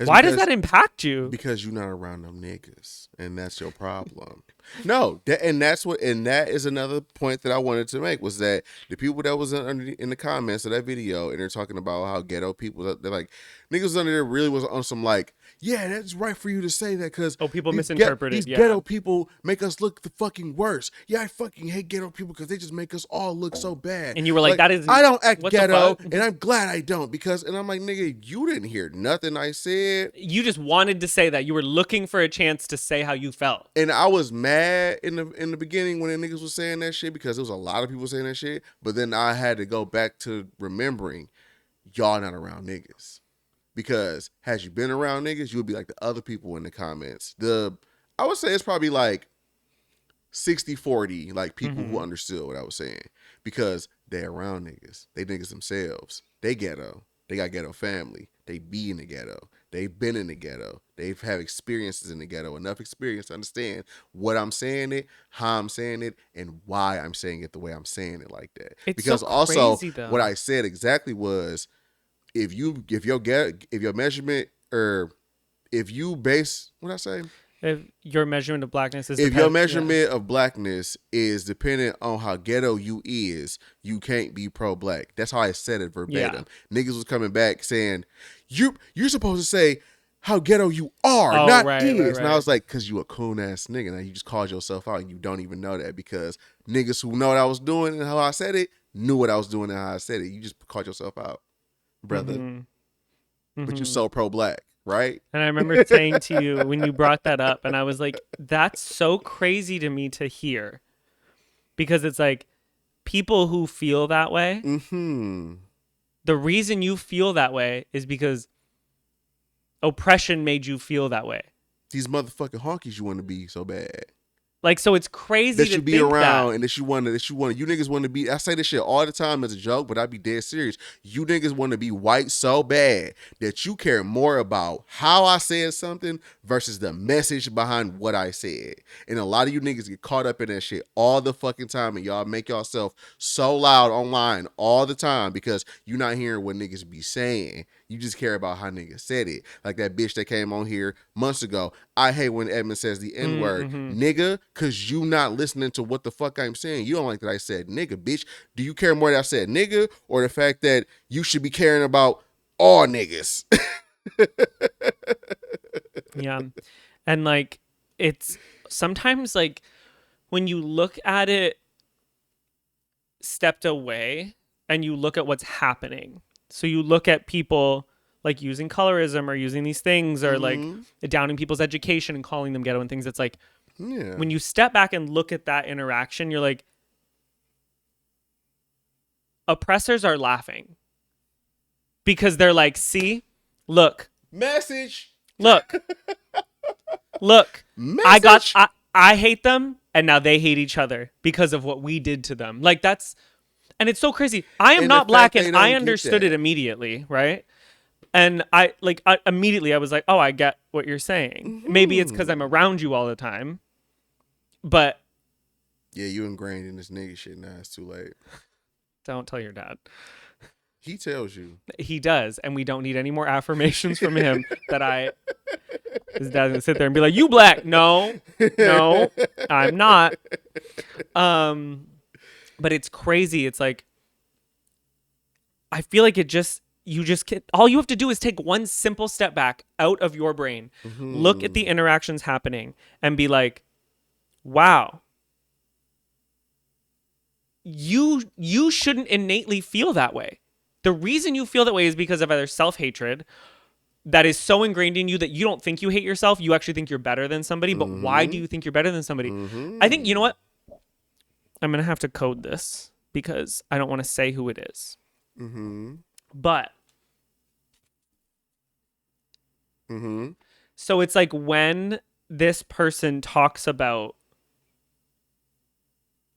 why does that impact you? Because you're not around them niggas, and that's your problem. No, that is another point that I wanted to make, was that the people that was in the comments of that video, and they're talking about how ghetto people, they're like, niggas under there really was on some like, yeah, that's right for you to say that because people misinterpret it. These ghetto people make us look the fucking worst. Yeah, I fucking hate ghetto people because they just make us all look so bad. And you were like that is, I don't act ghetto, and I'm glad I don't, and I'm like, nigga, you didn't hear nothing I said. You just wanted to say that. You were looking for a chance to say how you felt. And I was mad in the beginning when the niggas was saying that shit because there was a lot of people saying that shit. But then I had to go back to remembering y'all not around niggas. Because had you been around niggas, you would be like the other people in the comments. I would say it's probably like 60-40, like people who understood what I was saying. Because they around niggas. They niggas themselves. They ghetto. They got ghetto family. They be in the ghetto. They've been in the ghetto. They've had experiences in the ghetto. Enough experience to understand what I'm saying it, how I'm saying it, and why I'm saying it the way I'm saying it like that. It's because so also crazy, though. What I said exactly was, if your measurement, or if you base, what I say? If your measurement of blackness is, if your measurement of blackness is dependent on how ghetto you is, you can't be pro-black. That's how I said it verbatim. Niggas was coming back saying, you're supposed to say how ghetto you are, not is. Right. And I was like, because you a coon ass nigga. Now you just called yourself out and you don't even know that, because niggas who know what I was doing and how I said it knew what I was doing and how I said it. You just called yourself out, brother. But you're so pro-black. Right. And I remember saying to you when you brought that up, and I was like, that's so crazy to me to hear, because it's like people who feel that way. The reason you feel that way is because oppression made you feel that way. These motherfucking honkies you want to be so bad. Like, so it's crazy that to you be think around that. and that you want you niggas want to be. I say this shit all the time as a joke, but I be dead serious. You niggas want to be white so bad that you care more about how I said something versus the message behind what I said. And a lot of you niggas get caught up in that shit all the fucking time, and y'all make yourself so loud online all the time because you're not hearing what niggas be saying. You just care about how niggas said it. Like that bitch that came on here months ago. I hate when Edmund says the N-word, nigga, cause you not listening to what the fuck I'm saying. You don't like that I said nigga, bitch. Do you care more that I said nigga or the fact that you should be caring about all niggas? Yeah. And like, it's sometimes like when you look at it stepped away and you look at what's happening. So you look at people like using colorism or using these things or like downing people's education and calling them ghetto and things. It's like, when you step back and look at that interaction, you're like, oppressors are laughing because they're like, see, look, Message. look, Message. I hate them and now they hate each other because of what we did to them. Like and it's so crazy. I am And not the black fact and they I don't understood get it that. immediately, right? And immediately I was like, oh, I get what you're saying. Maybe it's because I'm around you all the time, but Yeah, you ingrained in this nigga shit now. It's too late. don't tell your dad. He tells you. He does, and we don't need any more affirmations from him that his dad's gonna sit there and be like, you black. No, I'm not. But it's crazy. It's like, I feel like you just can't, all you have to do is take one simple step back out of your brain, look at the interactions happening and be like, wow, you shouldn't innately feel that way. The reason you feel that way is because of either self-hatred that is so ingrained in you that you don't think you hate yourself. You actually think you're better than somebody. But why do you think you're better than somebody? I think, you know what? I'm going to have to code this because I don't want to say who it is. But so it's like when this person talks about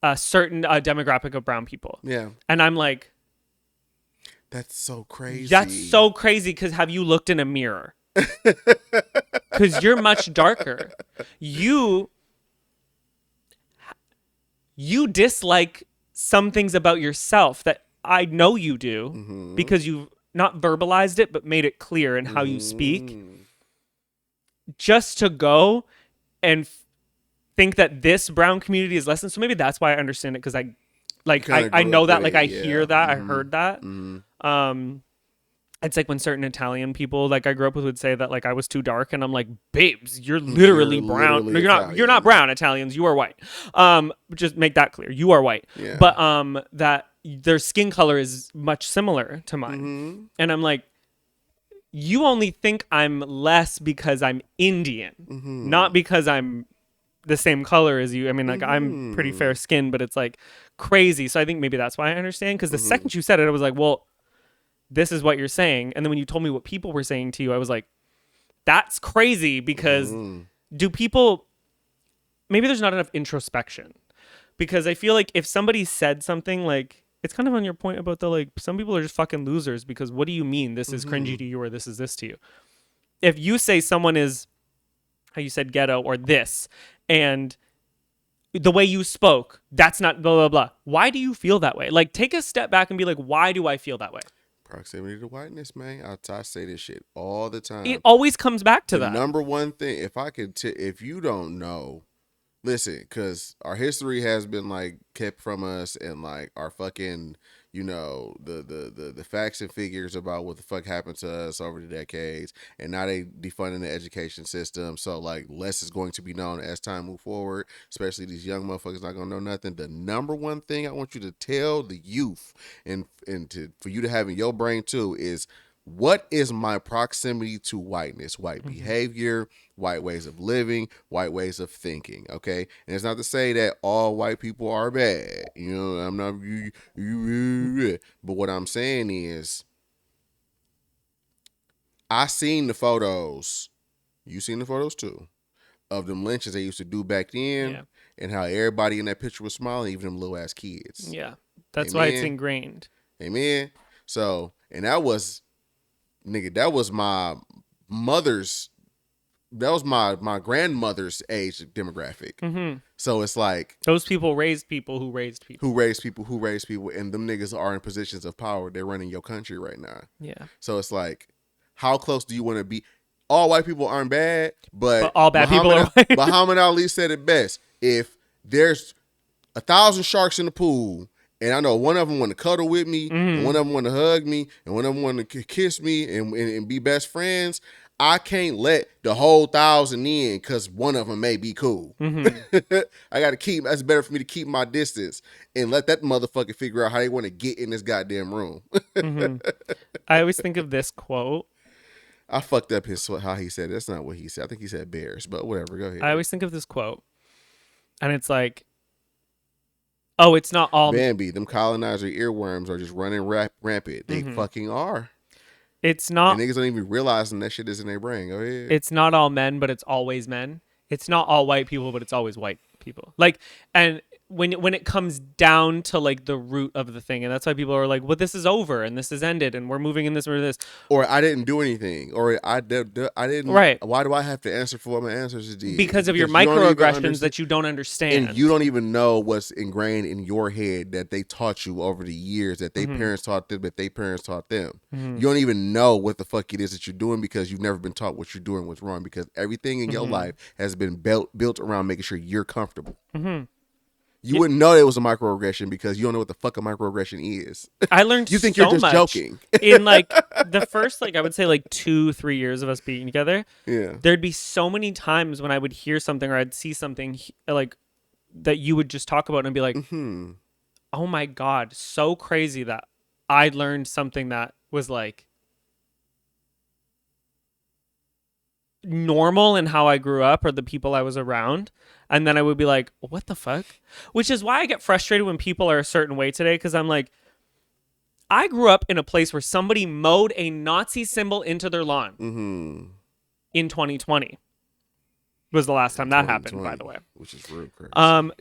a certain demographic of brown people. Yeah. And I'm like, that's so crazy. That's so crazy because have you looked in a mirror? Because you're much darker. You dislike some things about yourself that I know you do because you've not verbalized it, but made it clear in how you speak. Just to go and think that this brown community is less than. So maybe that's why I understand it because I know that, like I hear that, I heard that. It's like when certain Italian people like I grew up with would say that like I was too dark, and I'm like, babes, you're literally brown. literally No, you're not brown. Italians, you are white. Just make that clear. You are white. Yeah. But that their skin color is much similar to mine, and I'm like, you only think I'm less because I'm Indian, not because I'm the same color as you. I mean, like I'm pretty fair skinned, but it's like crazy. So I think maybe that's why I understand. Because the second you said it, I was like, well, this is what you're saying. And then when you told me what people were saying to you, I was like, that's crazy because do people, maybe there's not enough introspection, because I feel like if somebody said something like, it's kind of on your point about the, like, some people are just fucking losers because what do you mean this is cringy to you or this is this to you? If you say someone is, how you said ghetto or this, and the way you spoke, that's not blah, blah, blah. Why do you feel that way? Like, take a step back and be like, why do I feel that way? Proximity to whiteness, man. I say this shit all the time. It always comes back to the that. Number one thing, if you don't know, listen, because our history has been like kept from us, and like our fucking, you know, the facts and figures about what the fuck happened to us over the decades, and now they defunding the education system, so like less is going to be known as time move forward, especially these young motherfuckers not gonna know nothing. The number one thing I want you to tell the youth, and for you to have in your brain too, is what is my proximity to whiteness, white behavior, white ways of living, white ways of thinking, okay? And it's not to say that all white people are bad. You know, I'm not, but what I'm saying is, I seen the photos. You seen the photos too. of them lynchings they used to do back then, Yeah. and how everybody in that picture was smiling, even them little ass kids. Yeah. That's Amen. why it's ingrained. Amen. So, and that was, nigga, that was my mother's, that was my grandmother's age demographic. Mm-hmm. So it's like, Those people raised people who raised people. who raised people, and them niggas are in positions of power. They're running your country right now. Yeah. So it's like, how close do you want to be? All white people aren't bad, but all bad people are white. Muhammad Ali said it best. If there's 1,000 sharks in the pool, and I know one of them want to cuddle with me, and one of them want to hug me, and one of them want to kiss me and be best friends, I can't let the whole 1,000 in because one of them may be cool. I got to keep, that's better for me to keep my distance and let that motherfucker figure out how they want to get in this goddamn room. I always think of this quote. I fucked up how he said it. That's not what he said. I think he said bears, but whatever. Go ahead. I always think of this quote. And it's like, oh, it's not all. Bambi, them colonizer earworms are just running rampant. They fucking are. It's not. And niggas don't even realize that shit is in their brain. Go ahead. It's not all men, but it's always men. It's not all white people, but it's always white people. Like, and when it comes down to like the root of the thing, and that's why people are like, well, this is over and this is ended and we're moving in this or this. Or I didn't do anything. Or I didn't. Right. Why do I have to answer for what my ancestors did? Because of your you don't even microaggressions that you don't understand. And you don't even know what's ingrained in your head that they taught you over the years, that they parents taught them, that they parents taught them. You don't even know what the fuck it is that you're doing because you've never been taught what you're doing was wrong, because everything in your life has been built around making sure you're comfortable. You wouldn't know it was a microaggression because you don't know what the fuck a microaggression is. I learned you think so you're just much joking. in like the first, like I would say like 2-3 years of us being together. Yeah. There'd be so many times when I would hear something or I'd see something like that you would just talk about and be like, oh my God, so crazy that I learned something that was like normal in how I grew up or the people I was around. And then I would be like, what the fuck? Which is why I get frustrated when people are a certain way today. Because I'm like, I grew up in a place where somebody mowed a Nazi symbol into their lawn in 2020. Was the last time that happened, by the way. Which is real crazy.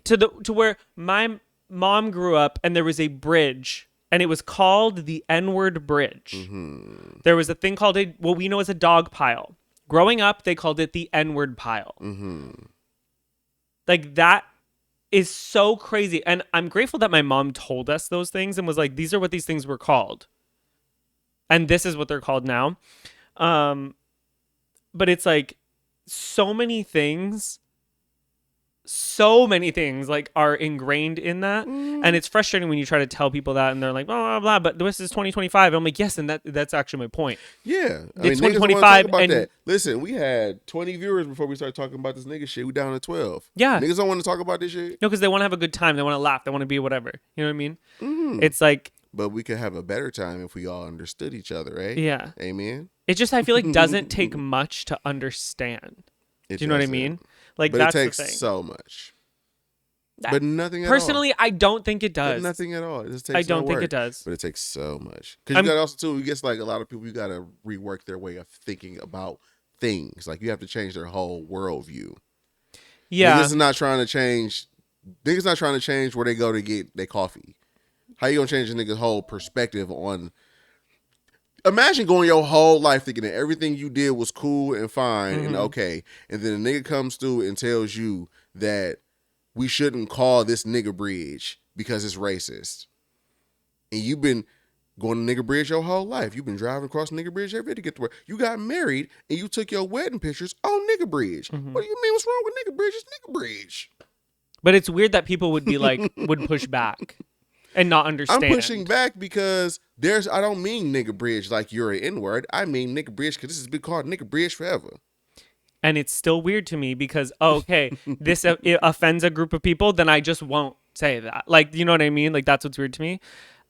To where my mom grew up and there was a bridge and it was called the N-word Bridge. There was a thing called what we know as a dog pile. Growing up, they called it the N-word pile. Like, that is so crazy. And I'm grateful that my mom told us those things and was like, these are what these things were called. And this is what they're called now. But it's like so many things like are ingrained in that. And it's frustrating when you try to tell people that and they're like, blah, blah, blah, but this is 2025. And I'm like, yes, and that's actually my point. Yeah. It's 2025. And that. Listen, we had 20 viewers before we started talking about this nigga shit. We down to 12. Yeah. Niggas don't want to talk about this shit. No, because they want to have a good time. They want to laugh. They want to be whatever. You know what I mean? It's like. But we could have a better time if we all understood each other, right? Yeah. Amen. It just, I feel like, doesn't take much to understand. Do you know what I mean? Like, but that's it takes the thing. so much. But nothing at Personally, I don't think it does. all. But nothing at all. It just takes I don't no think work. it does. But it takes so much. Because you got also, too, it gets like a lot of people, you got to rework their way of thinking about things. Like, you have to change their whole worldview. Yeah. Niggas not trying to change where they go to get their coffee. How you gonna change a nigga's whole perspective on? Imagine going your whole life thinking that everything you did was cool and fine and okay, and then a nigga comes through and tells you that we shouldn't call this nigga bridge because it's racist. And you've been going to nigga bridge your whole life. You've been driving across nigga bridge every day to get to work. You got married and you took your wedding pictures on nigga bridge. What do you mean? What's wrong with nigga bridge? It's nigga bridge. But it's weird that people would be like, would push back and not understand. I'm pushing back because I don't mean nigga bridge like you're an N-word. I mean nigga bridge because this has been called nigga bridge forever. And it's still weird to me because, okay, this it offends a group of people, then I just won't say that. Like, you know what I mean? Like, that's what's weird to me.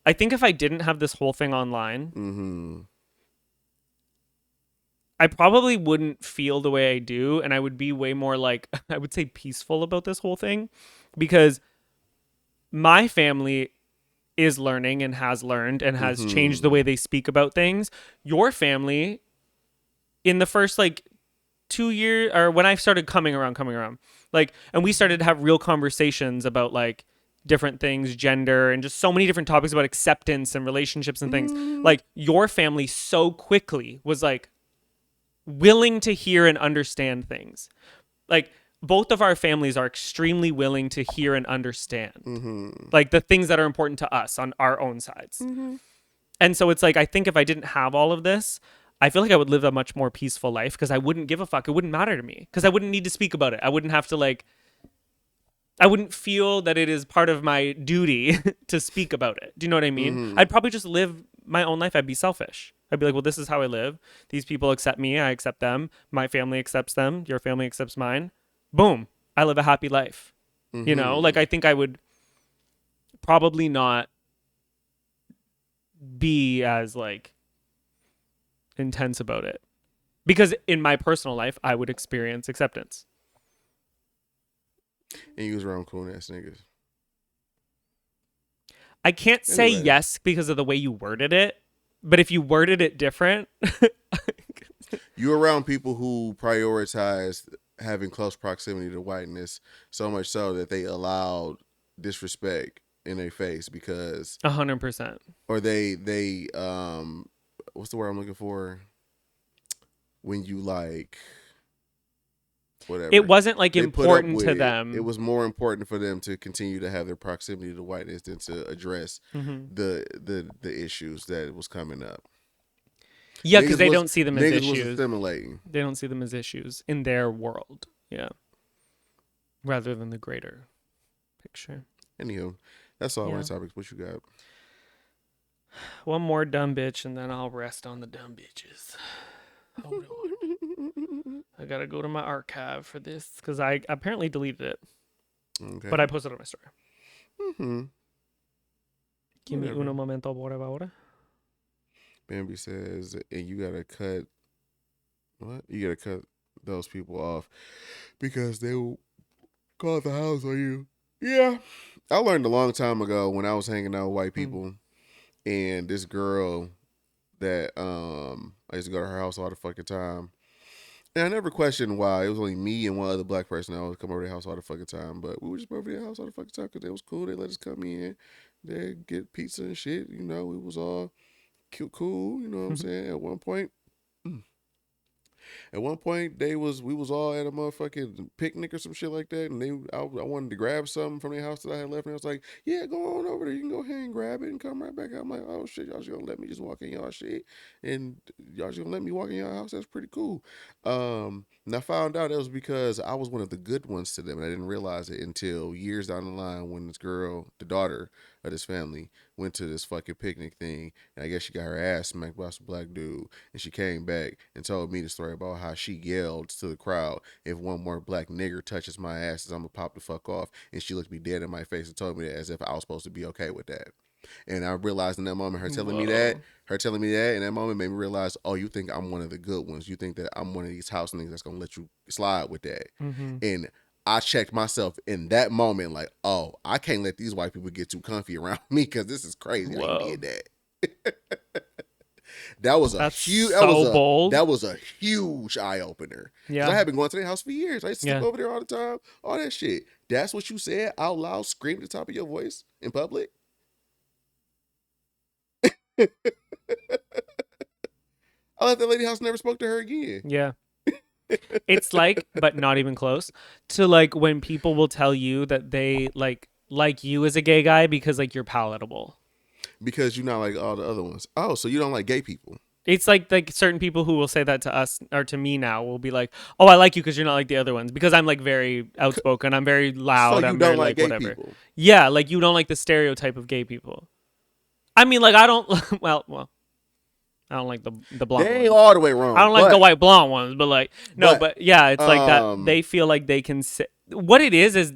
I think if I didn't have this whole thing online, I probably wouldn't feel the way I do. And I would be way more like, I would say peaceful about this whole thing. Because my family is learning and has learned and has changed the way they speak about things. Your family, in the first, like, 2 years, or when I started coming around, like, and we started to have real conversations about like different things, gender, and just so many different topics about acceptance and relationships and things. Like, your family so quickly was like willing to hear and understand things. Like, both of our families are extremely willing to hear and understand like the things that are important to us on our own sides. And so it's like, I think if I didn't have all of this, I feel like I would live a much more peaceful life because I wouldn't give a fuck. It wouldn't matter to me because I wouldn't need to speak about it. I wouldn't have to like, I wouldn't feel that it is part of my duty to speak about it. Do you know what I mean? I'd probably just live my own life. I'd be selfish. I'd be like, well, this is how I live. These people accept me. I accept them. My family accepts them. Your family accepts mine. Boom. I live a happy life. You know, like, I think I would probably not be as like intense about it because in my personal life, I would experience acceptance. And you was around cool ass niggas. I can't say Anyways. yes because of the way you worded it, but if you worded it different, You around people who prioritize having close proximity to whiteness so much so that they allowed disrespect in their face because 100%. or they what's the word I'm looking for? When you like whatever. It wasn't like They put up important with to it. them. It was more important for them to continue to have their proximity to whiteness than to address the issues that was coming up. Yeah, because Niggas they was- don't see them as niggas was issues. assimilating. They don't see them as issues in their world. Yeah. Rather than the greater picture. Anywho, that's all Yeah. my topics. What you got? One more dumb bitch and then I'll rest on the dumb bitches. Hold on. I gotta go to my archive for this because I apparently deleted it, Okay. but I posted it on my story. Give me Whatever. uno momento, por favor. Bambi says, and you gotta cut what? You gotta cut those people off because they will call the house on you. Yeah. I learned a long time ago when I was hanging out with white people and this girl that I used to go to her house all the fucking time. And I never questioned why. It was only me and one other black person that would come over to their house all the fucking time. But we were just over their house all the fucking time because they was cool. They let us come in. They get pizza and shit. You know, it was all cool. You know what I'm saying? At one point, we was all at a motherfucking picnic or some shit like that, and I wanted to grab something from their house that I had left, and I was like, yeah, go on over there, you can go ahead and grab it and come right back out. I'm like, oh shit, y'all just gonna let me just walk in y'all shit, and y'all just gonna let me walk in y'all house? That's pretty cool. And I found out it was because I was one of the good ones to them, and I didn't realize it until years down the line when this girl, the daughter of this family, went to this fucking picnic thing, and I guess she got her ass smacked by some black dude, and she came back and told me the story about how she yelled to the crowd, if one more black nigger touches my ass, I'm gonna pop the fuck off, and she looked me dead in my face and told me that as if I was supposed to be okay with that. And I realized in that moment, her telling me that in that moment made me realize, oh, you think I'm one of the good ones. You think that I'm one of these house niggas that's going to let you slide with that. And I checked myself in that moment like, oh, I can't let these white people get too comfy around me because this is crazy how you did that. That was a huge, bold. That was a huge eye opener. Yeah. I had been going to their house for years. I used to sleep Yeah. over there all the time. All that shit. That's what you said out loud, scream at the top of your voice in public. I left that lady house, never spoke to her again. Yeah. It's like, but not even close to like when people will tell you that they like you as a gay guy because like you're palatable. Because you're not like all the other ones. Oh, so you don't like gay people. It's like certain people who will say that to us or to me now will be like, oh, I like you because you're not like the other ones because I'm like very outspoken. I'm very loud. So you I'm don't very like gay whatever. people. Yeah. Like you don't like the stereotype of gay people. I mean, like I don't, well, I don't like the blonde They ones. ain't all the way wrong. I don't like the white blonde ones, but like, no, but yeah, it's like that. They feel like they can say, what it is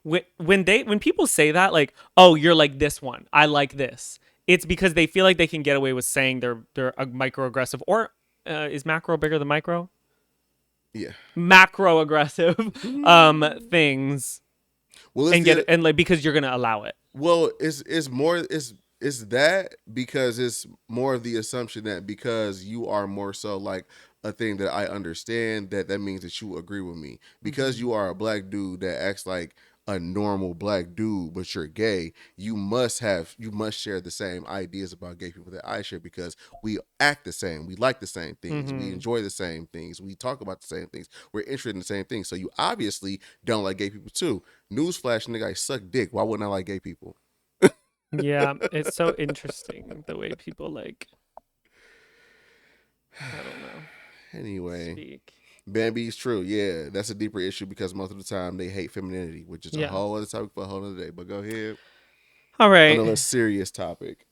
when people say that, like, oh, you're like this one, I like this. It's because they feel like they can get away with saying they're a microaggressive, or is macro bigger than micro? Yeah. Macro aggressive things. Well, And get it, and like because you're gonna allow it. Well, it's that because it's more of the assumption that because you are more so like a thing that I understand, that means that you agree with me. Because you are a black dude that acts like a normal black dude, but you're gay, you must share the same ideas about gay people that I share, because we act the same, we like the same things, we enjoy the same things, we talk about the same things, we're interested in the same things. So you obviously don't like gay people too. Newsflash, nigga, I suck dick. Why wouldn't I like gay people? Yeah, it's so interesting the way people like, I don't know, Anyway, speak. Bambi's true. Yeah, that's a deeper issue because most of the time they hate femininity, which is a Yeah. whole other topic for a whole other day. But go ahead. All On a right. less serious topic.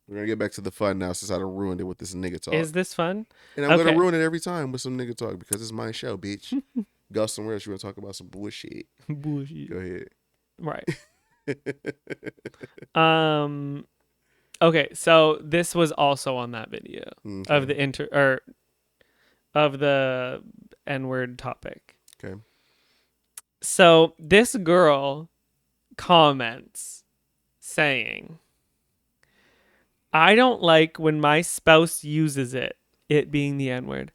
We're going to get back to the fun now since I done ruined it with this nigga talk. Is this fun? And I'm going Okay. to ruin it every time with some nigga talk because it's my show, bitch. Go somewhere else. You want to talk about some bullshit. Bullshit. Go ahead. Right. Okay, so this was also on that video of the of the N-word topic. Okay. So this girl comments saying, I don't like when my spouse uses it being the N-word,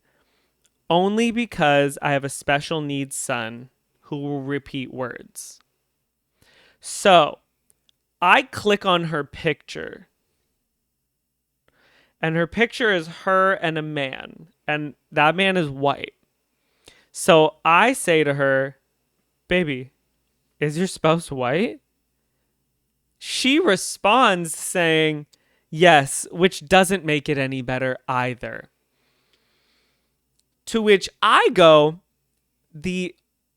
only because I have a special needs son who will repeat words. So I click on her picture, and her picture is her and a man, and that man is white. So I say to her, baby, is your spouse white? She responds saying, yes, which doesn't make it any better either. To which I go,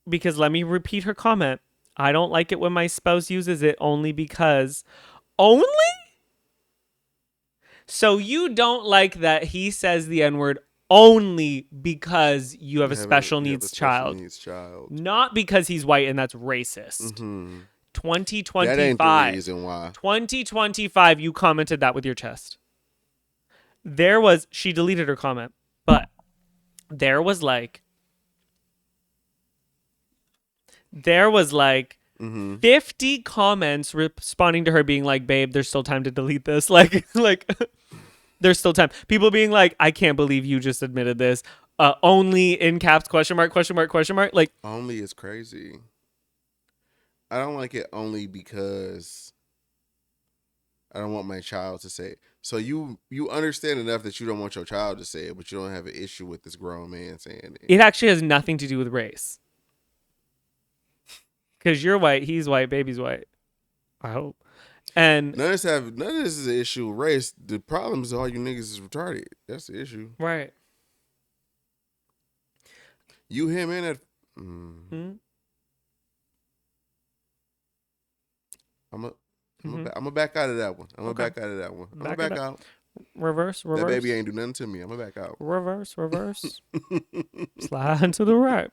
because let me repeat her comment. I don't like it when my spouse uses it only because. Only? So you don't like that he says the N-word only because you have a special needs child. Not because he's white and that's racist. Mm-hmm. 2025. That ain't the reason why. 2025, you commented that with your chest. She deleted her comment, but there was like 50 comments responding to her being like, babe, there's still time to delete this. Like there's still time. People being like, I can't believe you just admitted this. Only in caps, question mark. Like, only is crazy. I don't like it only because I don't want my child to say it. So you understand enough that you don't want your child to say it, but you don't have an issue with this grown man saying it. It actually has nothing to do with race. Because you're white, he's white, baby's white. I hope. And none of this is an issue with race. The problem is all you niggas is retarded. That's the issue. Right. You, him, and that. I'm gonna back out of that one. I'm gonna back out of that one. I'm gonna back out. Reverse. That baby ain't do nothing to me. I'm gonna back out. Reverse. Slide to the right.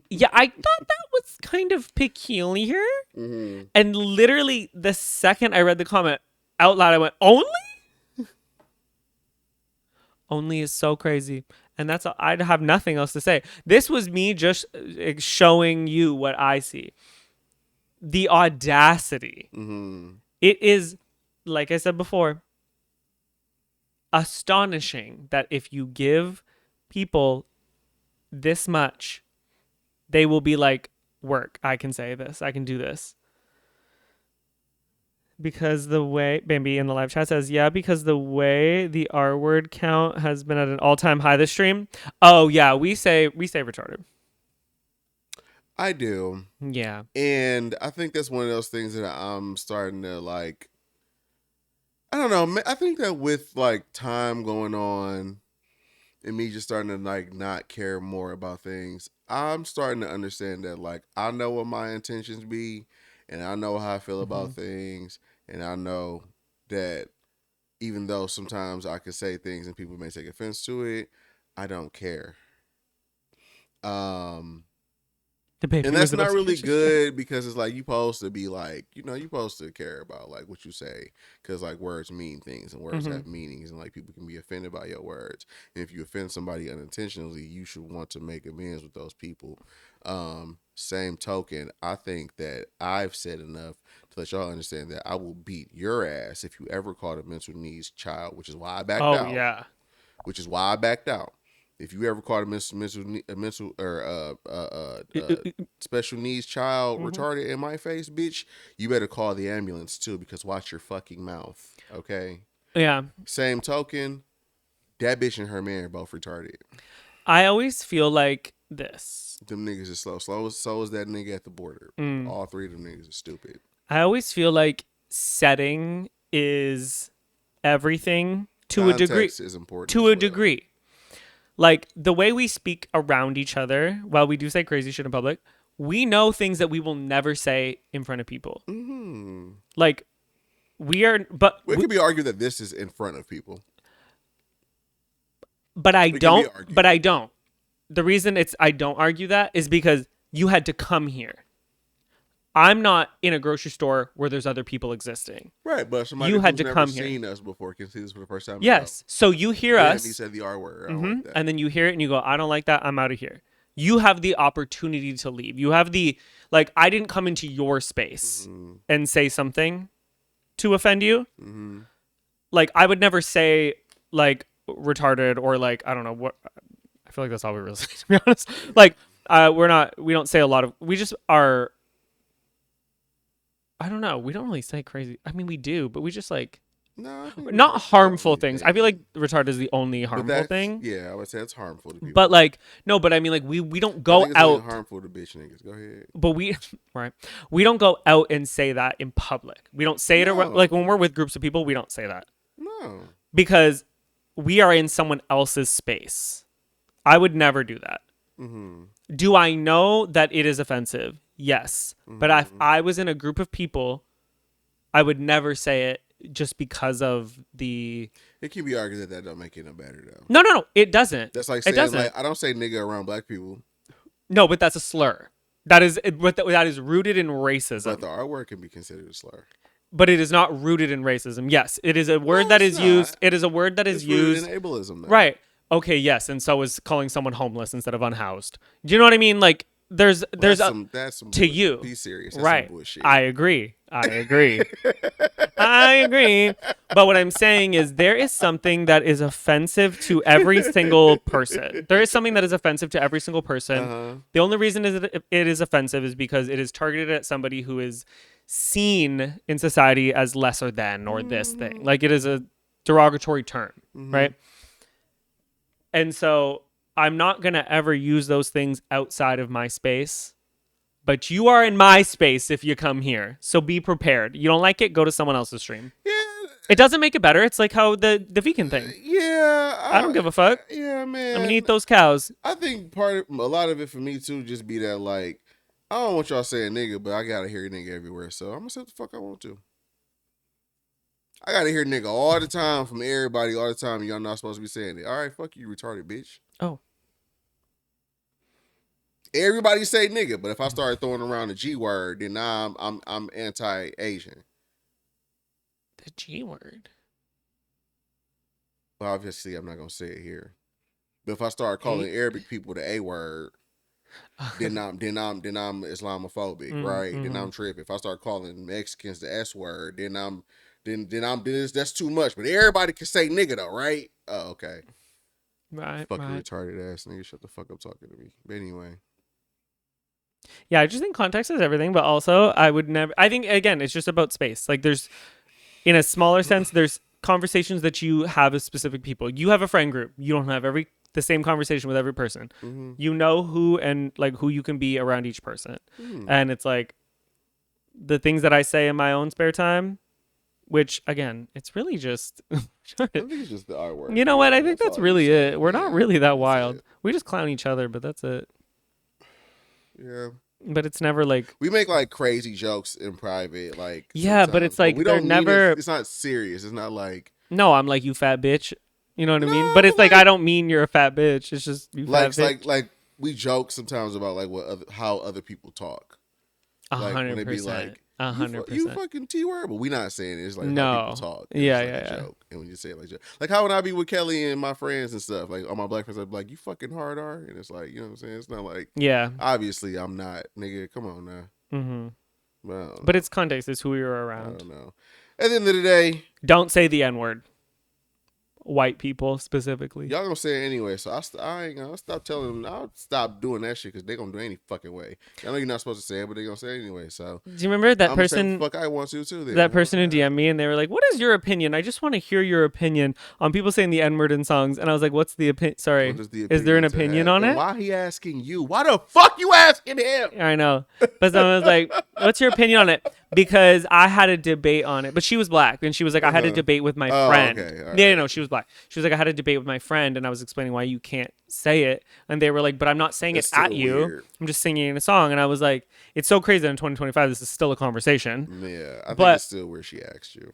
Yeah, I thought that was kind of peculiar. Mm-hmm. And literally the second I read the comment out loud, I went, only? Only is so crazy. And that's all. I'd have nothing else to say. This was me just showing you what I see. The audacity. Mm-hmm. It is, like I said before, astonishing that if you give people this much, they will be like, work, I can say this, I can do this. Because the way, Bambi in the live chat says, yeah, because the way the R word count has been at an all-time high this stream. Oh, yeah, we say retarded. I do. Yeah. And I think that's one of those things that I'm starting to like, I don't know. I think that with like time going on and me just starting to like not care more about things, I'm starting to understand that like I know what my intentions be and I know how I feel about things, and I know that even though sometimes I can say things and people may take offense to it, I don't care. And that's not really good because it's like you supposed to be like, you supposed to care about like what you say, because like words mean things and words have meanings, and like people can be offended by your words. And if you offend somebody unintentionally, you should want to make amends with those people. Same token, I think that I've said enough to let y'all understand that I will beat your ass if you ever caught a mental needs child, which is why I backed out. Oh, yeah. which is why I backed out. If you ever caught a mental or special needs child retarded in my face, bitch, you better call the ambulance too, because watch your fucking mouth, okay? Yeah. Same token, that bitch and her man are both retarded. I always feel like this. Them niggas is slow. So is that nigga at the border. All three of them niggas are stupid. I always feel like setting is everything to Context a degree. is important To as a well. degree. Like the way we speak around each other while we do say crazy shit in public, we know things that we will never say in front of people. Mm-hmm. Like we are, but It could be argued that this is in front of people. But I It can be don't. argued. But I don't. The reason I don't argue that is because you had to come here. I'm not in a grocery store where there's other people existing. Right, but somebody You had who's to never come here. seen us before can see this for the first time. Yes. So you hear Yeah, us. he said the R word. I don't like that. And then you hear it and you go, I don't like that. I'm out of here. You have the opportunity to leave. You have the, like, I didn't come into your space and say something to offend you. Mm-hmm. Like, I would never say, like, retarded or, like, I don't know what. I feel like that's all we really say, to be honest. Like, we don't say a lot of, we just are, I don't know. We don't really say crazy. I mean, we do, but we just, like, No, I think not that's harmful probably things. big. I feel like retarded is the only But harmful that's- thing. Yeah, I would say it's harmful to people. But like, no, but I mean, like, we don't I go think it's only out, harmful to bitch niggas. Go ahead. but we, right? We don't go out and say that in public. We don't say it around, No. like when we're with groups of people, we don't say that No. because we are in someone else's space. I would never do that. Mm-hmm. Do I know that it is offensive? Yes. But if I was in a group of people, I would never say it just because of the. It can be argued that don't make it no better though. No, it doesn't. That's like It saying doesn't. like I don't say nigga around black people, No, but that's a slur. That is rooted in racism. but the R word can be considered a slur. But it is not rooted in racism. Yes, it is a word No, that it's is used. not. It is a word that is It's rooted used. in ableism, though. Right. Okay. Yes. And so is calling someone homeless instead of unhoused. Do you know what I mean? Like there's That's a some to bullshit. you. Be serious. That's right. Some bullshit. I agree. I agree. But what I'm saying is there is something that is offensive to every single person. There is something that is offensive to every single person. Uh-huh. The only reason it is offensive is because it is targeted at somebody who is seen in society as lesser than or this thing. Like it is a derogatory term, right? And so I'm not going to ever use those things outside of my space. But you are in my space if you come here. So be prepared. You don't like it, go to someone else's stream. Yeah. It doesn't make it better. It's like how the vegan thing. Yeah. I don't give a fuck. Yeah, man. I'm gonna eat those cows. I think a lot of it for me too just be that like I don't want y'all saying nigga, but I gotta hear nigga everywhere, so I'm gonna say what the fuck I want to. I gotta hear nigga all the time from everybody all the time. Y'all not supposed to be saying it. All right, fuck you, retarded bitch. Oh. Everybody say nigga, but if I start throwing around the G word, then now I'm anti-Asian. The G word. Well, obviously I'm not gonna say it here. But if I start calling Arabic people the A word, then I'm Islamophobic, right? Then I'm tripping. If I start calling Mexicans the S word, then that's too much. But everybody can say nigga though, right? Oh, okay. Right. Fucking Right. retarded ass nigga, shut the fuck up talking to me. But anyway. Yeah, I just think context is everything, but also I think again, it's just about space. Like there's in a smaller sense, there's conversations that you have with specific people. You have a friend group. You don't have the same conversation with every person. Mm-hmm. You know who you can be around each person. And it's like the things that I say in my own spare time, which again, it's really just I think it's just the R word. you know what? I think that's all really you say. it. We're not Yeah, really that that's wild. it. We just clown each other, but that's it. Yeah. But it's never like We make like crazy jokes in private, like yeah, but it's like we they're don't mean never. it's not serious. It's not like No, I'm like you fat bitch. You know what I mean? No, But it's like like- I don't mean you're a fat bitch. It's just you fat bitch. like we joke sometimes about like how other people talk. Like when they be 100%. like, 100%. you fucking T word, but we not saying it. It's like No. how people talk. And Yeah, it's like yeah, a yeah. joke. And when you say it like how when I be with Kelly and my friends and stuff, like all my black friends, I'd be like, you fucking hard R, and it's like, you know what I'm saying? It's not like Yeah. obviously I'm not, nigga. Come on now. hmm But, I don't know. But it's context. It's who you're I around. don't know. At the end of the day, Don't say the N word. white people specifically. Y'all gonna say it anyway, so I ain't gonna stop telling them. I'll stop doing that shit because they gonna do any fucking way. I know you're not supposed to say it, but they gonna say it anyway. So Do you remember that I'm person? fuck, I want to too. Then. That person who DM'd me and they were like, "What is your opinion? I just want to hear your opinion on people saying the N word in songs." And I was like, "What's the opinion? Sorry, is there an opinion on it?" Why he asking you? Why the fuck you asking him? I know, but someone was like, "What's your opinion on it?" Because I had a debate on it, but she was black and she was like, "I had a debate with my friend." Okay. Yeah, no, she was black. She was like, "I had a debate with my friend," and I was explaining why you can't say it, and they were like, "But I'm not saying It's it at still you. weird. I'm just singing a song." And I was like, "It's so crazy that in 2025 this is still a conversation." Yeah, I think But- it's still where she asked you.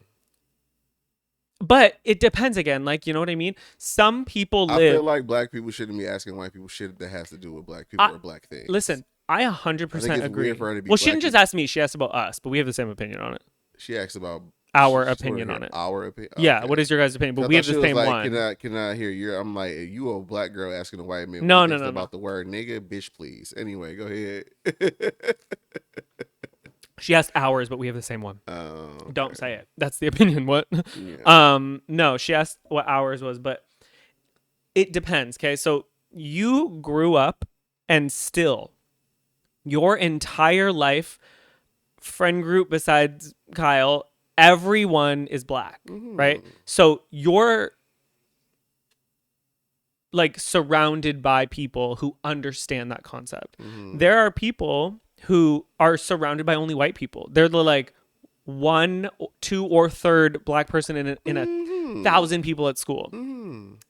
But it depends again, like, you know what I mean? Some people I live. feel like black people shouldn't be asking white people shit that has to do with black people or black things. Listen, I I 100% think it's agree. weird for her to be Well, she didn't black just ask me; she asked about us, but we have the same opinion on it. She asked about Our she just opinion wanted on to it. hear Our opinion. Yeah, Okay. what is your guys' opinion? I But we thought have the she was same like, one. Can I hear your? I'm like, you a black girl asking a white man No, what he no, thinks no, about the word nigga, bitch, please. Anyway, go ahead. She asked ours, but we have the same one. Okay. Don't say it. That's the opinion. What? Yeah. No, she asked what ours was, but it depends. Okay, so you grew up and still your entire life, friend group besides Kyle, everyone is black, right? So you're like surrounded by people who understand that concept. There are people who are surrounded by only white people. They're the like one, two, or third black person in a 1,000 people at school.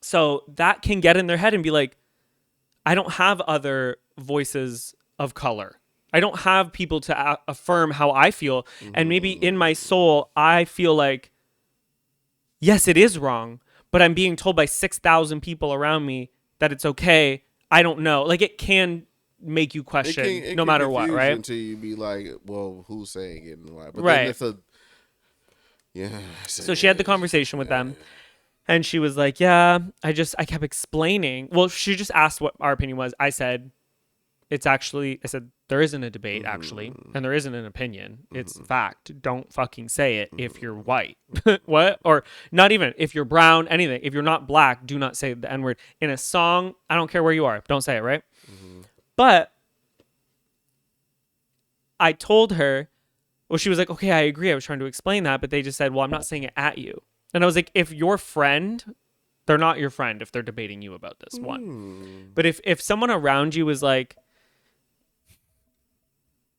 So that can get in their head and be like, I don't have other voices of color. I don't have people to affirm how I feel. And maybe in my soul, I feel like, yes, it is wrong, but I'm being told by 6,000 people around me that it's okay. I don't know. Like it can make you question it no can matter what, confuse you right? Until you be like, well, who's saying it and why? But Right. then it's a yeah. So she had the conversation with them and she was like, yeah, I kept explaining. Well, she just asked what our opinion was. I said, I said, there isn't a debate actually, and there isn't an opinion. It's fact. Don't fucking say it if you're white. What? Or not even if you're brown, anything. If you're not black, do not say the N-word. In a song, I don't care where you are. Don't say it, right? But I told her, well, she was like, okay, I agree. I was trying to explain that, but they just said, well, I'm not saying it at you. And I was like, if your friend, they're not your friend if they're debating you about this one. But if someone around you is like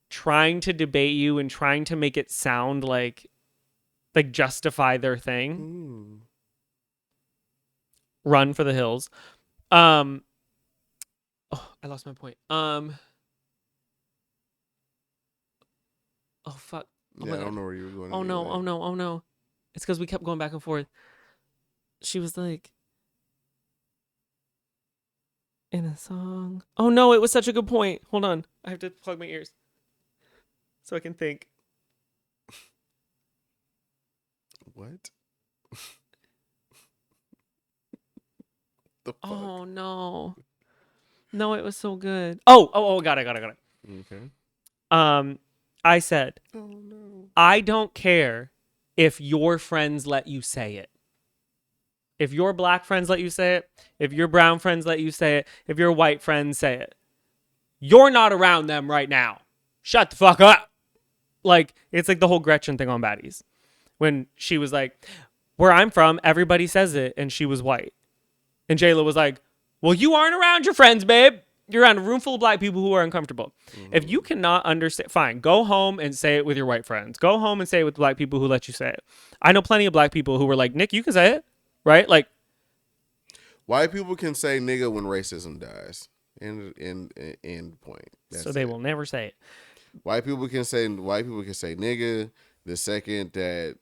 trying to debate you and trying to make it sound like justify their thing, run for the hills. Oh, I lost my point. Oh fuck. Oh Yeah, my I don't God. know where you were going. Oh no, anyway. oh no, oh no. It's because we kept going back and forth. She was like, in a song. Oh no, it was such a good point. Hold on. I have to plug my ears so I can think. What? The fuck? Oh no. No, it was so good. Oh, got it. Okay. I said, Oh no. I don't care if your friends let you say it. If your black friends let you say it, if your brown friends let you say it, if your white friends say it, you're not around them right now. Shut the fuck up. Like, it's like the whole Gretchen thing on Baddies. When she was like, where I'm from, everybody says it, and she was white. And J-Lo was like, well, you aren't around your friends, babe. You're around a room full of black people who are uncomfortable. If you cannot understand, fine, go home and say it with your white friends. Go home and say it with black people who let you say it. I know plenty of black people who were like, Nick, you can say it, right? Like, White people can say nigga when racism dies. End point. That's so they it. will never say it. White people can say nigga the second that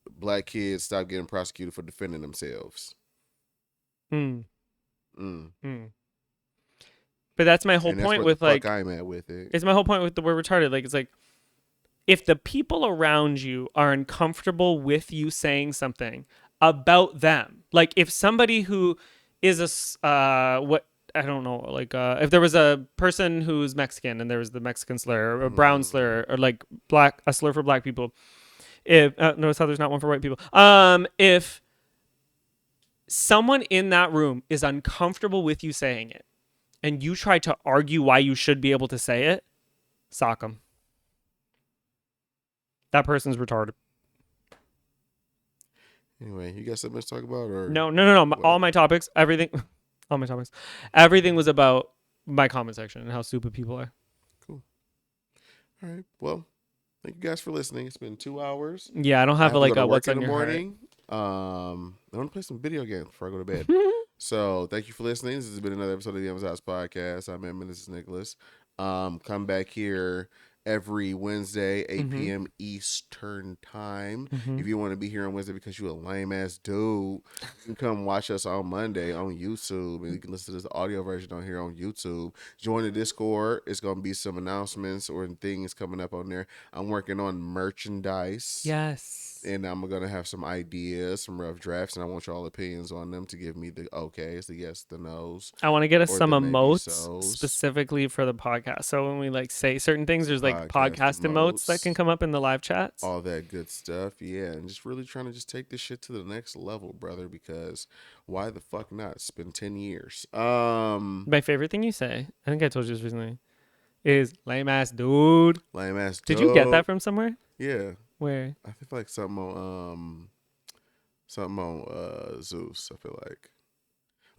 black kids stop getting prosecuted for defending themselves. But that's my whole And that's point what with the like, fuck I'm at with it. it's my whole point with the word retarded. Like, it's like, if the people around you are uncomfortable with you saying something about them, like if somebody who is what I don't know, like if there was a person who's Mexican and there was the Mexican slur or a brown slur or like a slur for black people, if notice how there's not one for white people. If someone in that room is uncomfortable with you saying it, and you try to argue why you should be able to say it, sock them. That person's retarded. Anyway, you got something to talk about? Or No. what? All my topics, everything, all my topics, everything was about my comment section and how stupid people are. Cool. All right. Well, thank you guys for listening. It's been 2 hours. Yeah, I don't I have to like go to a work what's in on the your heart. morning. I want to play some video games before I go to bed. So thank you for listening. This has been another episode of the Emmizzie House Podcast. I'm Emmett. This is Nicholas. Come back here every Wednesday, 8 p.m. Eastern time. If you want to be here on Wednesday because you a lame ass dude, you can come watch us on Monday on YouTube, and you can listen to this audio version on here on YouTube. Join the Discord. It's gonna be some announcements or things coming up on there. I'm working on merchandise. Yes. And I'm gonna have some ideas, some rough drafts, and I want y'all opinions on them to give me the okays, the yes, the no's. I want to get us Or some the maybe emotes so's. specifically for the podcast. So when we like say certain things, there's like podcast emotes that can come up in the live chats. All that good stuff, yeah. And just really trying to just take this shit to the next level, brother, because why the fuck not? It's been 10 years. My favorite thing you say, I think I told you this recently, is lame ass dude. Lame ass Did you get that from somewhere? Yeah. Where? I feel like something on Zeus, I feel like.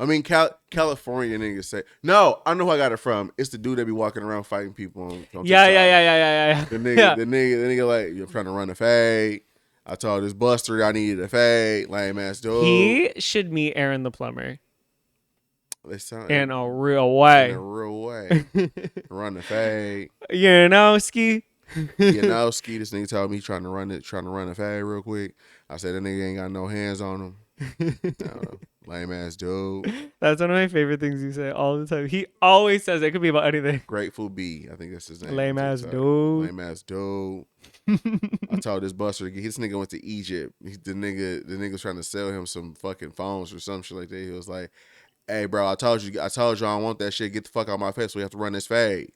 I mean, California niggas say. No, I know who I got it from. It's the dude that be walking around fighting people on Yeah. TikTok. The nigga like, you're trying to run a fade. I told this buster I needed a fade. Lame ass dude. He should meet Aaron the plumber. They sound In a real way. In a real way. Run the fade. You know, ski. Ski. This nigga told me he trying to run a fade real quick. I said that nigga ain't got no hands on him. Lame ass dude. That's one of my favorite things you say all the time. He always says it could be about anything. Grateful B, I think that's his name. Lame ass dude. Lame ass dude. I told this buster this nigga went to Egypt. The nigga was trying to sell him some fucking phones or some shit like that. He was like, "Hey, bro, I told you I don't want that shit. Get the fuck out of my face. We have to run this fade."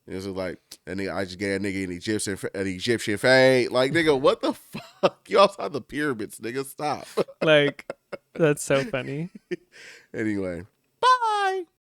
It was like, and nigga, I just gave a nigga an Egyptian fade. Like, nigga, what the fuck? You outside the pyramids, nigga. Stop. Like, that's so funny. Anyway.